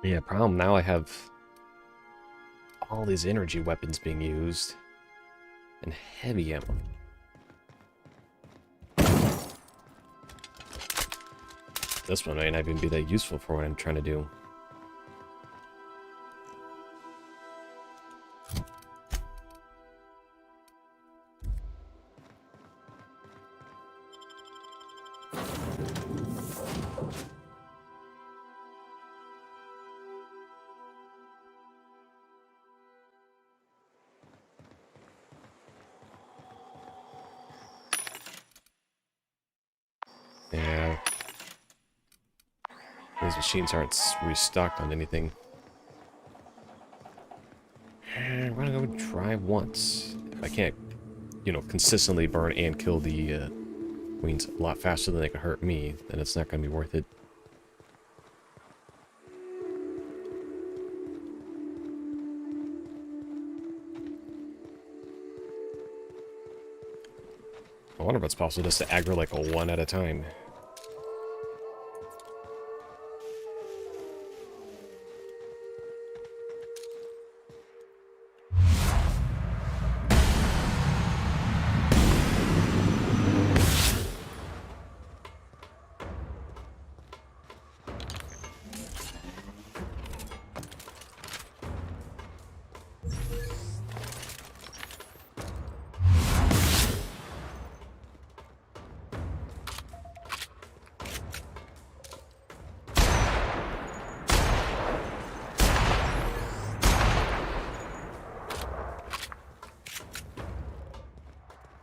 Speaker 1: Yeah, problem now I have all these energy weapons being used and heavy ammo. This one might not even be that useful for what I'm trying to do. Yeah. These machines aren't restocked on anything. I'm gonna go try once. If I can't, you know, consistently burn and kill the queens a lot faster than they can hurt me, then it's not going to be worth it. I wonder if it's possible just to aggro like a one at a time.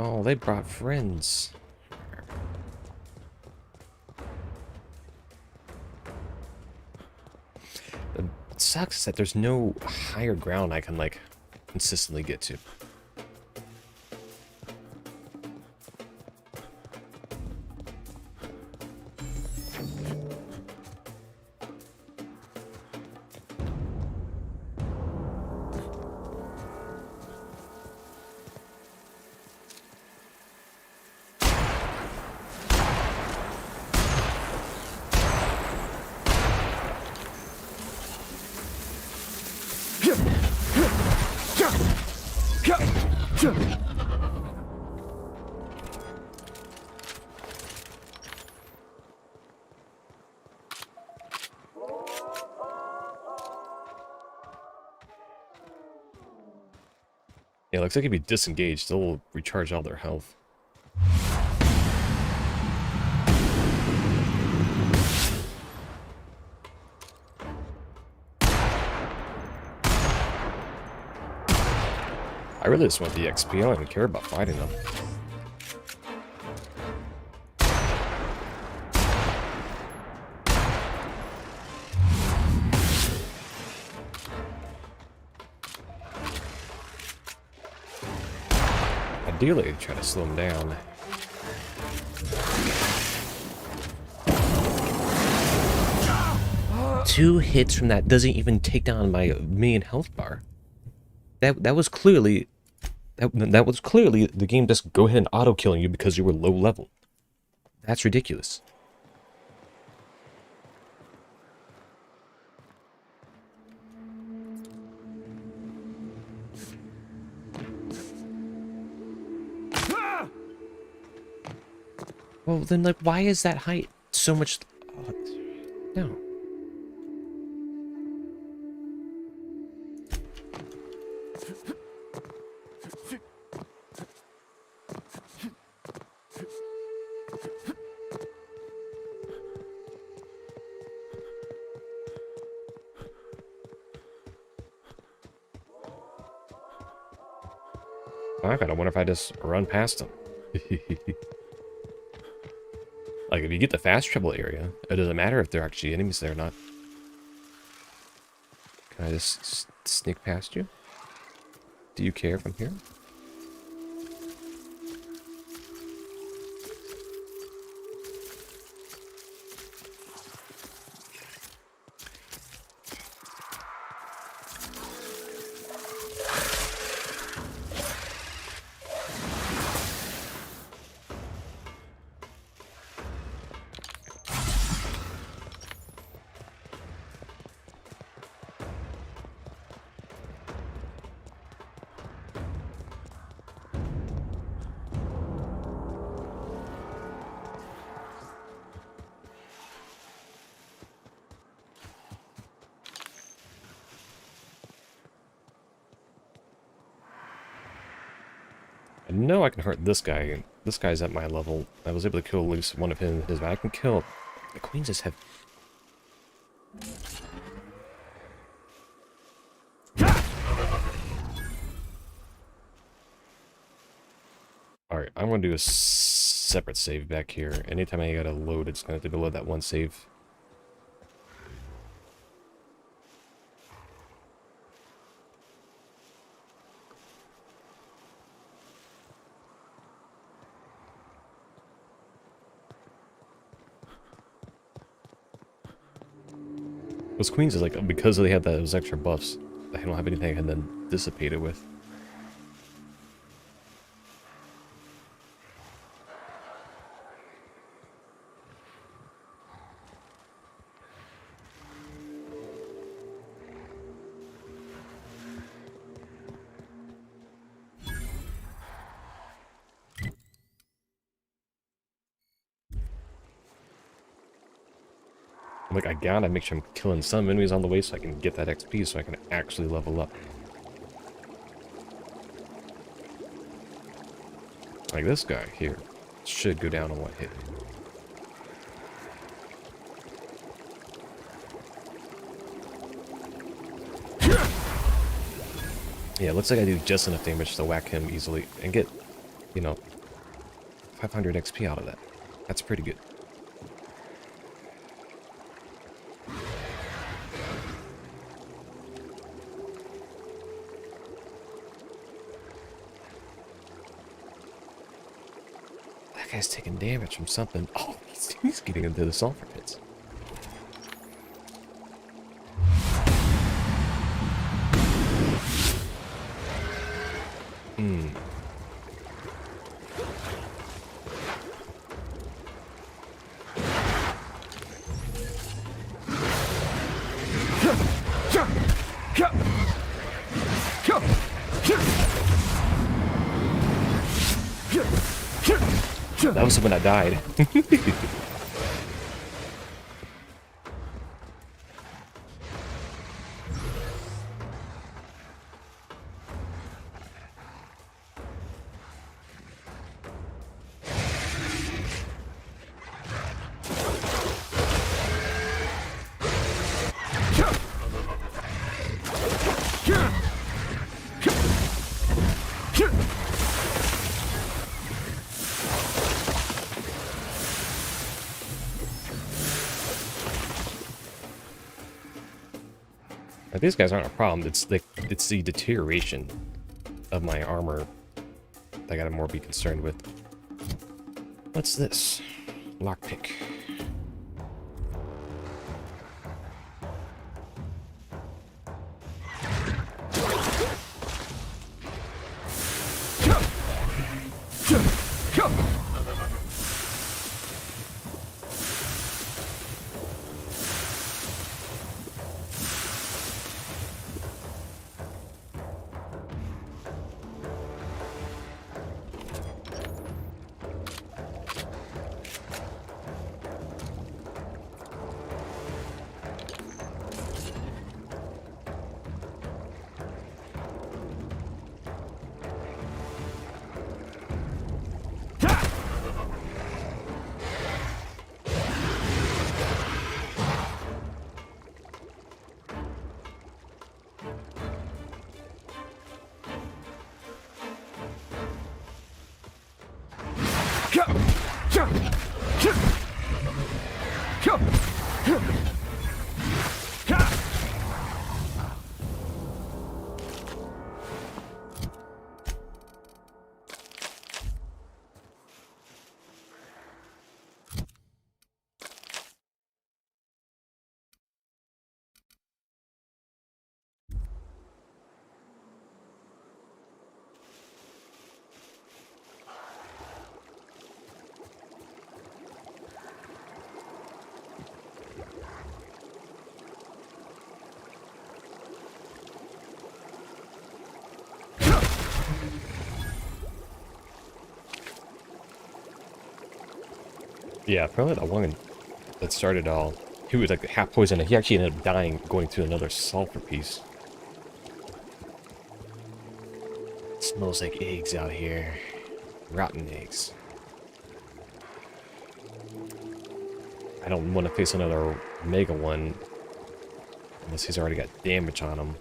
Speaker 1: Oh, they brought friends. It sucks that there's no higher ground I can, like, consistently get to. Yeah, looks like if you disengage, they'll recharge all their health. I really just want the XP. I don't even care about fighting them. Ideally, try to slow them down. Two hits from that doesn't even take down my main health bar. That was clearly that was clearly the game just go ahead and auto killing you because you were low level. That's ridiculous. Well, then, like, why is that height so much? Oh, no. I kinda wonder if I just run past them. Like, if you get the fast travel area, it doesn't matter if there are actually enemies there or not. Can I just sneak past you? Do you care if I'm here? I know I can hurt this guy. This guy's at my level. I was able to kill at least one of his, but I can kill... The queens just have... Alright, I'm going to do a separate save back here. Anytime I gotta load, it's going to have to load that one save. Those queens is like, because they have those extra buffs, I don't have anything I can then dissipate it with. Like, I gotta make sure I'm killing some enemies on the way so I can get that XP so I can actually level up. Like this guy here should go down in one hit. Yeah, it looks like I do just enough damage to whack him easily and get, you know, 500 XP out of that. That's pretty good. That guy's taking damage from something. Oh, he's getting into the sulfur pits. That was when I died. Now, these guys aren't a problem. It's the deterioration of my armor that I gotta more be concerned with. What's this? Lockpick. Yeah, probably the one that started all. He was like half poisoned, and he actually ended up dying going through another sulfur piece. It smells like eggs out here. Rotten eggs. I don't want to face another mega one unless he's already got damage on him.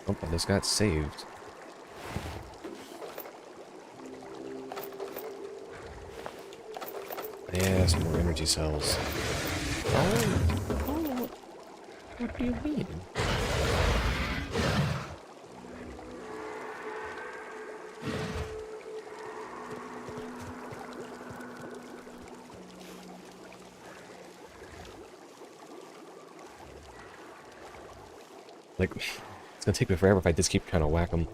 Speaker 1: Oh, I just got saved. Yeah, some more energy cells. Oh, what do you mean? Like, it's gonna take me forever if I just keep trying to whack them.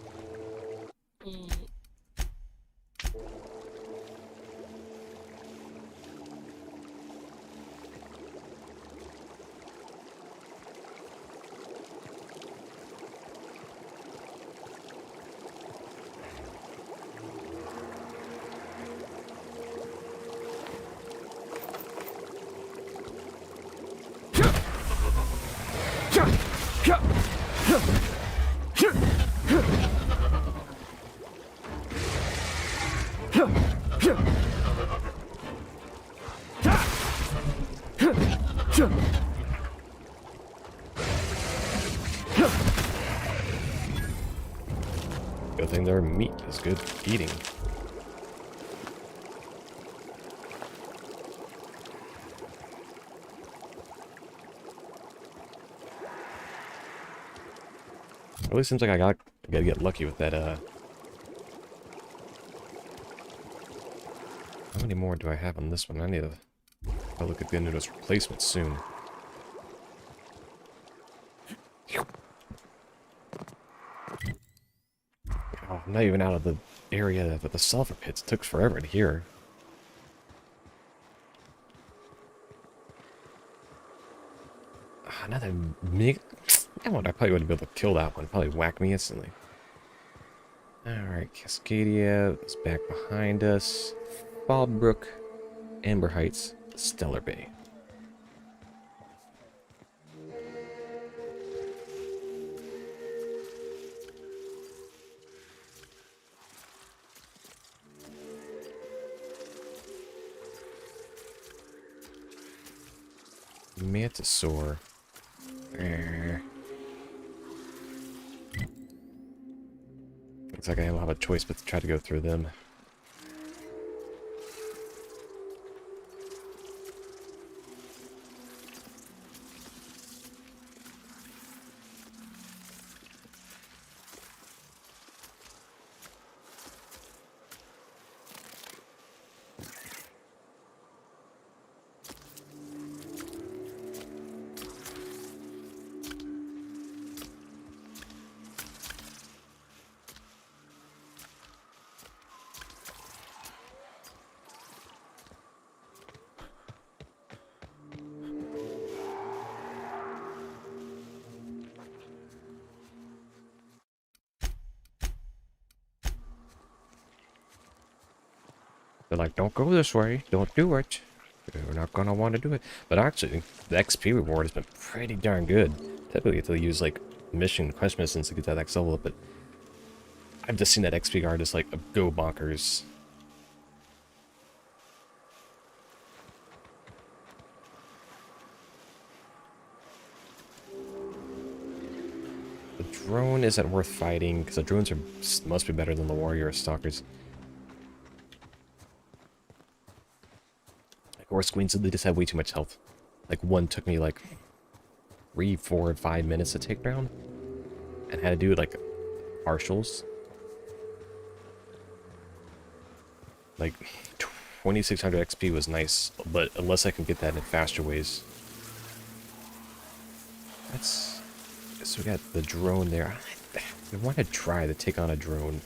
Speaker 1: Good thing their meat is good eating. It really seems like I gotta get lucky with that, How many more do I have on this one? I need to look at the end of this replacement soon. Oh, I'm not even out of the area with the sulfur pits. It took forever to hear. Another mig. I probably wouldn't be able to kill that one. Probably whack me instantly. Alright, Cascadia is back behind us. Fallbrook, Amber Heights, Stellar Bay. Mantisaur. Looks like I don't have a choice but to try to go through them. They're like, don't go this way. Don't do it. You're not going to want to do it. But actually, the XP reward has been pretty darn good. Typically, you have to use, like, quest missions to get that X level up, but I've just seen that XP guard just, like, go bonkers. The drone isn't worth fighting, because the drones must be better than the warrior stalkers. Horse queens, they just have way too much health. Like, one took me like 3, 4, 5 minutes to take down, and had to do like partials. Like 2600 XP was nice, but unless I can get that in faster ways. So we got the drone there. I want to try to take on a drone.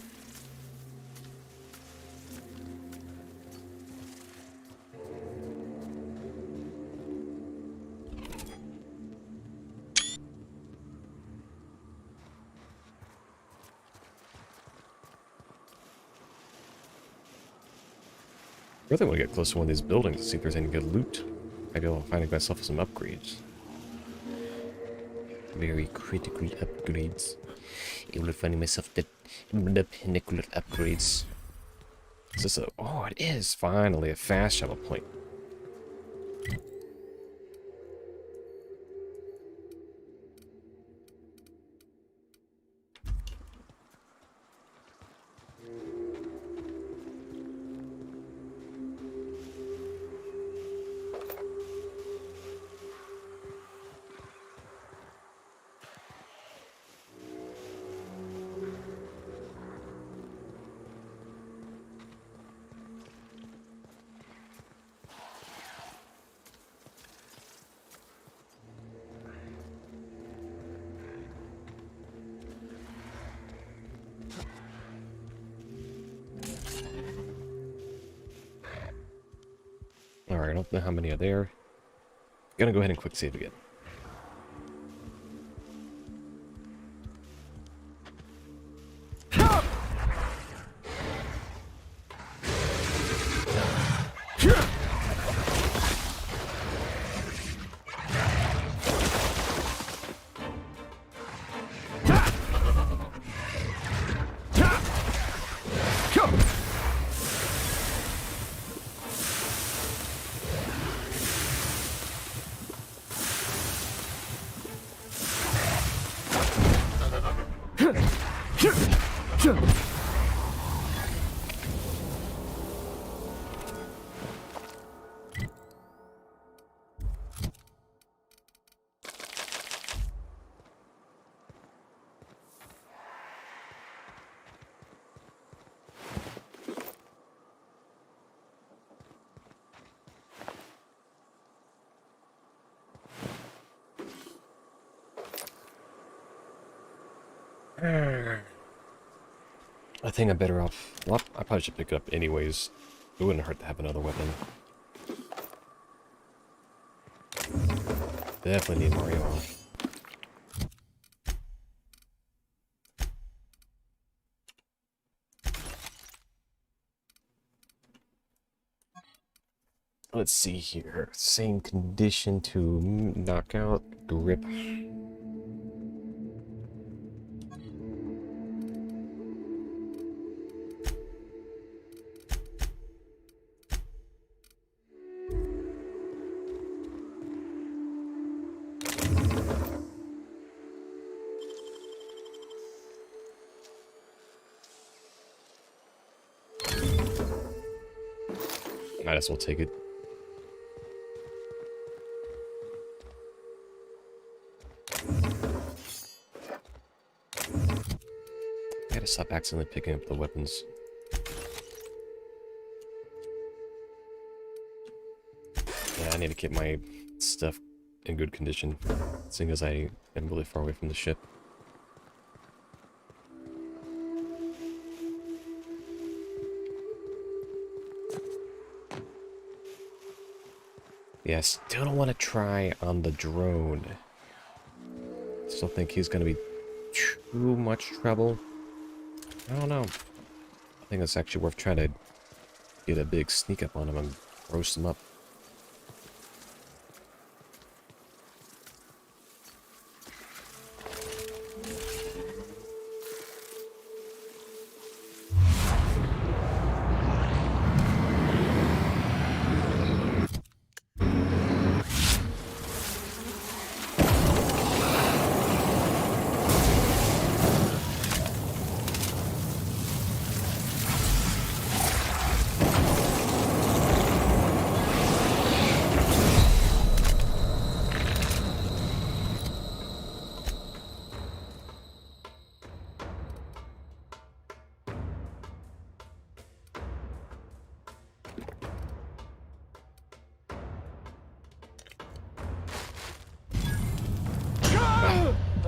Speaker 1: I really want to get close to one of these buildings to see if there's any good loot. Maybe I'll find myself some upgrades. Very critical upgrades. Able to find myself the pinnacle of upgrades. Is this a... Oh, it is finally a fast travel point. Alright, I don't know how many are there. Gonna go ahead and quick save again. I think I'm better off. Well, I probably should pick it up anyways. It wouldn't hurt to have another weapon. Definitely need Mario on. Let's see here. Same condition to knockout, grip. Might as well take it. I gotta stop accidentally picking up the weapons. Yeah, I need to keep my stuff in good condition, seeing as I am really far away from the ship. Yeah, I still don't want to try on the drone. Still think he's going to be too much trouble. I don't know. I think it's actually worth trying to get a big sneak up on him and roast him up.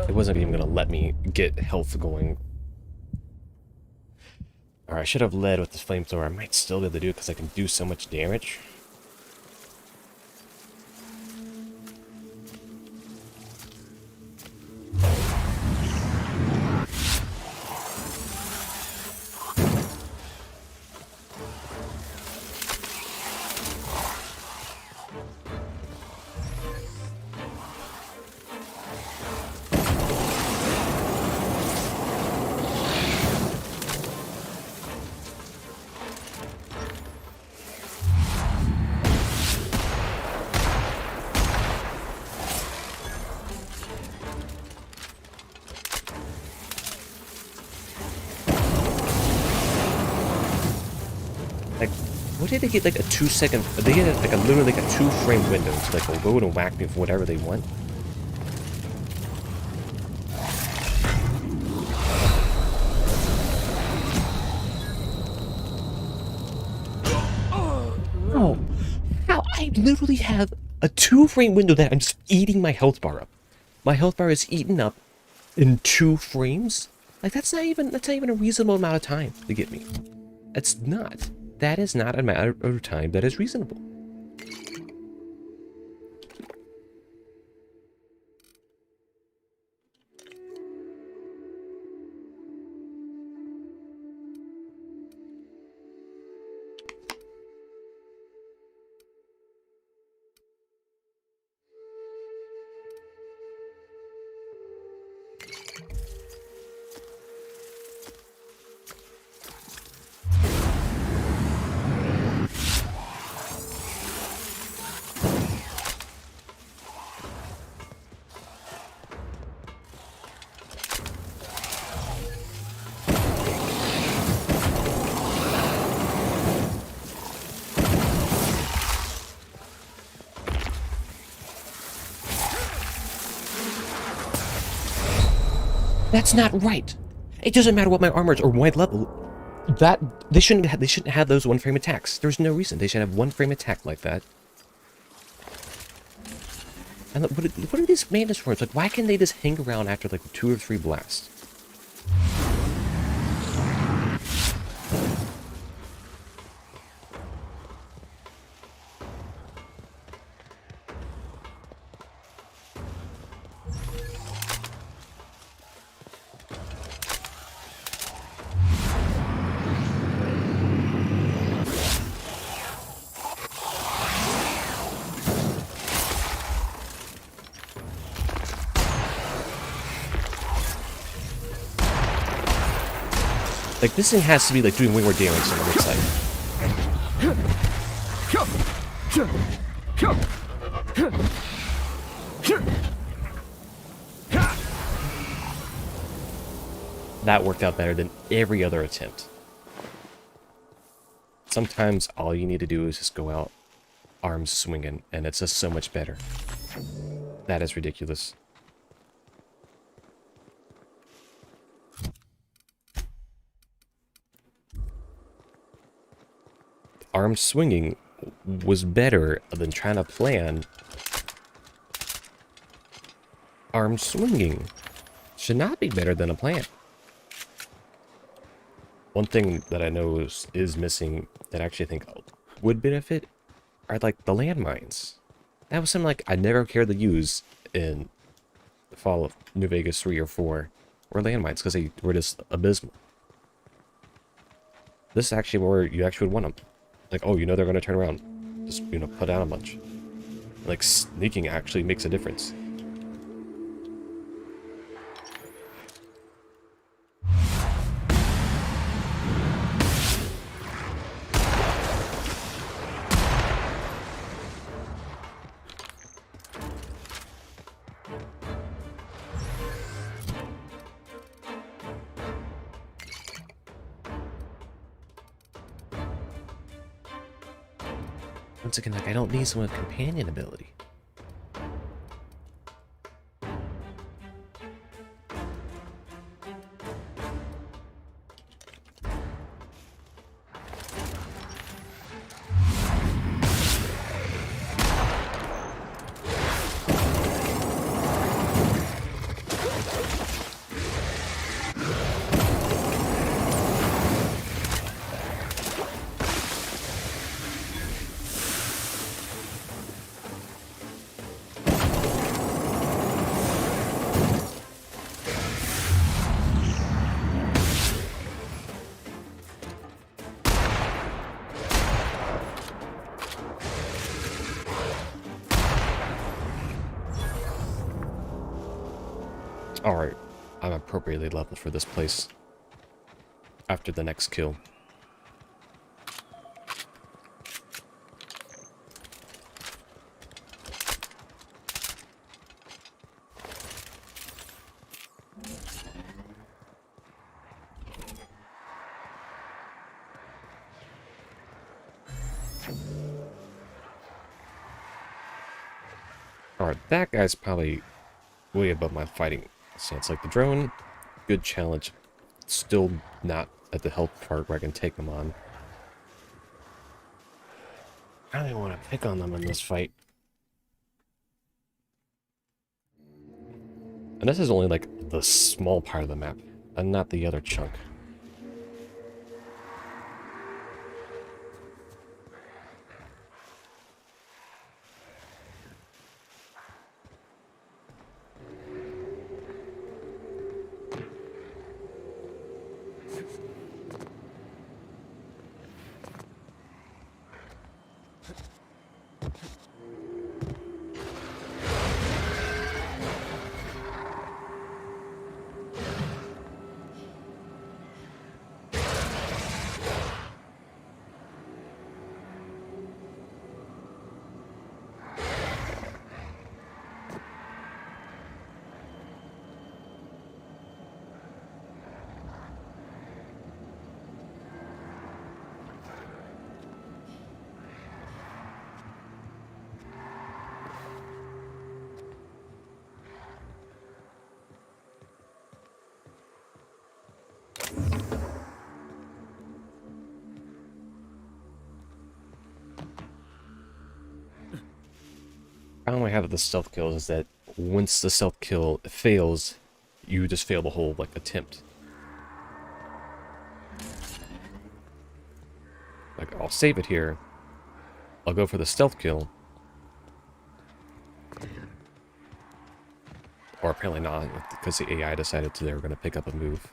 Speaker 1: It wasn't even going to let me get health going. Alright, I should have led with the flamethrower. I might still be able to do it because I can do so much damage. Like, what did they get like a 2-second? They get like a literally like a 2-frame window to like go and whack me for whatever they want. Oh, how I literally have a 2-frame window that I'm just eating my health bar up. My health bar is eaten up in 2 frames. Like that's not even a reasonable amount of time to get me. It's not. That is not a matter of time that is reasonable. That's not right. It doesn't matter what my armor is or what level. That they shouldn't have those one frame attacks. There's no reason they should have one frame attack like that. And what are these madness forms? Like, why can't they just hang around after like 2 or 3 blasts? Like, this thing has to be, like, doing way more damage than it looks like. That worked out better than every other attempt. Sometimes all you need to do is just go out arms swinging, and it's just so much better. That is ridiculous. Arm swinging was better than trying to plan. Arm swinging should not be better than a plan. One thing that I know is missing that I actually think would benefit are like the landmines. That was something like I never cared to use in the fall of New Vegas 3 or 4, were landmines because they were just abysmal. This is actually where you actually would want them. Like, oh, you know they're going to turn around. Just, you know, put down a bunch. Like, sneaking actually makes a difference. Once again, like, I don't need someone with companion ability. Alright, I'm appropriately leveled for this place. After the next kill. Alright, that guy's probably way above my fighting stance. Like, the drone, good challenge. Still not at the health part where I can take them on. I don't even want to pick on them in this fight. And this is only like the small part of the map, and not the other chunk. problem I have with the stealth kills is that once the stealth kill fails, you just fail the whole, like, attempt. Like, I'll save it here. I'll go for the stealth kill. Or apparently not, because the AI decided they were going to pick up a move.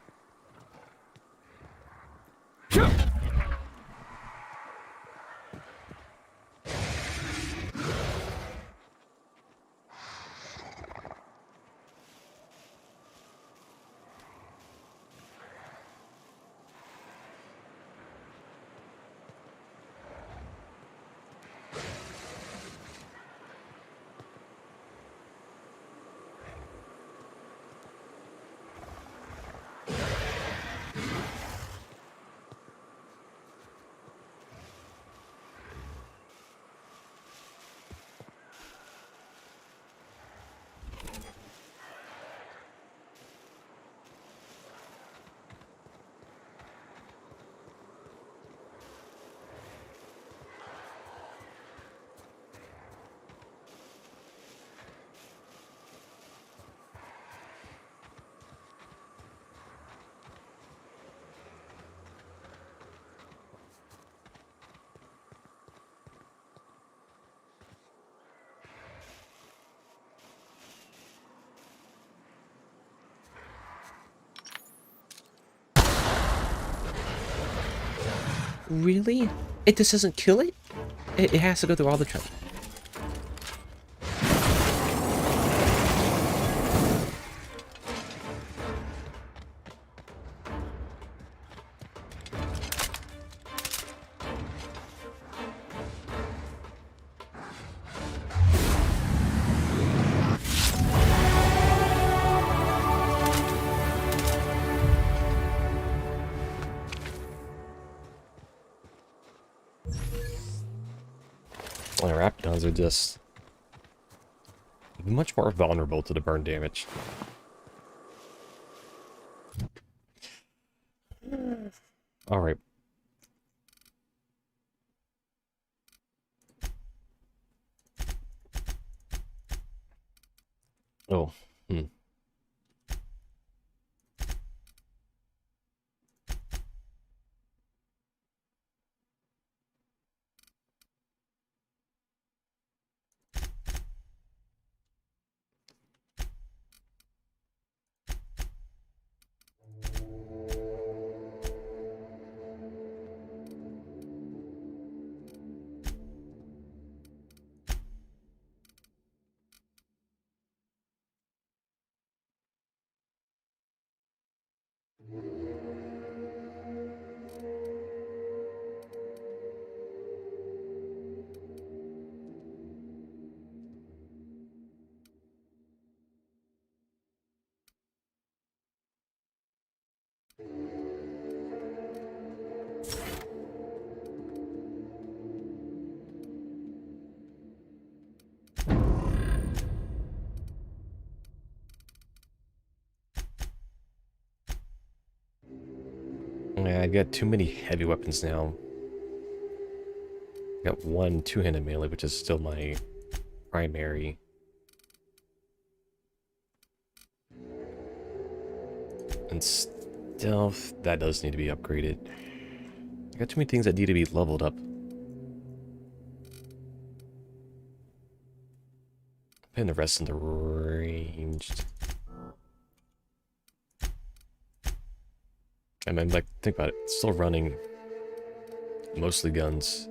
Speaker 1: Really? It just doesn't kill it? It has to go through all the trouble. Well, the Raptidons are just much more vulnerable to the burn damage. Alright. Oh, yeah, I got too many heavy weapons now. Got one two-handed melee, which is still my primary. And stealth, that does need to be upgraded. I got too many things that need to be leveled up. Putting the rest in the ranged. I mean, like, think about it. It's still running mostly guns.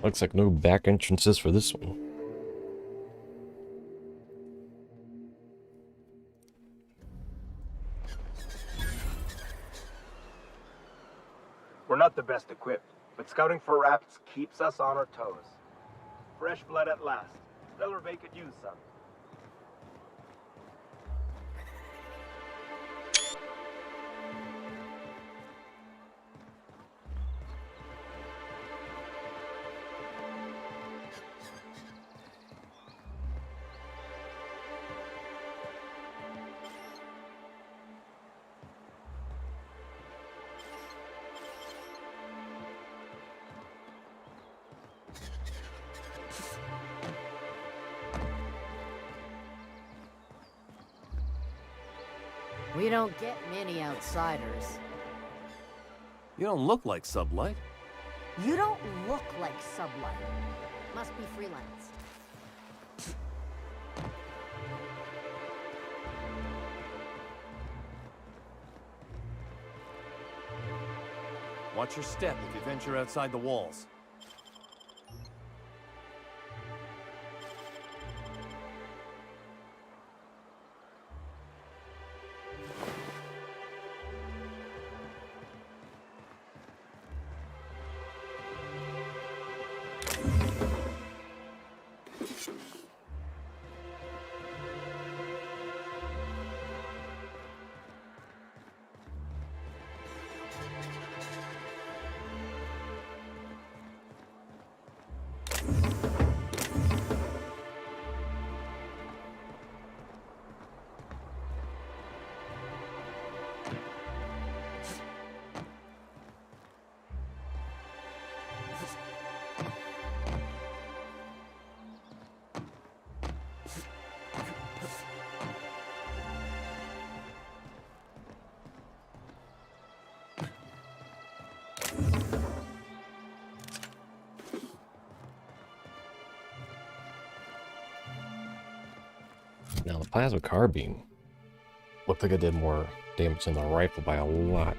Speaker 1: Looks like no back entrances for this one.
Speaker 15: We're not the best equipped, but scouting for rats keeps us on our toes. Fresh blood at last. Stellar Bay could use some.
Speaker 2: We don't get many outsiders.
Speaker 5: You don't look like Sublight.
Speaker 2: You don't look like Sublight. Must be freelance.
Speaker 5: Watch your step if you venture outside the walls.
Speaker 1: Now the plasma carbine looked like it did more damage than the rifle by a lot.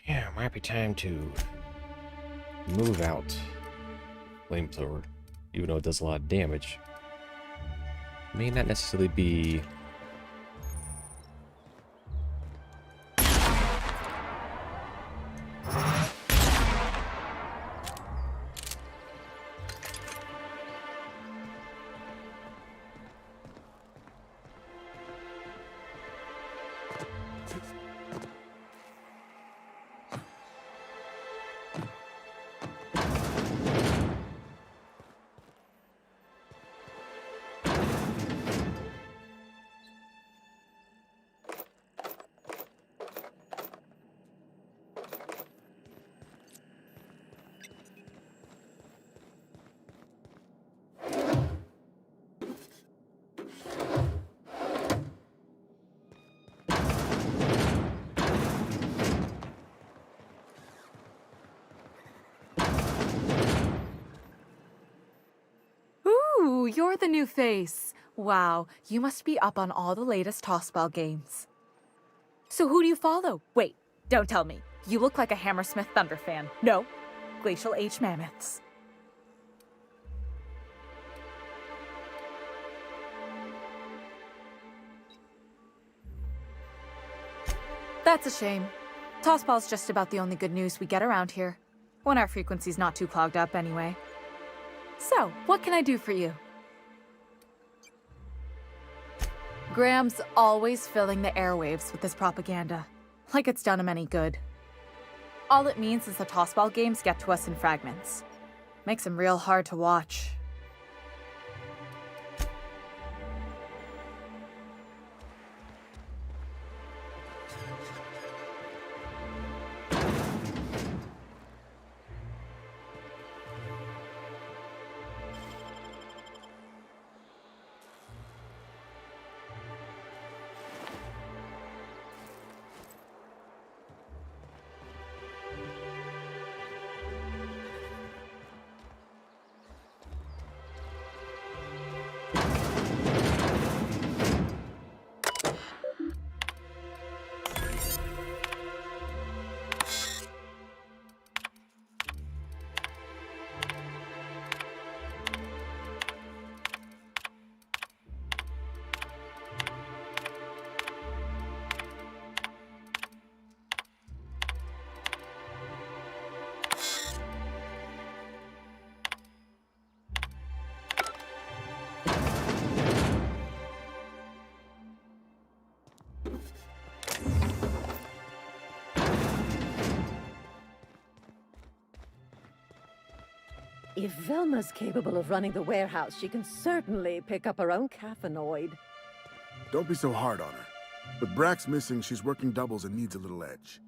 Speaker 1: Yeah, might be time to move out flamethrower, even though it does a lot of damage. May not necessarily be
Speaker 25: Ooh, you're the new face. Wow, you must be up on all the latest tossball games. So who do you follow? Wait, don't tell me. You look like a Hammersmith Thunder fan. No, Glacial H Mammoths. That's a shame. Tossball's just about the only good news we get around here. When our frequency's not too clogged up anyway. So, what can I do for you? Graham's always filling the airwaves with this propaganda. Like it's done him any good. All it means is the tossball games get to us in fragments. Makes them real hard to watch.
Speaker 4: If Velma's capable of running the warehouse, she can certainly pick up her own caffeinoid.
Speaker 18: Don't be so hard on her. With Brack's missing, she's working doubles and needs a little edge.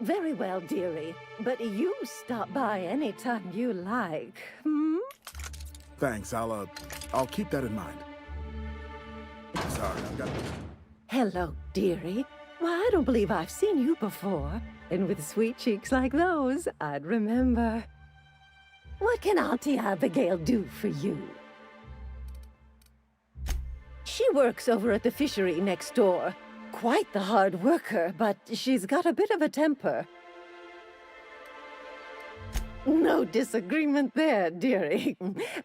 Speaker 4: Very well, dearie. But you stop by anytime you like, hmm?
Speaker 18: Thanks, I'll keep that in mind. Sorry, I've got...
Speaker 4: Hello, dearie. Why, I don't believe I've seen you before. And with sweet cheeks like those, I'd remember. What can Auntie Abigail do for you? She works over at the fishery next door. Quite the hard worker, but she's got a bit of a temper. No disagreement there, dearie.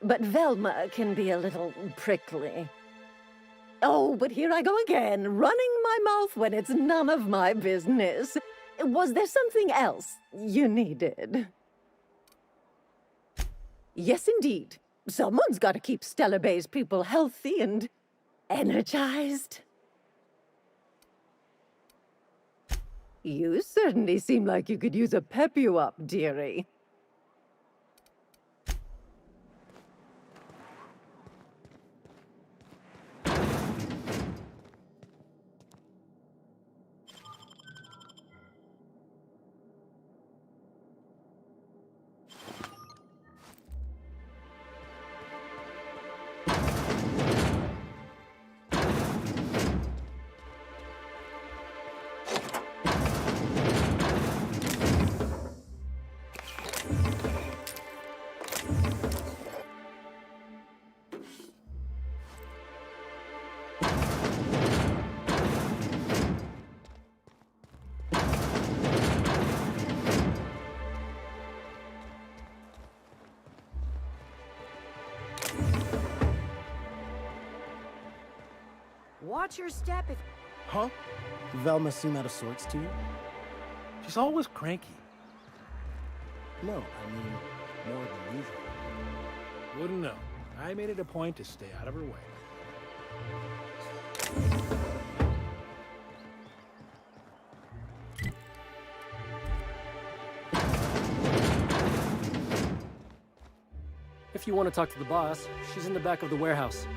Speaker 4: But Velma can be a little prickly. Oh, but here I go again, running my mouth when it's none of my business. Was there something else you needed? Yes, indeed. Someone's got to keep Stellar Bay's people healthy and energized. You certainly seem like you could use a pep you up, dearie.
Speaker 2: Watch your step if...
Speaker 21: Huh? Velma seem out of sorts to you? She's always cranky. No, I mean, more than usual.
Speaker 22: Wouldn't know. I made it a point to stay out of her way.
Speaker 14: If you want to talk to the boss, she's in the back of the warehouse.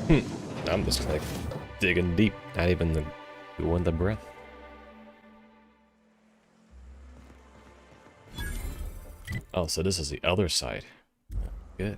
Speaker 1: I'm just like digging deep, not even doing the breath. Oh, so this is the other side. Good.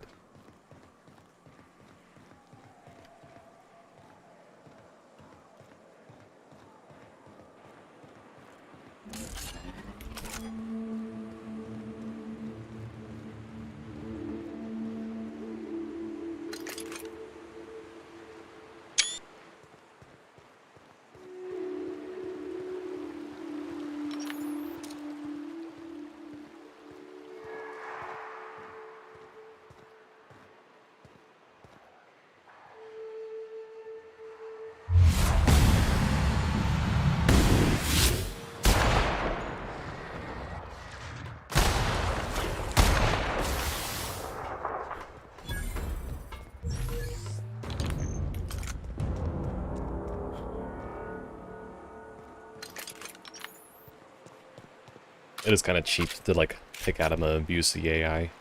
Speaker 1: It is kind of cheap to like pick at him and abuse the AI.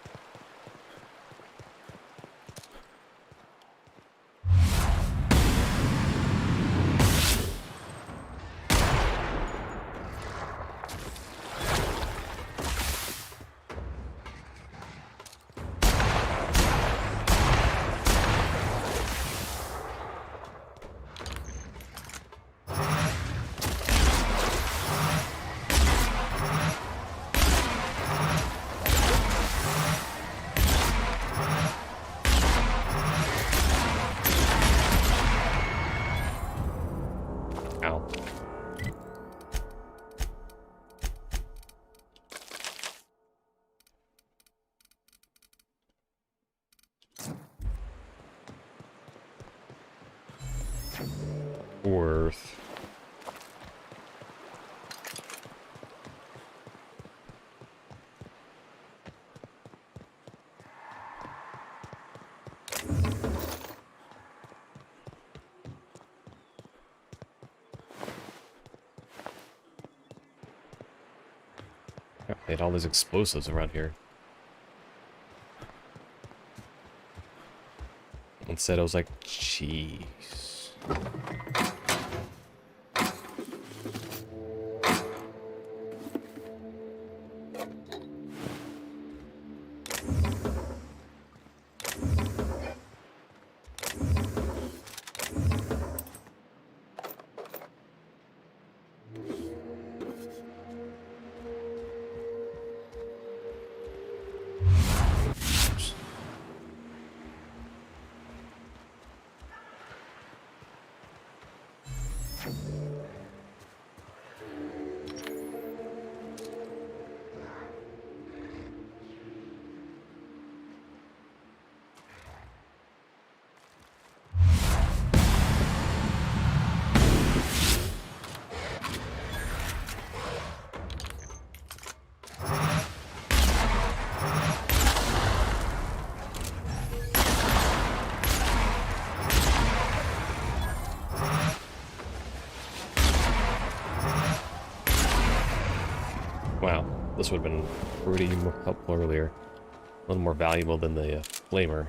Speaker 1: Ow. Worth. They had all these explosives around here. Instead, I was like, jeez. Wow, this would have been pretty helpful earlier. A little more valuable than the flamer.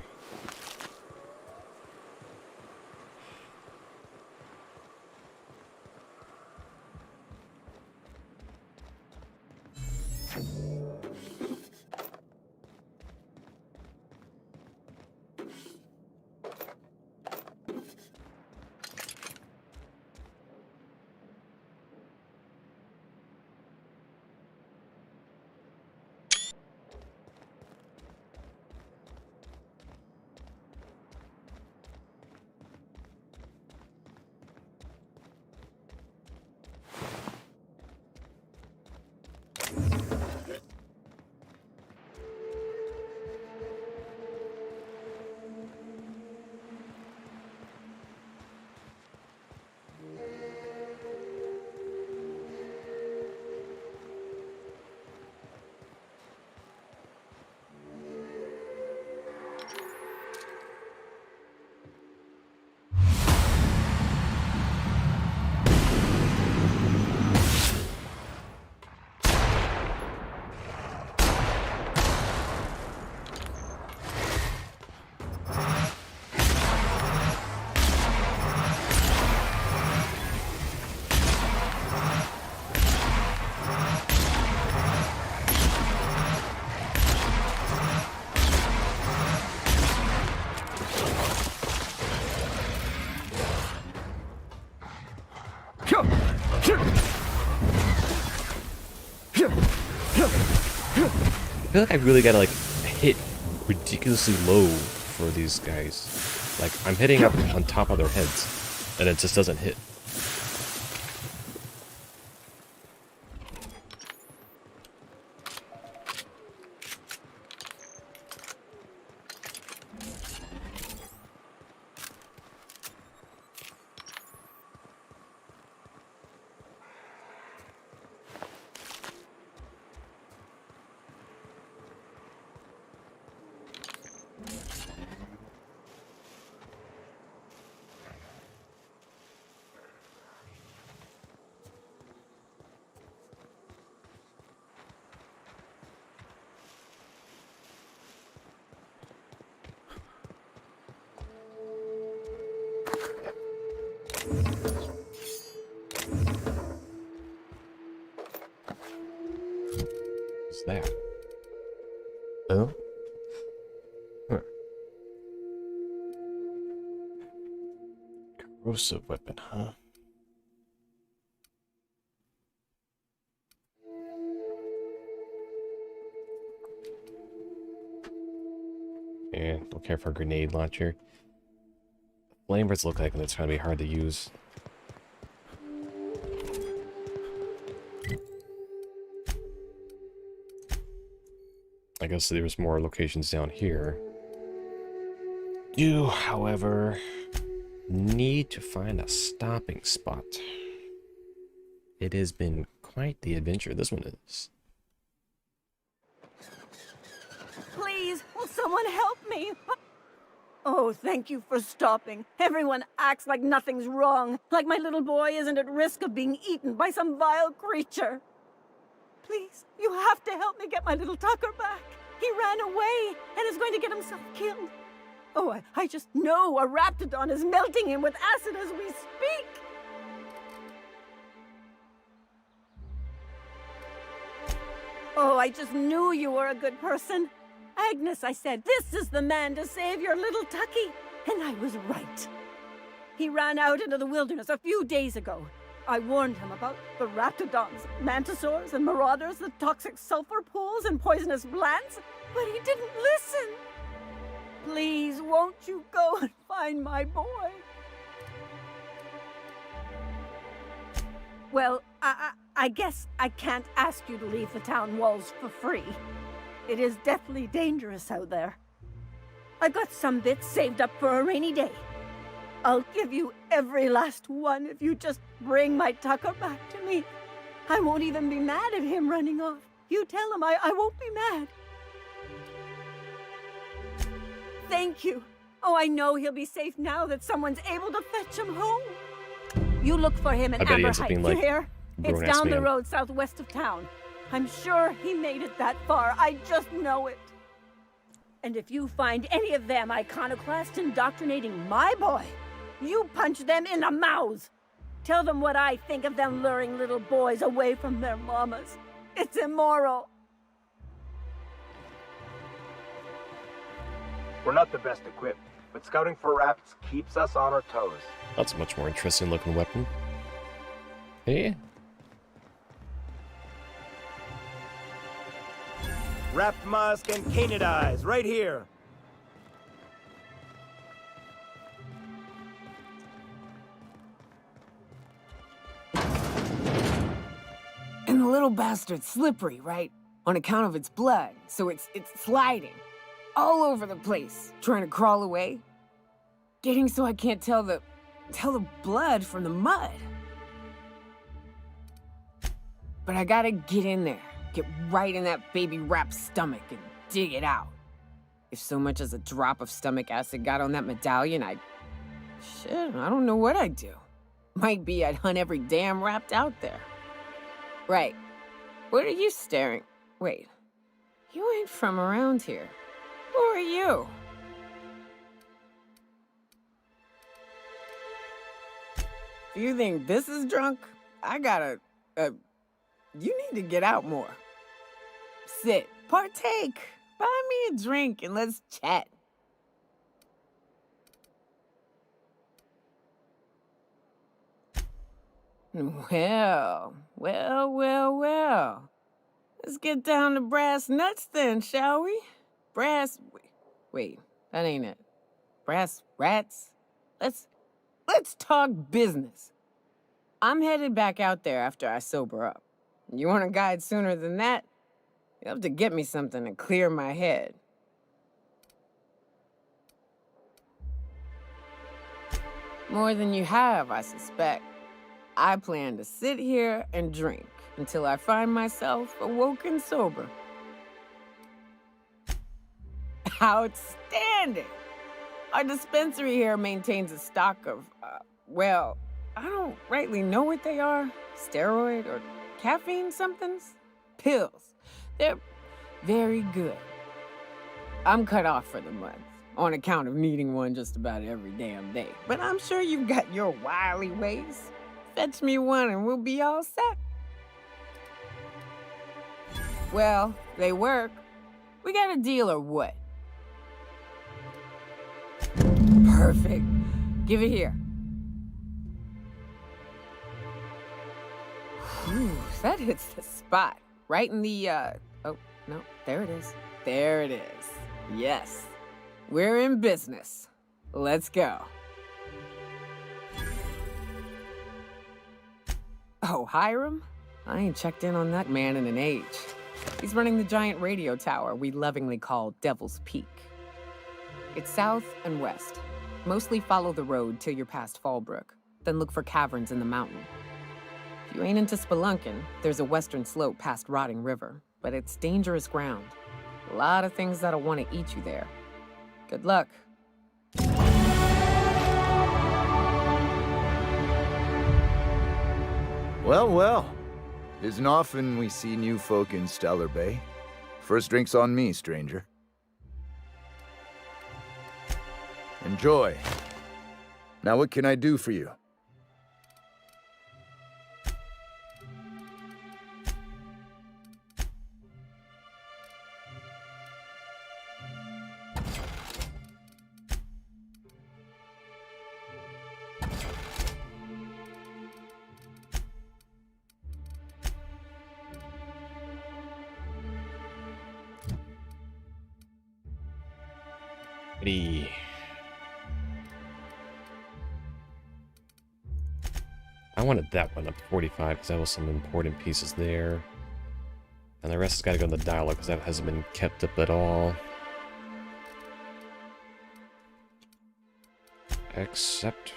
Speaker 1: feel like I really gotta like hit ridiculously low for these guys. Like I'm hitting up on top of their heads, and it just doesn't hit. What's that? Oh? Huh. Corrosive weapon, huh? And don't care for a grenade launcher. Flamers look like it's gonna be hard to use. I guess there's more locations down here. You, however, need to find a stopping spot. It has been quite the adventure, this one is.
Speaker 4: Please, will someone help me? Oh, thank you for stopping. Everyone acts like nothing's wrong, like my little boy isn't at risk of being eaten by some vile creature. Please, you have to help me get my little Tucker back. He ran away and is going to get himself killed. Oh, I just know a raptidon is melting him with acid as we speak. Oh, I just knew you were a good person. Agnes, I said, this is the man to save your little Tucky. And I was right. He ran out into the wilderness a few days ago. I warned him about the raptidons, mantisaurs, and marauders, the toxic sulfur pools, and poisonous glands, but he didn't listen. Please, won't you go and find my boy? Well, I guess I can't ask you to leave the town walls for free. It is deathly dangerous out there. I've got some bits saved up for a rainy day. I'll give you every last one if you just bring my Tucker back to me. I won't even be mad at him running off. You tell him I won't be mad. Thank you. Oh, I know he'll be safe now that someone's able to fetch him home. You look for him in
Speaker 1: I bet he
Speaker 4: Amber
Speaker 1: ends up
Speaker 4: Heights,
Speaker 1: being
Speaker 4: you
Speaker 1: like
Speaker 4: hear? It's
Speaker 1: grown-ass
Speaker 4: down the
Speaker 1: man.
Speaker 4: road southwest of town. I'm sure he made it that far. I just know it. And if you find any of them iconoclasts indoctrinating my boy, you punch them in the mouths. Tell them what I think of them luring little boys away from their mamas. It's immoral.
Speaker 15: We're not the best equipped, but scouting for raps keeps us on our toes.
Speaker 1: That's a much more interesting looking weapon. Hey?
Speaker 15: Wrapped musk and canid eyes, right here.
Speaker 8: And the little bastard's slippery, right? On account of its blood, so it's sliding. All over the place, trying to crawl away. Getting so I can't tell the blood from the mud. But I gotta get in there, get right in that baby rap's stomach and dig it out. If so much as a drop of stomach acid got on that medallion, shit, I don't know what I'd do. Might be I'd hunt every damn rapt out there. Right. What are you staring? Wait. You ain't from around here. Who are you? If you think this is drunk, I gotta, you need to get out more. Sit, partake, buy me a drink and let's chat. Well. Let's get down to brass nuts then, shall we? Brass... Wait, that ain't it. Brass rats? Let's talk business. I'm headed back out there after I sober up. You want a guide sooner than that? You'll have to get me something to clear my head. More than you have, I suspect. I plan to sit here and drink until I find myself awoken sober. Outstanding! Our dispensary here maintains a stock of, well, I don't rightly know what they are. Steroid or caffeine somethings? Pills. They're very good. I'm cut off for the month, on account of needing one just about every damn day. But I'm sure you've got your wily ways. Fetch me one and we'll be all set. Well, they work. We got a deal or what? Perfect. Give it here. Whew, that hits the spot. Right in the, oh, no, there it is. There it is. Yes. We're in business. Let's go. Oh, Hiram? I ain't checked in on that man in an age. He's running the giant radio tower we lovingly call Devil's Peak. It's south and west. Mostly follow the road till you're past Fallbrook, then look for caverns in the mountain. If you ain't into spelunking, there's a western slope past Rotting River, but it's dangerous ground. A lot of things that'll want to eat you there. Good luck.
Speaker 9: Well, well. Isn't often we see new folk in Stellar Bay. First drink's on me, stranger. Enjoy. Now what can I do for you?
Speaker 1: Ready. I wanted that one up to 45 because that was some important pieces there. And the rest has got to go in the dialogue because that hasn't been kept up at all. Except...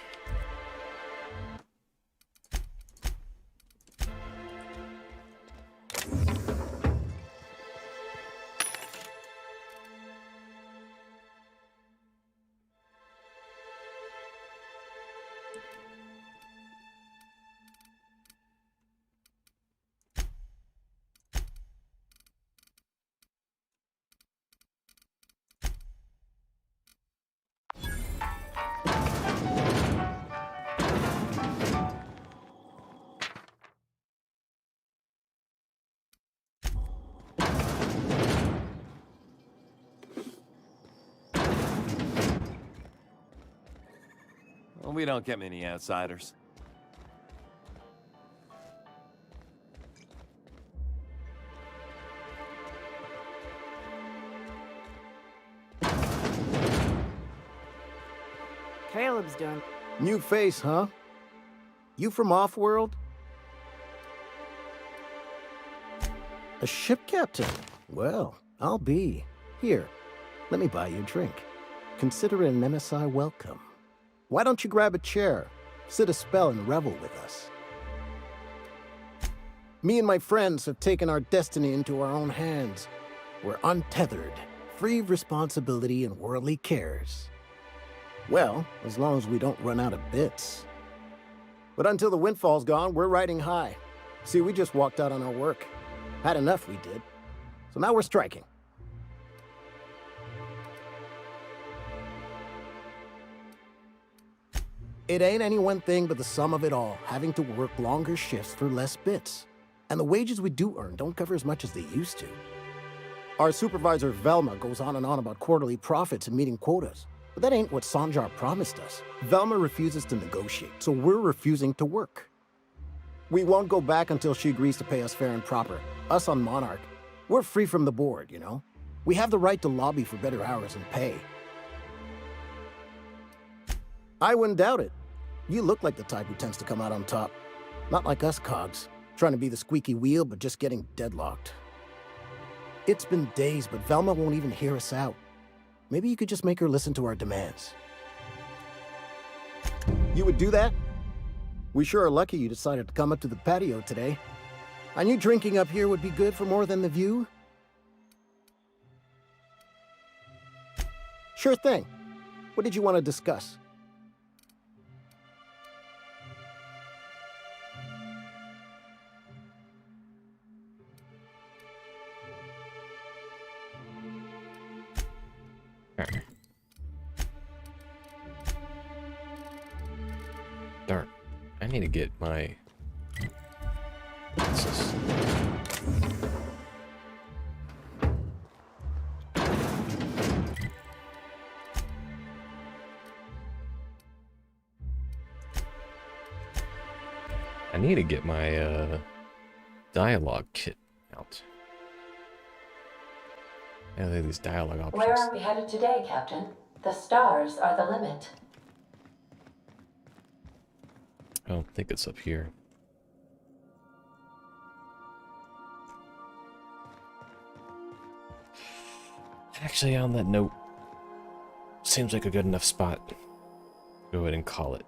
Speaker 5: Well, we don't get many outsiders.
Speaker 8: Caleb's done.
Speaker 21: New face, huh? You from off-world? A ship captain? Well, I'll be. Here, let me buy you a drink. Consider it an MSI welcome. Why don't you grab a chair, sit a spell and revel with us? Me and my friends have taken our destiny into our own hands. We're untethered, free of responsibility and worldly cares. Well, as long as we don't run out of bits. But until the windfall's gone, we're riding high. See, we just walked out on our work. Had enough, we did. So now we're striking. It ain't any one thing but the sum of it all, having to work longer shifts for less bits. And the wages we do earn don't cover as much as they used to. Our supervisor Velma goes on and on about quarterly profits and meeting quotas. But that ain't what Sanjar promised us. Velma refuses to negotiate, so we're refusing to work. We won't go back until she agrees to pay us fair and proper. Us on Monarch. We're free from the board, you know? We have the right to lobby for better hours and pay. I wouldn't doubt it. You look like the type who tends to come out on top. Not like us cogs, trying to be the squeaky wheel but just getting deadlocked. It's been days, but Velma won't even hear us out. Maybe you could just make her listen to our demands. You would do that? We sure are lucky you decided to come up to the patio today. I knew drinking up here would be good for more than the view. Sure thing. What did you want to discuss?
Speaker 1: Darn. I need to get my... What's this? I need to get my dialogue kit out. Yeah, there are these dialogue options.
Speaker 7: Where are we headed today, Captain? The stars are the limit.
Speaker 1: I don't think it's up here. Actually, on that note, seems like a good enough spot. Go ahead and call it.